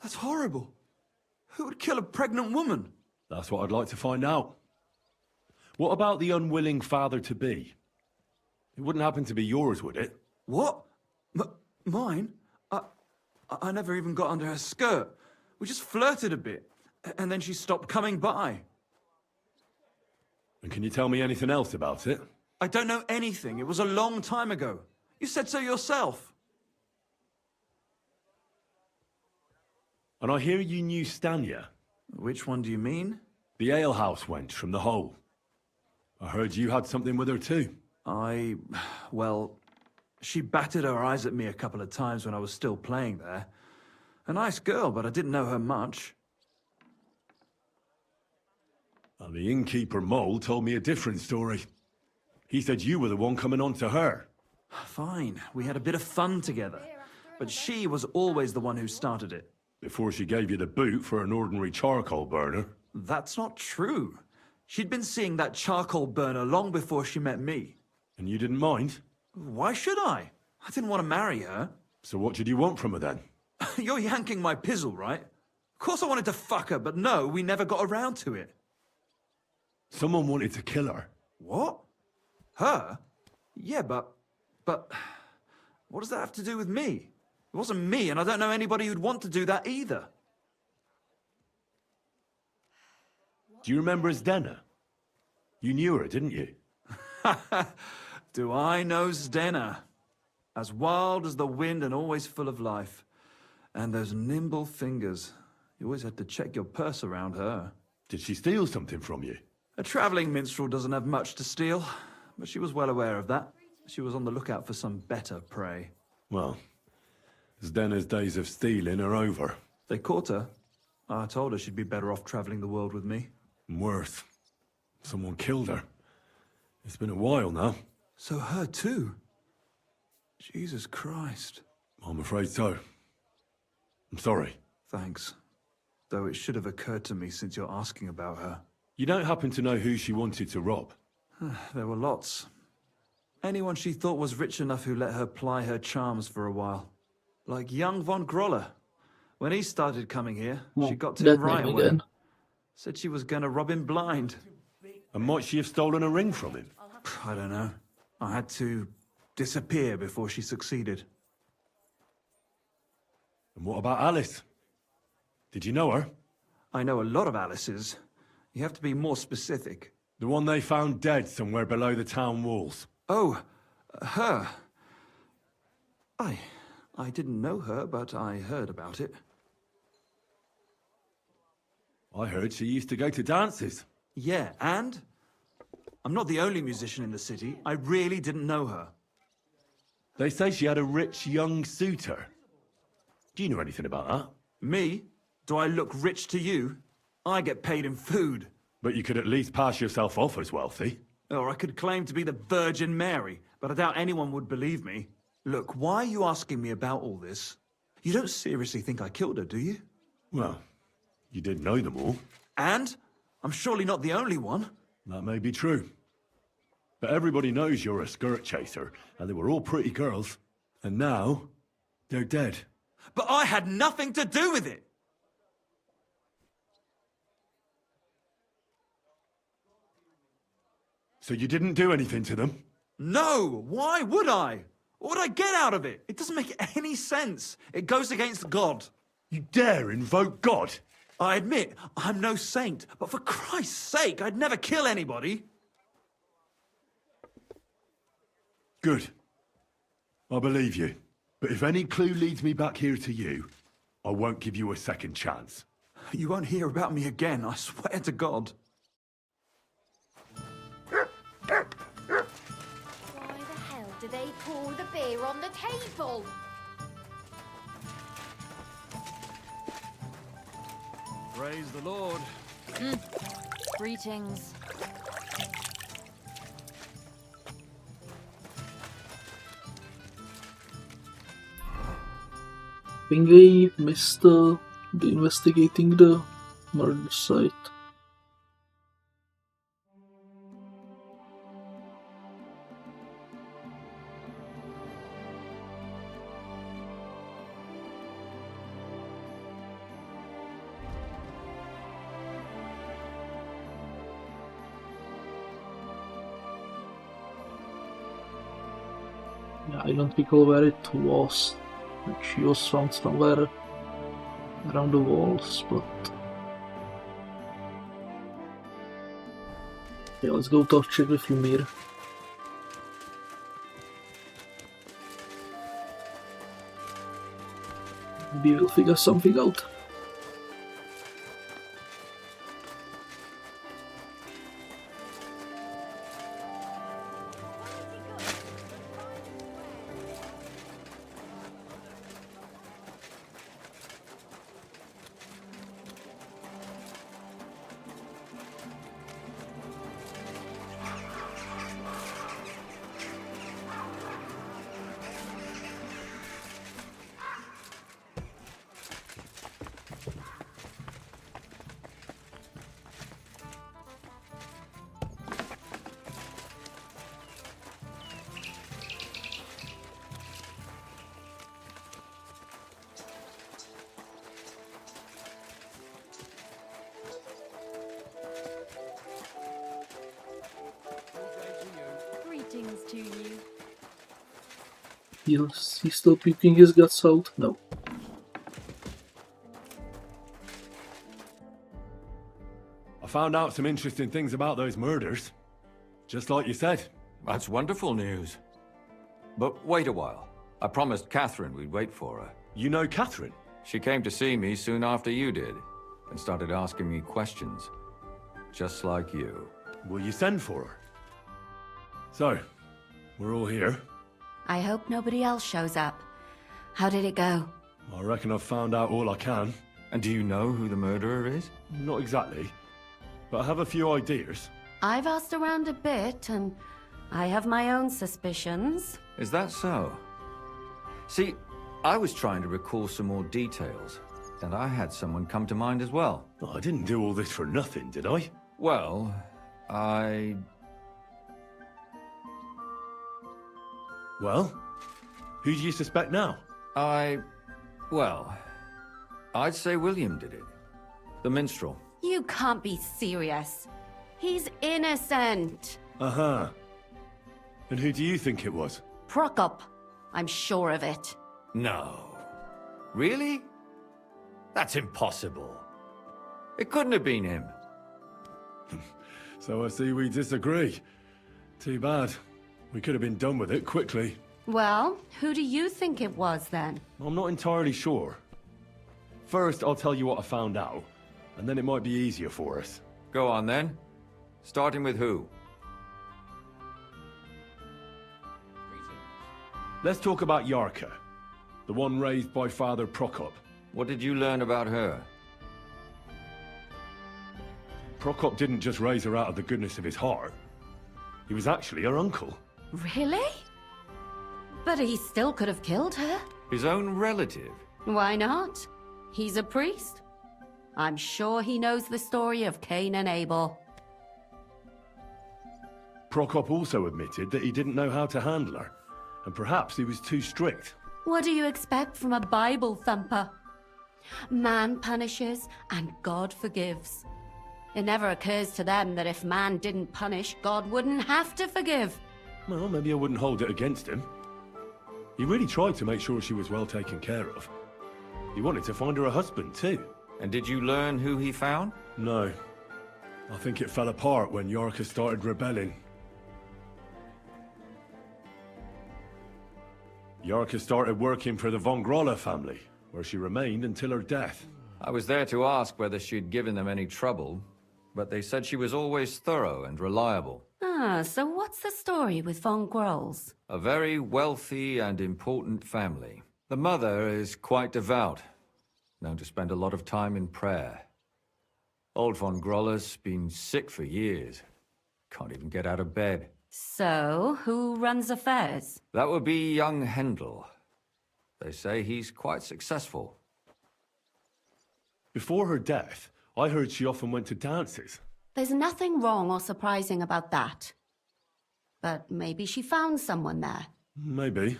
That's horrible. Who would kill a pregnant woman? That's what I'd like to find out. What about the unwilling father-to-be? It wouldn't happen to be yours, would it? What? Mine? I never even got under her skirt. We just flirted a bit, and then she stopped coming by. And can you tell me anything else about it? I don't know anything. It was a long time ago. You said so yourself. And I hear you knew Stanya. Which one do you mean? The alehouse wench from the hole. I heard you had something with her too. Well, she batted her eyes at me a couple of times when I was still playing there. A nice girl, but I didn't know her much. And the innkeeper Mole told me a different story. He said you were the one coming on to her. Fine, we had a bit of fun together. But she was always the one who started it. Before she gave you the boot for an ordinary charcoal burner. That's not true. She'd been seeing that charcoal burner long before she met me. And you didn't mind? Why should I? I didn't want to marry her. So what did you want from her then? You're yanking my pizzle, right? Of course I wanted to fuck her, but no, we never got around to it. Someone wanted to kill her. What? Her? Yeah, but... What does that have to do with me? It wasn't me, and I don't know anybody who'd want to do that either. Do you remember Zdena? You knew her, didn't you? Do I know Zdena? As wild as the wind and always full of life. And those nimble fingers. You always had to check your purse around her. Did she steal something from you? A travelling minstrel doesn't have much to steal, but she was well aware of that. She was on the lookout for some better prey. Well, Zdena's days of stealing are over. They caught her. I told her she'd be better off travelling the world with me. Worse. Someone killed her. It's been a while now. So her too? Jesus Christ. I'm afraid so. I'm sorry. Thanks. Though it should have occurred to me since you're asking about her. You don't happen to know who she wanted to rob? There were lots. Anyone she thought was rich enough who let her ply her charms for a while. Like young von Groller. When he started coming here, she got to him right away. Said she was gonna rob him blind. And might she have stolen a ring from him? I don't know. I had to disappear before she succeeded. And what about Alice? Did you know her? I know a lot of Alice's. You have to be more specific. The one they found dead somewhere below the town walls. Oh, her. I didn't know her, but I heard about it. I heard she used to go to dances. Yeah, and? I'm not the only musician in the city. I really didn't know her. They say she had a rich young suitor. Do you know anything about that? Me? Do I look rich to you? I get paid in food. But you could at least pass yourself off as wealthy. Or I could claim to be the Virgin Mary, but I doubt anyone would believe me. Look, why are you asking me about all this? You don't seriously think I killed her, do you? Well, you did know them all. And? I'm surely not the only one. That may be true. But everybody knows you're a skirt chaser, and they were all pretty girls. And now, they're dead. But I had nothing to do with it! So you didn't do anything to them? No! Why would I? What would I get out of it? It doesn't make any sense. It goes against God. You dare invoke God? I admit, I'm no saint, but for Christ's sake, I'd never kill anybody. Good. I believe you. But if any clue leads me back here to you, I won't give you a second chance. You won't hear about me again, I swear to God. Why the hell do they pour the beer on the table? Praise the Lord. Greetings. Bingley missed the investigating the murder site. Yeah, I don't recall where it was. And she was found somewhere around the walls, but... Yeah, let's go talk check with Ymir. Maybe we'll figure something out. Greetings to you. He's still puking his guts out? No. I found out some interesting things about those murders. Just like you said. That's wonderful news. But wait a while. I promised Catherine we'd wait for her. You know Catherine? She came to see me soon after you did, and started asking me questions. Just like you. Will you send for her? So, we're all here. I hope nobody else shows up. How did it go? I reckon I've found out all I can. And do you know who the murderer is? Not exactly, but I have a few ideas. I've asked around a bit, and I have my own suspicions. Is that so? See, I was trying to recall some more details, and I had someone come to mind as well. Oh, I didn't do all this for nothing, did I? Well, Well? Who do you suspect now? Well, I'd say William did it. The minstrel. You can't be serious. He's innocent. Uh-huh. And who do you think it was? Prokop. I'm sure of it. No. Really? That's impossible. It couldn't have been him. So I see we disagree. Too bad. We could have been done with it quickly. Well, who do you think it was then? I'm not entirely sure. First, I'll tell you what I found out, and then it might be easier for us. Go on then. Starting with who? Let's talk about Yarka, the one raised by Father Prokop. What did you learn about her? Prokop didn't just raise her out of the goodness of his heart. He was actually her uncle. Really? But he still could have killed her. His own relative? Why not? He's a priest. I'm sure he knows the story of Cain and Abel. Prokop also admitted that he didn't know how to handle her, and perhaps he was too strict. What do you expect from a Bible thumper? Man punishes and God forgives. It never occurs to them that if man didn't punish, God wouldn't have to forgive. Well, maybe I wouldn't hold it against him. He really tried to make sure she was well taken care of. He wanted to find her a husband, too. And did you learn who he found? No. I think it fell apart when Yarka started rebelling. Yarka started working for the von Grolle family, where she remained until her death. I was there to ask whether she'd given them any trouble, but they said she was always thorough and reliable. Ah, so what's the story with von Grolls? A very wealthy and important family. The mother is quite devout, known to spend a lot of time in prayer. Old von Groller's been sick for years. Can't even get out of bed. So, who runs affairs? That would be young Hendel. They say he's quite successful. Before her death, I heard she often went to dances. There's nothing wrong or surprising about that. But maybe she found someone there. Maybe.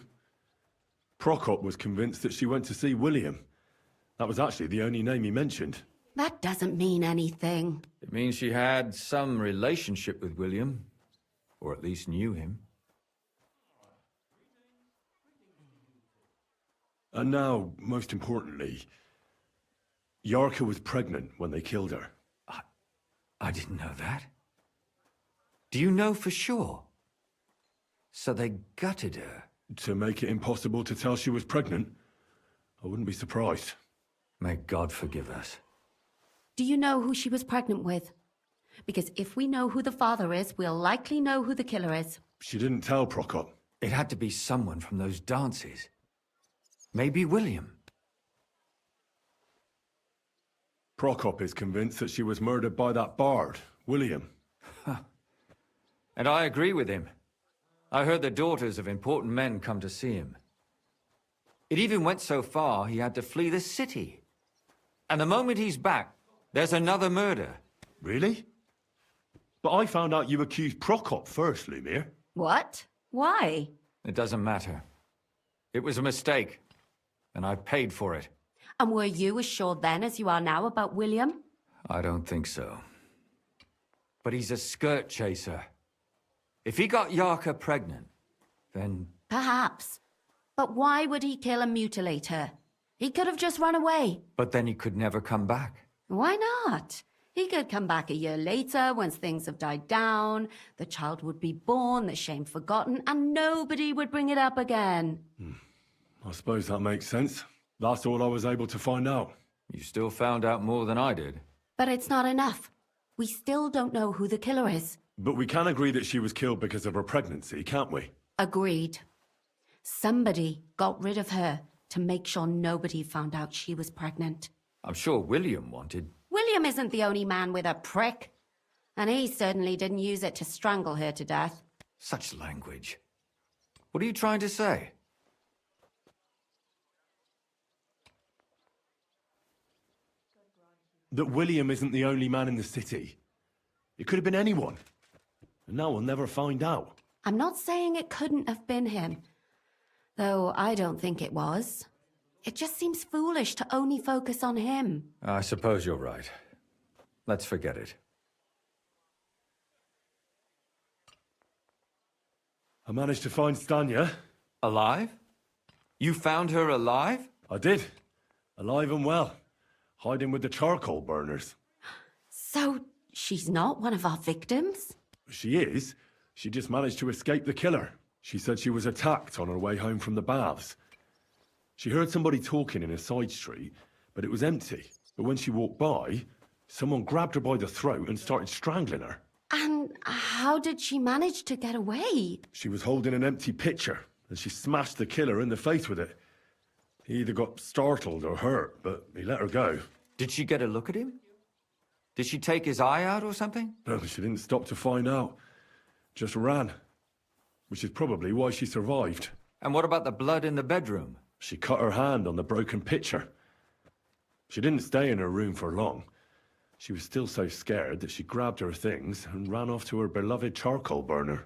Prokop was convinced that she went to see William. That was actually the only name he mentioned. That doesn't mean anything. It means she had some relationship with William, or at least knew him. And now, most importantly, Yarka was pregnant when they killed her. I didn't know that. Do you know for sure? So they gutted her? To make it impossible to tell she was pregnant? I wouldn't be surprised. May God forgive us. Do you know who she was pregnant with? Because if we know who the father is, we'll likely know who the killer is. She didn't tell Prokop. It had to be someone from those dances. Maybe William. Prokop is convinced that she was murdered by that bard, William. And I agree with him. I heard the daughters of important men come to see him. It even went so far he had to flee the city. And the moment he's back, there's another murder. Really? But I found out you accused Prokop first, Lumir. What? Why? It doesn't matter. It was a mistake, and I paid for it. And were you as sure then as you are now about William? I don't think so. But he's a skirt chaser. If he got Yarka pregnant, then... Perhaps. But why would he kill and mutilate her? He could have just run away. But then he could never come back. Why not? He could come back a year later, once things have died down, the child would be born, the shame forgotten, and nobody would bring it up again. I suppose that makes sense. That's all I was able to find out. You still found out more than I did. But it's not enough. We still don't know who the killer is. But we can agree that she was killed because of her pregnancy, can't we? Agreed. Somebody got rid of her to make sure nobody found out she was pregnant. I'm sure William wanted... William isn't the only man with a prick. And he certainly didn't use it to strangle her to death. Such language. What are you trying to say? That William isn't the only man in the city. It could have been anyone. And now we'll never find out. I'm not saying it couldn't have been him. Though I don't think it was. It just seems foolish to only focus on him. I suppose you're right. Let's forget it. I managed to find Stanya. Alive? You found her alive? I did. Alive and well. Hiding with the charcoal burners. So, she's not one of our victims? She is. She just managed to escape the killer. She said she was attacked on her way home from the baths. She heard somebody talking in a side street, but it was empty. But when she walked by, someone grabbed her by the throat and started strangling her. And how did she manage to get away? She was holding an empty pitcher, and she smashed the killer in the face with it. He either got startled or hurt, but he let her go. Did she get a look at him? Did she take his eye out or something? No, she didn't stop to find out. Just ran. Which is probably why she survived. And what about the blood in the bedroom? She cut her hand on the broken pitcher. She didn't stay in her room for long. She was still so scared that she grabbed her things and ran off to her beloved charcoal burner.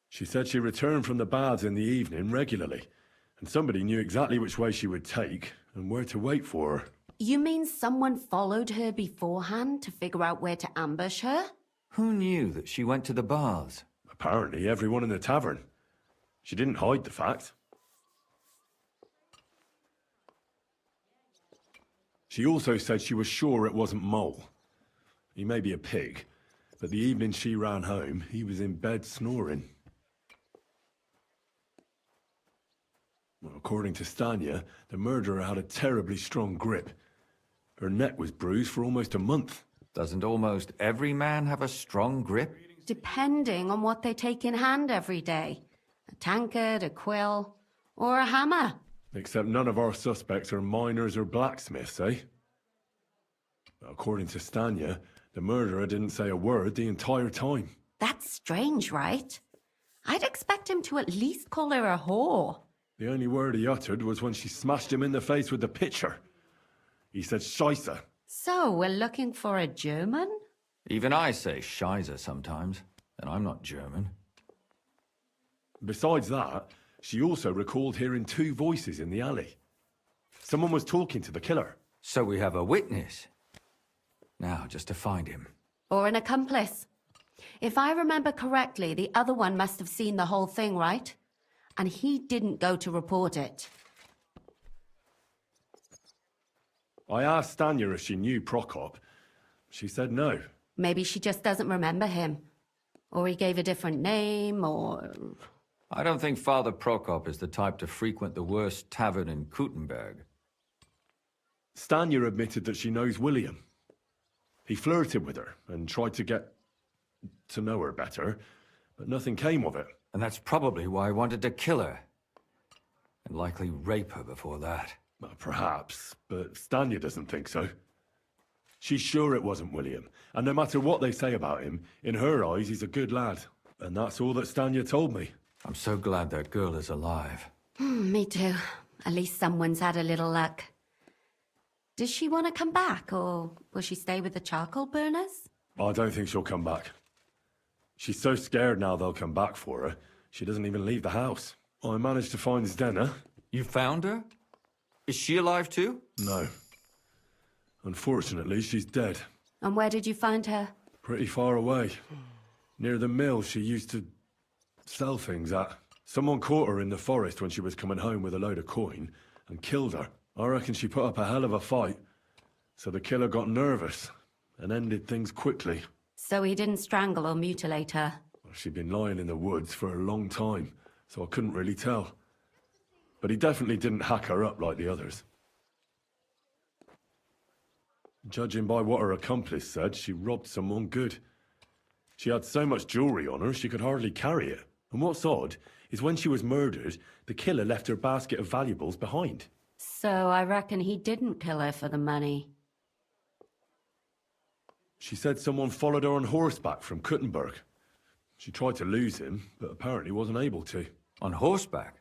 She said she returned from the baths in the evening regularly, and somebody knew exactly which way she would take and where to wait for her. You mean someone followed her beforehand to figure out where to ambush her? Who knew that she went to the baths? Apparently everyone in the tavern. She didn't hide the fact. She also said she was sure it wasn't Mole. He may be a pig, but the evening she ran home, he was in bed snoring. Well, according to Stanya, the murderer had a terribly strong grip. Her neck was bruised for almost a month. Doesn't almost every man have a strong grip? Depending on what they take in hand every day. A tankard, a quill, or a hammer. Except none of our suspects are miners or blacksmiths, eh? According to Stanya, the murderer didn't say a word the entire time. That's strange, right? I'd expect him to at least call her a whore. The only word he uttered was when she smashed him in the face with the pitcher. He said Scheisse. So, we're looking for a German? Even I say Scheiße sometimes, and I'm not German. Besides that, she also recalled hearing two voices in the alley. Someone was talking to the killer. So we have a witness. Now, just to find him. Or an accomplice. If I remember correctly, the other one must have seen the whole thing, right? And he didn't go to report it. I asked Stanya if she knew Prokop. She said no. Maybe she just doesn't remember him. Or he gave a different name, or... I don't think Father Prokop is the type to frequent the worst tavern in Kutenberg. Stanya admitted that she knows William. He flirted with her and tried to get to know her better, but nothing came of it. And that's probably why I wanted to kill her. And likely rape her before that. Well, perhaps, but Stanya doesn't think so. She's sure it wasn't William, and no matter what they say about him, in her eyes he's a good lad. And that's all that Stanya told me. I'm so glad that girl is alive. Me too. At least someone's had a little luck. Does she want to come back, or will she stay with the charcoal burners? I don't think she'll come back. She's so scared now they'll come back for her, she doesn't even leave the house. I managed to find Zdena. You found her? Is she alive too? No. Unfortunately, she's dead. And where did you find her? Pretty far away. Near the mill she used to sell things at. Someone caught her in the forest when she was coming home with a load of coin and killed her. I reckon she put up a hell of a fight. So the killer got nervous and ended things quickly. So he didn't strangle or mutilate her? She'd been lying in the woods for a long time, so I couldn't really tell. But he definitely didn't hack her up like the others. Judging by what her accomplice said, she robbed someone good. She had so much jewelry on her, she could hardly carry it. And what's odd is when she was murdered, the killer left her basket of valuables behind. So I reckon he didn't kill her for the money. She said someone followed her on horseback from Kuttenberg. She tried to lose him, but apparently wasn't able to. On horseback?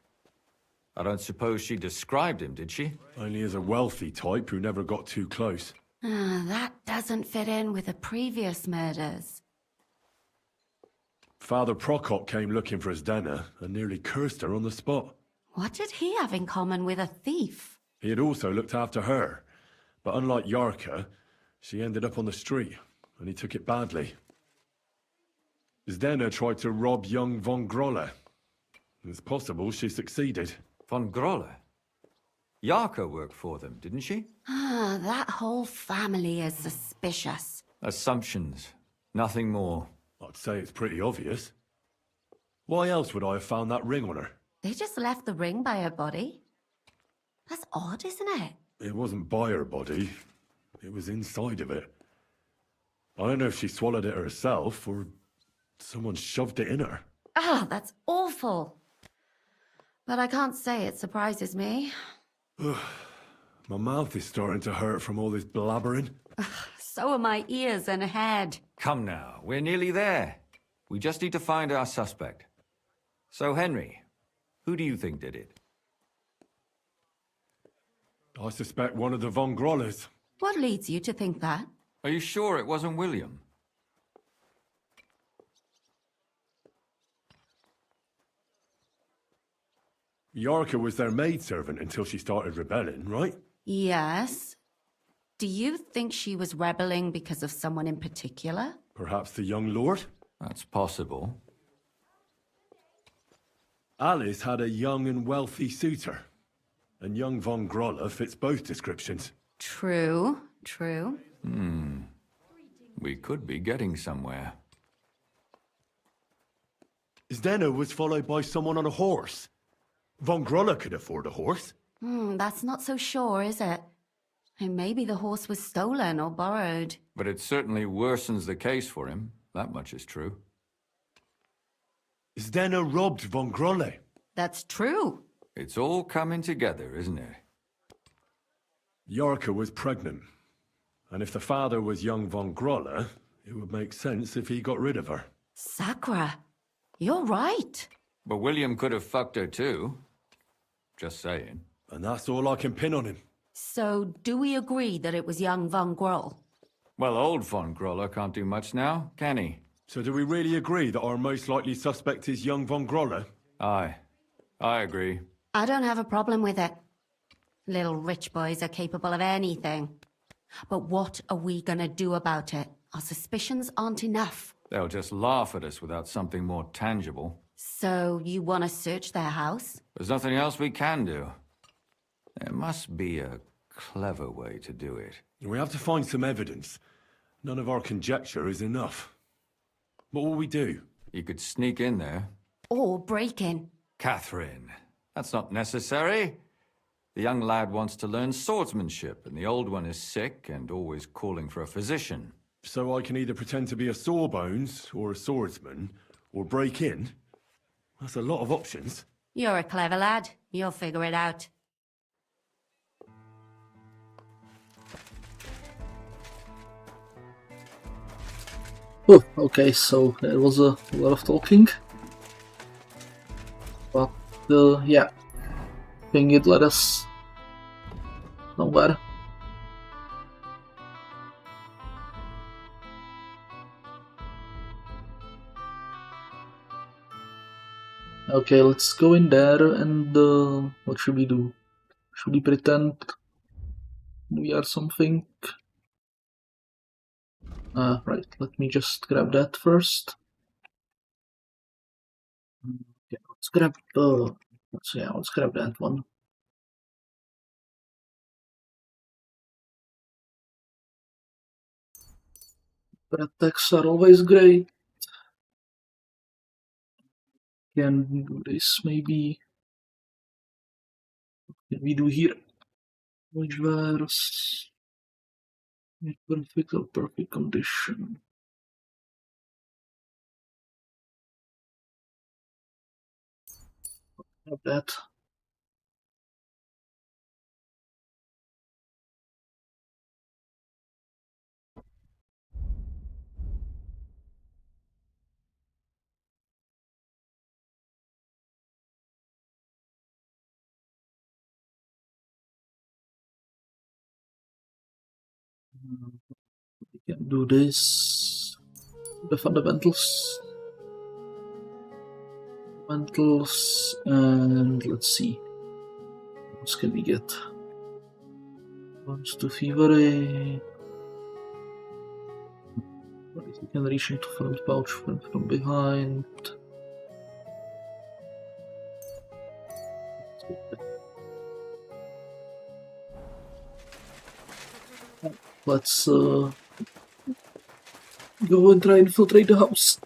I don't suppose she described him, did she? Only as a wealthy type who never got too close. That doesn't fit in with the previous murders. Father Prokop came looking for Zdena and nearly cursed her on the spot. What did he have in common with a thief? He had also looked after her, but unlike Yarka, she ended up on the street, and he took it badly. Zdena tried to rob young von Grolle. It's possible she succeeded. Von Grolle? Yarka worked for them, didn't she? That whole family is suspicious. Assumptions. Nothing more. I'd say it's pretty obvious. Why else would I have found that ring on her? They just left the ring by her body? That's odd, isn't it? It wasn't by her body. It was inside of it. I don't know if she swallowed it herself or someone shoved it in her. That's awful. But I can't say it surprises me. My mouth is starting to hurt from all this blabbering. So are my ears and head. Come now, we're nearly there. We just need to find our suspect. So, Henry, who do you think did it? I suspect one of the von Grolles. What leads you to think that? Are you sure it wasn't William? Yarka was their maidservant until she started rebelling, right? Yes. Do you think she was rebelling because of someone in particular? Perhaps the young lord? That's possible. Alice had a young and wealthy suitor. And young von Grolle fits both descriptions. True, true. We could be getting somewhere. Zdena was followed by someone on a horse. Von Grolle could afford a horse. That's not so sure, is it? And maybe the horse was stolen or borrowed. But it certainly worsens the case for him. That much is true. Zdena robbed von Grolle. That's true. It's all coming together, isn't it? Yarka was pregnant. And if the father was young von Grolle, it would make sense if he got rid of her. Sakura, you're right. But William could have fucked her too. Just saying. And that's all I can pin on him. So, do we agree that it was young von Groll? Well, old von Grolle can't do much now, can he? So do we really agree that our most likely suspect is young von Grolle? Aye. I agree. I don't have a problem with it. Little rich boys are capable of anything. But what are we gonna do about it? Our suspicions aren't enough. They'll just laugh at us without something more tangible. So you want to search their house? There's nothing else we can do. There must be a clever way to do it. We have to find some evidence. None of our conjecture is enough. What will we do? You could sneak in there. Or break in? Catherine, that's not necessary. The young lad wants to learn swordsmanship, and the old one is sick and always calling for a physician. So I can either pretend to be a sawbones, or a swordsman, or break in? That's a lot of options. You're a clever lad. You'll figure it out. Oh, okay, so there was a lot of talking. But, yeah. I think it led us nowhere. Okay, let's go in there and what should we do? Should we pretend we are something? Right, let me just grab that first. Okay, let's grab let's grab that one. Attacks are always great. Can do this maybe. What can we do here? Which verse? Perfect or perfect condition. Have that. We can do this. The fundamentals. Fundamentals, and let's see. What else can we get? Wants to fever. You can reach into front pouch from behind. Let's go and try and infiltrate the house.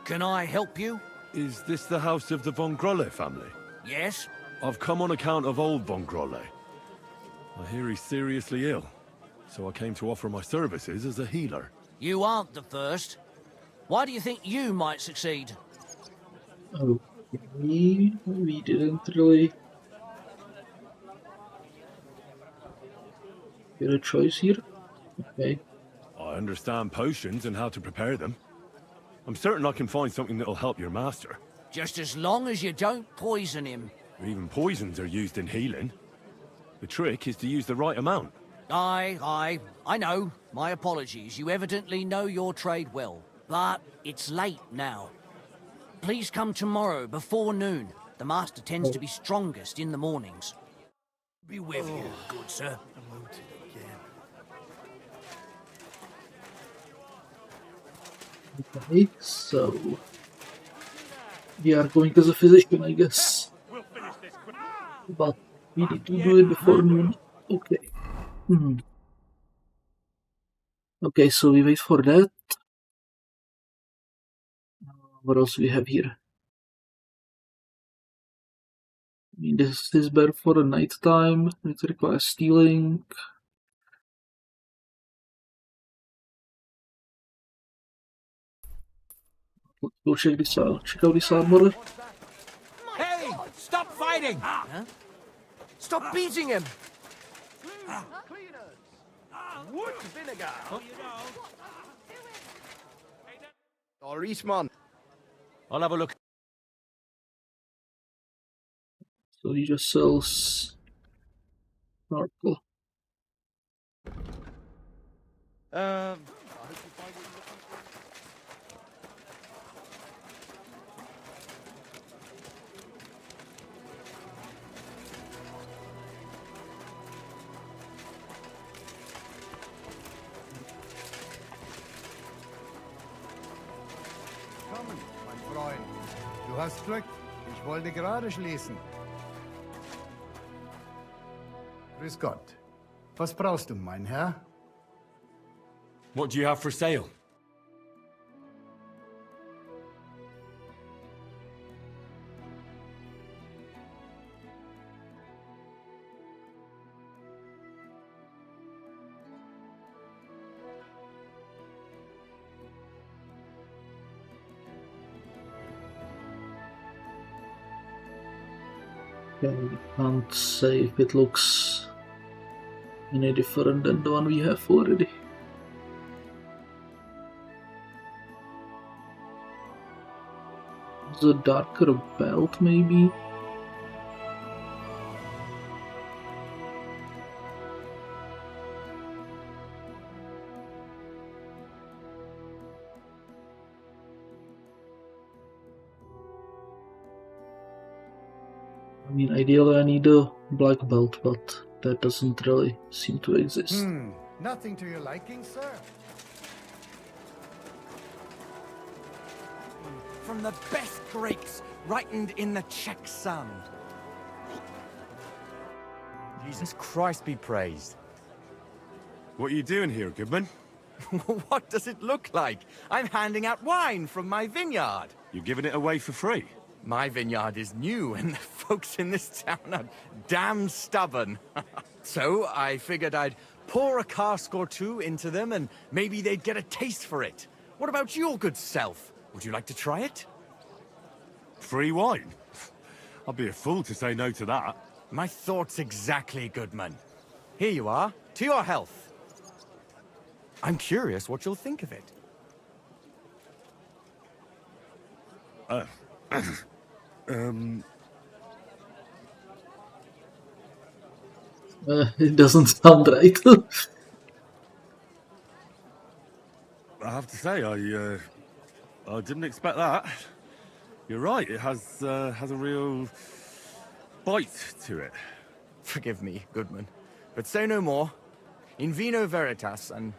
Can I help you? Is this the house of the Von Grolle family? Yes? I've come on account of old Von Grolle. I hear he's seriously ill, so I came to offer my services as a healer. You aren't the first. Why do you think you might succeed? Okay, we didn't really get a choice here. Okay. I understand potions and how to prepare them. I'm certain I can find something that'll help your master. Just as long as you don't poison him. Even poisons are used in healing. The trick is to use the right amount. I know. My apologies. You evidently know your trade well. But it's late now. Please come tomorrow before noon. The master tends to be strongest in the mornings. Be with you, good sir. Okay, so we are going as a physician, I guess. But we need to do it before noon. Okay. Okay, so we wait for that. What else we have here? I mean, this is better for the night time. It requires stealing. Let's go check this out. Check out this armor. Hey! Stop fighting! Huh? Stop beating him! Wood vinegar. Doris, man. I'll have a look. So he just sells Snorkel. Kommen, mein Freund. Du hast Glück. Ich wollte gerade schließen. Grüß Gott. Was brauchst du, mein Herr? What do you have for sale? Okay, we can't say if it looks any different than the one we have already. It's a darker belt, maybe? I mean, ideally I need a black belt, but that doesn't really seem to exist. Nothing to your liking, sir? From the best grapes, ripened in the Czech sand. Jesus Christ be praised. What are you doing here, Goodman? What does it look like? I'm handing out wine from my vineyard. You're giving it away for free? My vineyard is new, and the folks in this town are damn stubborn. So I figured I'd pour a cask or two into them, and maybe they'd get a taste for it. What about your good self? Would you like to try it? Free wine? I'd be a fool to say no to that. My thoughts exactly, Goodman. Here you are. To your health. I'm curious what you'll think of it. It doesn't sound right. I have to say, I didn't expect that. You're right, it has a real bite to it. Forgive me, Goodman, but say no more. In vino veritas, and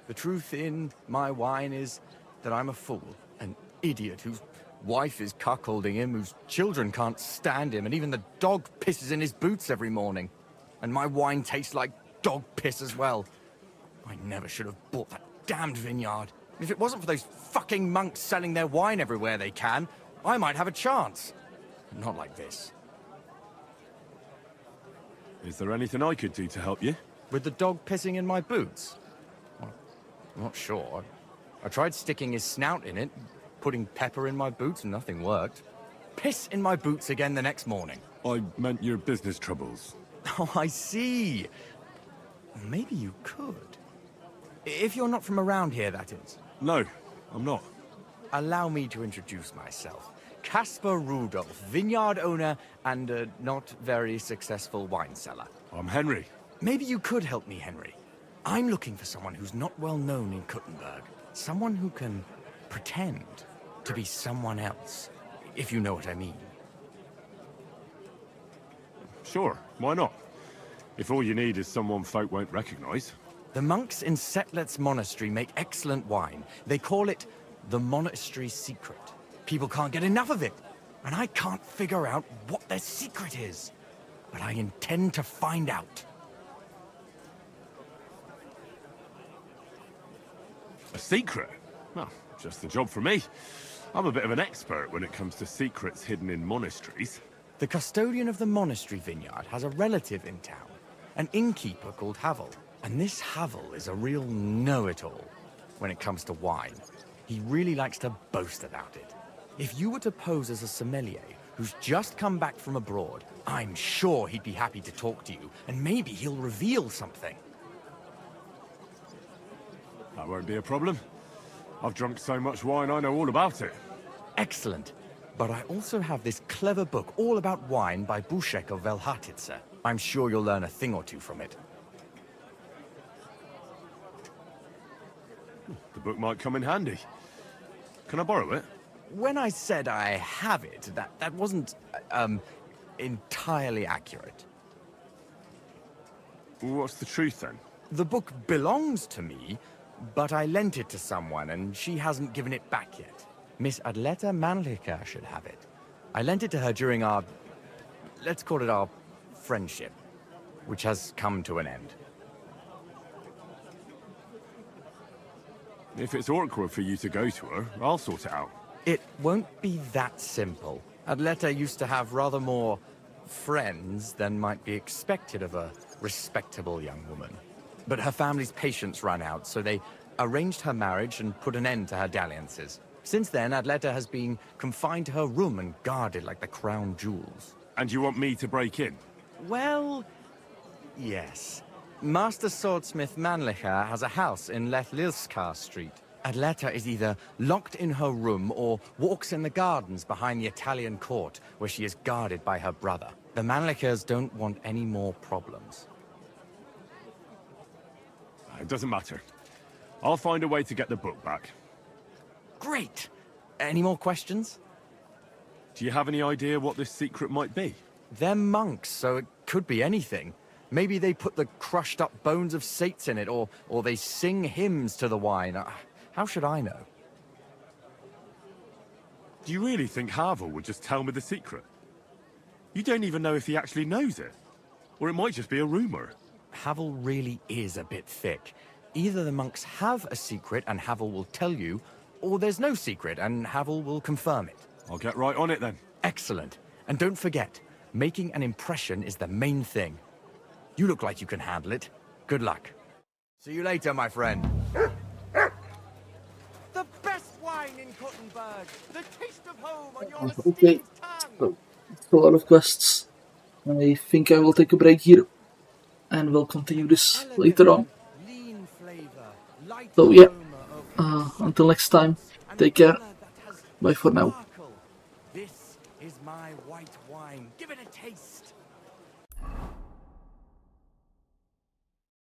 the truth in my wine is that I'm a fool, an idiot whose wife is cuckolding him, whose children can't stand him, and even the dog pisses in his boots every morning. And my wine tastes like dog piss as well. I never should have bought that damned vineyard. If it wasn't for those fucking monks selling their wine everywhere they can, I might have a chance. Not like this. Is there anything I could do to help you? With the dog pissing in my boots? Well, I'm not sure. I tried sticking his snout in it, putting pepper in my boots, and nothing worked. Piss in my boots again the next morning. I meant your business troubles. Oh, I see. Maybe you could. If you're not from around here, that is. No, I'm not. Allow me to introduce myself. Caspar Rudolph, vineyard owner and a not very successful wine seller. I'm Henry. Maybe you could help me, Henry. I'm looking for someone who's not well known in Kuttenberg. Someone who can pretend to be someone else, if you know what I mean. Sure, why not? If all you need is someone folk won't recognize. The monks in Setlet's monastery make excellent wine. They call it the monastery secret. People can't get enough of it, and I can't figure out what their secret is. But I intend to find out. A secret? Well, just the job for me. I'm a bit of an expert when it comes to secrets hidden in monasteries. The custodian of the monastery vineyard has a relative in town, an innkeeper called Havel. And this Havel is a real know-it-all when it comes to wine. He really likes to boast about it. If you were to pose as a sommelier who's just come back from abroad, I'm sure he'd be happy to talk to you, and maybe he'll reveal something. That won't be a problem. I've drunk so much wine, I know all about it. Excellent. But I also have this clever book all about wine by Bušek of Velhatice. I'm sure you'll learn a thing or two from it. The book might come in handy. Can I borrow it? When I said I have it, that wasn't, entirely accurate. What's the truth, then? The book belongs to me, but I lent it to someone, and she hasn't given it back yet. Miss Adleta Manlica should have it. I lent it to her during our... let's call it our friendship, which has come to an end. If it's awkward for you to go to her, I'll sort it out. It won't be that simple. Adleta used to have rather more friends than might be expected of a respectable young woman. But her family's patience ran out, so they arranged her marriage and put an end to her dalliances. Since then, Adleta has been confined to her room and guarded like the crown jewels. And you want me to break in? Well, yes. Master Swordsmith Manlicher has a house in Lethlilskar Street. Adleta is either locked in her room or walks in the gardens behind the Italian court, where she is guarded by her brother. The Manlichers don't want any more problems. It doesn't matter. I'll find a way to get the book back. Great! Any more questions? Do you have any idea what this secret might be? They're monks, so it could be anything. Maybe they put the crushed up bones of saints in it, or they sing hymns to the wine. How should I know? Do you really think Havel would just tell me the secret? You don't even know if he actually knows it. Or it might just be a rumor. Havel really is a bit thick. Either the monks have a secret and Havel will tell you, or there's no secret and Havel will confirm it. I'll get right on it then. Excellent. And don't forget, making an impression is the main thing. You look like you can handle it. Good luck. See you later, my friend. The best wine in Kuttenberg. The taste of home on your Okay, so it's a lot of quests. I think I will take a break here and we'll continue this later on. So yeah, until next time, take care. Bye for now. This is my white wine. Give it a taste.